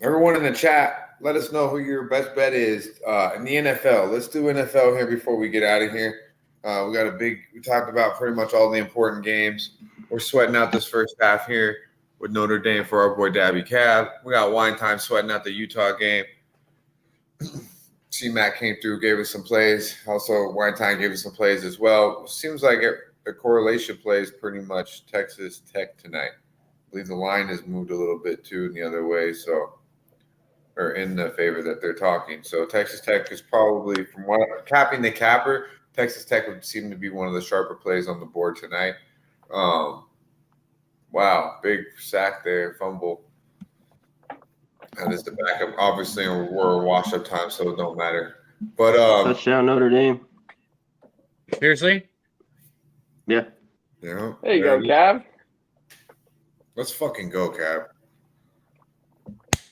Everyone in the chat, let us know who your best bet is in the NFL. Let's do NFL here before we get out of here. We talked about pretty much all the important games. We're sweating out this first half here with Notre Dame for our boy Dabby Cab. We got Wine Time sweating out the Utah game. C-Mac came through, gave us some plays. Also, Weinstein gave us some plays as well. Seems like a correlation plays pretty much Texas Tech tonight. I believe the line has moved a little bit too in the other way, so or in the favor that they're talking. So Texas Tech is probably, from what capping the capper, Texas Tech would seem to be one of the sharper plays on the board tonight. Wow, big sack there, fumble. That is the backup. Obviously, we're a wash-up time, so it don't matter. But touchdown Notre Dame. Seriously? Yeah. Yeah. There you go, Cav. Let's fucking go, Cap.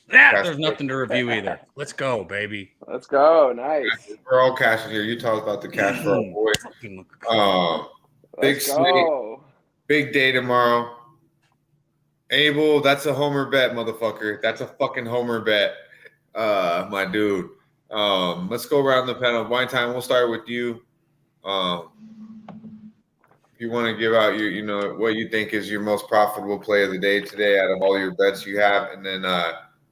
There's nothing to review either. Let's go, baby. Let's go. Nice. We're all cashing here. You talk about the cash for our boy. Big go. Big day tomorrow. Abel, that's a homer bet, motherfucker. That's a fucking homer bet, my dude. Let's go around the panel. Wine time. We'll start with you. If you want to give out your, what you think is your most profitable play of the day today out of all your bets you have, and then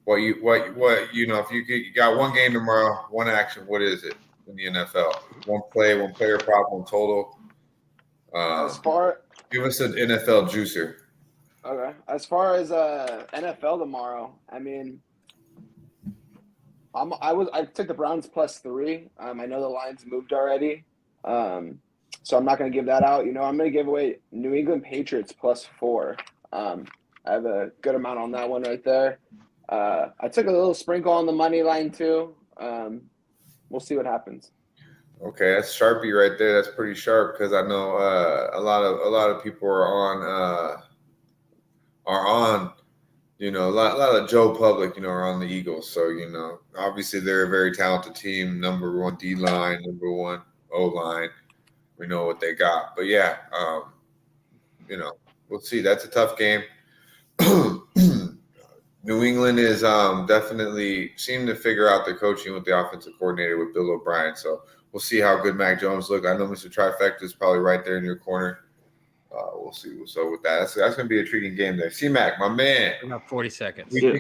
what if you got one game tomorrow, one action, what is it in the NFL? One play, one player prop, one total. Give us an NFL juicer. Okay. As far as NFL tomorrow, I mean, I took the Browns +3. I know the lines moved already, so I'm not going to give that out. I'm going to give away New England Patriots +4. I have a good amount on that one right there. I took a little sprinkle on the money line too. We'll see what happens. Okay, that's Sharpie right there. That's pretty sharp because I know a lot of people are on. A lot of Joe Public, are on the Eagles. So, obviously they're a very talented team. Number one D line, number one O line. We know what they got. But yeah, we'll see. That's a tough game. New England is definitely seem to figure out their coaching with the offensive coordinator with Bill O'Brien. So we'll see how good Mac Jones look. I know Mr. Trifecta is probably right there in your corner. We'll see what's up with that. That's going to be a intriguing game there. C-Mac, my man. About 40 seconds. What do you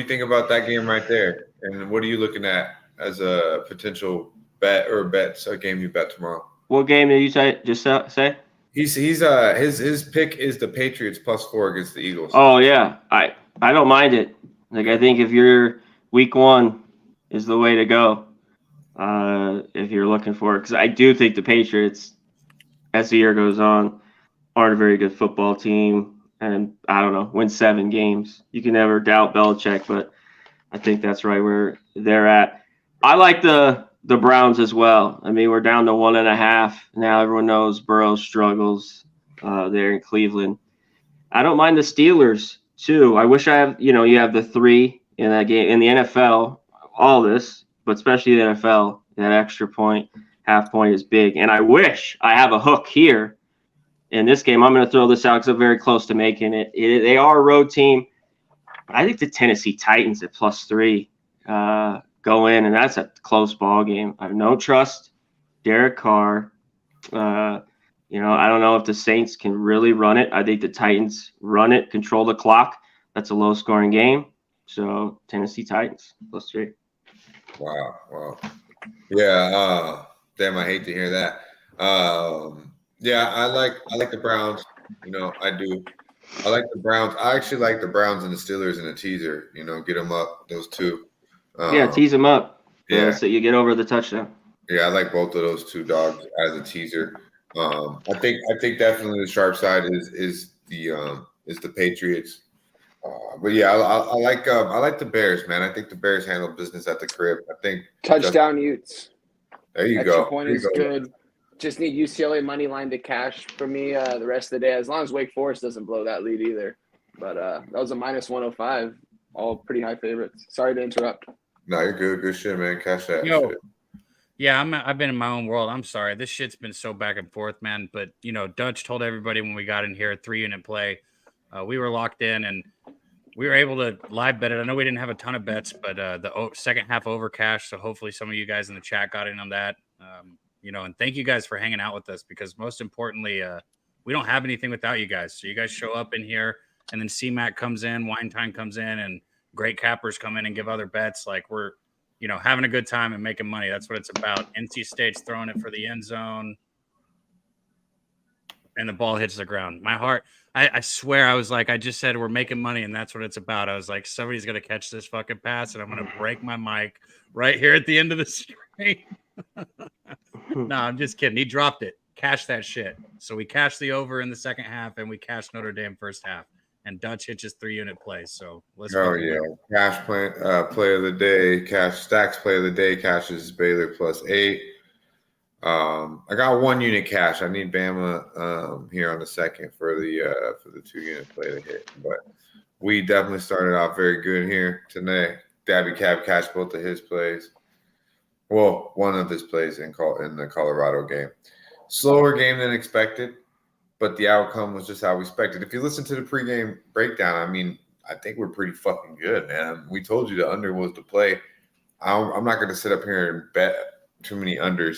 think about that game right there? And what are you looking at as a potential bet or bets, a game you bet tomorrow? What game did you say? His pick is the Patriots +4 against the Eagles. Oh yeah, I don't mind it. I think if you're week 1 is the way to go. If you're looking for it, because I do think the Patriots, as the year goes on, aren't a very good football team, and I don't know, win 7 games. You can never doubt Belichick, but I think that's right where they're at. I like the Browns as well. I mean, we're down to 1.5 now. Everyone knows Burrow struggles there in Cleveland. I don't mind the Steelers too. I wish I have, you have the 3 in that game in the NFL. All this, but especially the NFL, that extra point, half point is big. And I wish I have a hook here in this game. I'm going to throw this out because I'm very close to making it. They are a road team. I think the Tennessee Titans at +3 go in, and that's a close ball game. I have no trust Derek Carr. I don't know if the Saints can really run it. I think the Titans run it, control the clock. That's a low-scoring game. So Tennessee Titans +3. Wow. Yeah. Damn, I hate to hear that. Yeah, I like the Browns. I do. I like the Browns. I actually like the Browns and the Steelers in a teaser. Get them up, those two. Tease them up. Yeah. So you get over the touchdown. Yeah, I like both of those two dogs as a teaser. I think definitely the sharp side is the Patriots. But yeah, I like the Bears, man. I think the Bears handle business at the crib. I think touchdown Utes. There you Extra go. point is good. Just need UCLA money line to cash for me the rest of the day, as long as Wake Forest doesn't blow that lead either. But that was a -105. All pretty high favorites. Sorry to interrupt. No, you're good. Good shit, man. Cash that. Yo. Shit. Yeah, I've been in my own world. I'm sorry. This shit's been so back and forth, man. But, Dutch told everybody when we got in here, 3-unit play. We were locked in, and we were able to live bet it. I know we didn't have a ton of bets, but the second half over cash. So hopefully some of you guys in the chat got in on that. And thank you guys for hanging out with us, because most importantly, we don't have anything without you guys. So you guys show up in here, and then C-Mac comes in, Wine Time comes in, and great cappers come in and give other bets. Like we're having a good time and making money. That's what it's about. NC State's throwing it for the end zone, and the ball hits the ground. My heart, I swear, I was like, I just said we're making money, and that's what it's about. I was like, somebody's going to catch this fucking pass, and I'm going to break my mic right here at the end of the stream. No, I'm just kidding. He dropped it. Cash that shit. So we cashed the over in the second half, and we cashed Notre Dame first half. And Dutch hit his 3-unit plays. So let's Oh go. yeah, cash play of the day, cash stacks play of the day, cashes Baylor +8. I got 1 unit cash. I need Bama here on the second for the 2-unit play to hit. But we definitely started off very good here tonight. Dabby Cab cashed both of his plays. Well, one of his plays in the Colorado game. Slower game than expected, but the outcome was just how we expected. If you listen to the pregame breakdown, I mean, I think we're pretty fucking good, man. We told you the under was the play. I'm not going to sit up here and bet too many unders.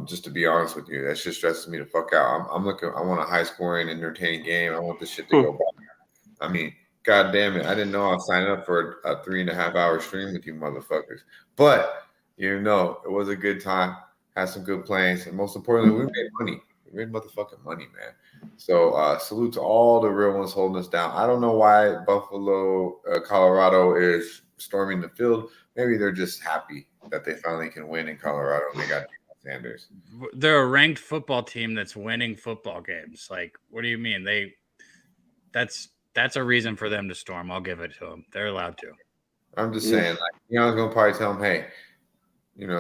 Just to be honest with you, that shit stresses me the fuck out. I want a high-scoring, entertaining game. I want this shit to go by. I mean, God damn it. I didn't know I was signing up for a 3.5-hour stream with you motherfuckers. But, it was a good time. Had some good plays. And most importantly, we made money. We made motherfucking money, man. So salute to all the real ones holding us down. I don't know why Buffalo, Colorado is storming the field. Maybe they're just happy that they finally can win in Colorado and they got Sanders. They're a ranked football team that's winning football games. Like, what do you mean? That's a reason for them to storm. I'll give it to them. They're allowed to. I'm just saying, I was going to probably tell them, hey,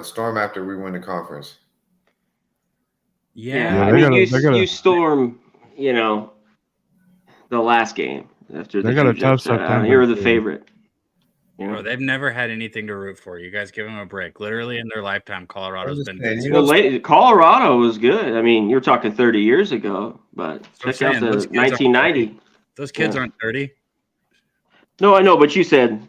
storm after we win the conference. Yeah. I mean, you storm, the last game after they got a tough September. You're the favorite. Bro, they've never had anything to root for. You guys give them a break. Literally in their lifetime, Colorado's been good. Well, Colorado was good. I mean, you're talking 30 years ago, but check out the 1990. Those kids aren't 30. No, I know, but you said,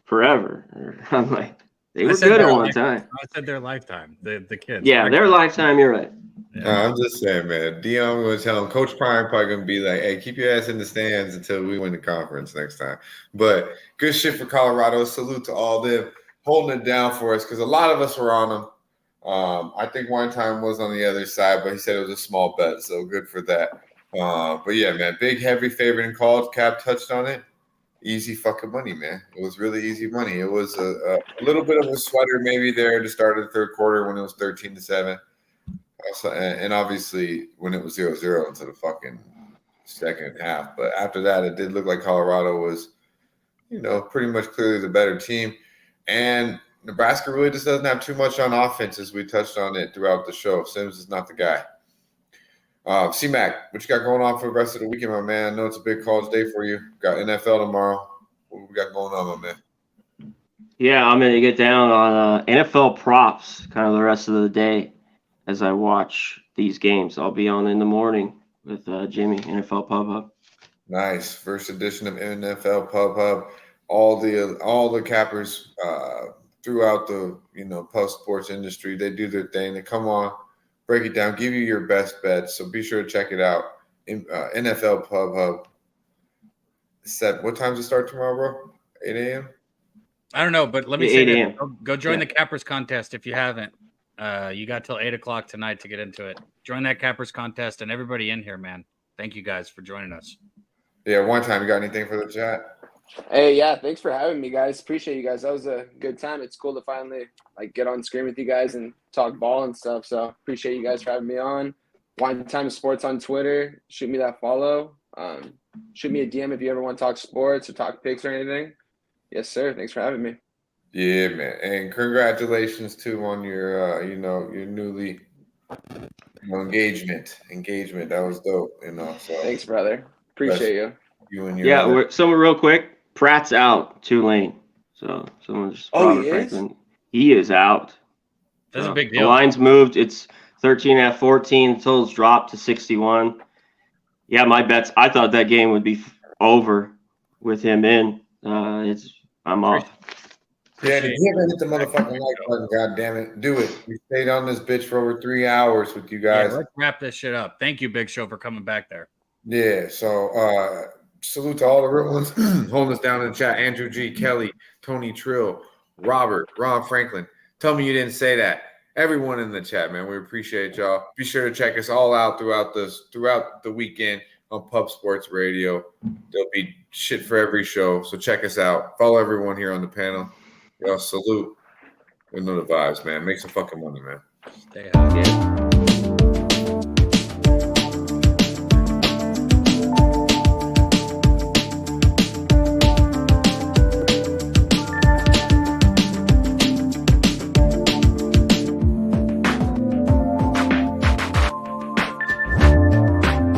forever. I'm like, they were good at one time. I said their lifetime, the kids. Yeah, their lifetime, you're right. Yeah. I'm just saying, man. Dion going to tell him, Coach Prime probably going to be like, hey, keep your ass in the stands until we win the conference next time. But good shit for Colorado. Salute to all them holding it down for us because a lot of us were on them. I think one time was on the other side, but he said it was a small bet, so good for that. But yeah, man, big, heavy favorite in college. Cap touched on it. Easy fucking money, man. It was really easy money. It was a little bit of a sweater maybe there to start of the third quarter when it was 13-7. And obviously when it was 0-0 into the fucking second half. But after that, it did look like Colorado was, pretty much clearly the better team. And Nebraska really just doesn't have too much on offense, as we touched on it throughout the show. Sims is not the guy. C-Mac, what you got going on for the rest of the weekend, my man? I know it's a big college day for you. Got NFL tomorrow. What we got going on, my man? Yeah, I'm going to get down on NFL props kind of the rest of the day as I watch these games. I'll be on in the morning with Jimmy, NFL Pub Hub. Nice. First edition of NFL Pub Hub. All the cappers throughout the post sports industry, they do their thing. They come on, break it down, give you your best bets. So be sure to check it out. NFL Pub Hub. What time does it start tomorrow, bro? 8 a.m. I don't know, but let me say 8 a.m. Go join the Cappers contest if you haven't. You got till 8 o'clock tonight to get into it. Join that Cappers contest, and everybody in here, man. Thank you guys for joining us. Yeah, one time. You got anything for the chat? Hey, yeah, thanks for having me, guys. Appreciate you guys. That was a good time. It's cool to finally get on screen with you guys and talk ball and stuff. So appreciate you guys for having me on. Wine Time Sports on Twitter. Shoot me that follow. Shoot me a DM if you ever want to talk sports or talk picks or anything. Yes, sir. Thanks for having me. Yeah, man. And congratulations too on your your newly engagement. That was dope. So thanks, brother. Appreciate you. You and your mother. Someone real quick. Pratt's out, Tulane. So someone just Franklin. He is out. That's a big deal. The line's moved. It's 13-14. Totals dropped to 61. Yeah, my bets. I thought that game would be over with him in. I'm off. Yeah, if you haven't hit the motherfucking like button, God damn it, do it. We stayed on this bitch for over 3 hours with you guys. Yeah, let's wrap this shit up. Thank you, Big Show, for coming back there. Yeah, so salute to all the real ones holding us down in the chat. Andrew G, Kelly, Tony Trill, Robert, Ron Franklin. Tell me you didn't say that. Everyone in the chat, man. We appreciate y'all. Be sure to check us all out throughout the weekend on Pub Sports Radio. There'll be shit for every show. So check us out. Follow everyone here on the panel. Y'all salute. We know the vibes, man. Make some fucking money, man. Stay high. Yeah.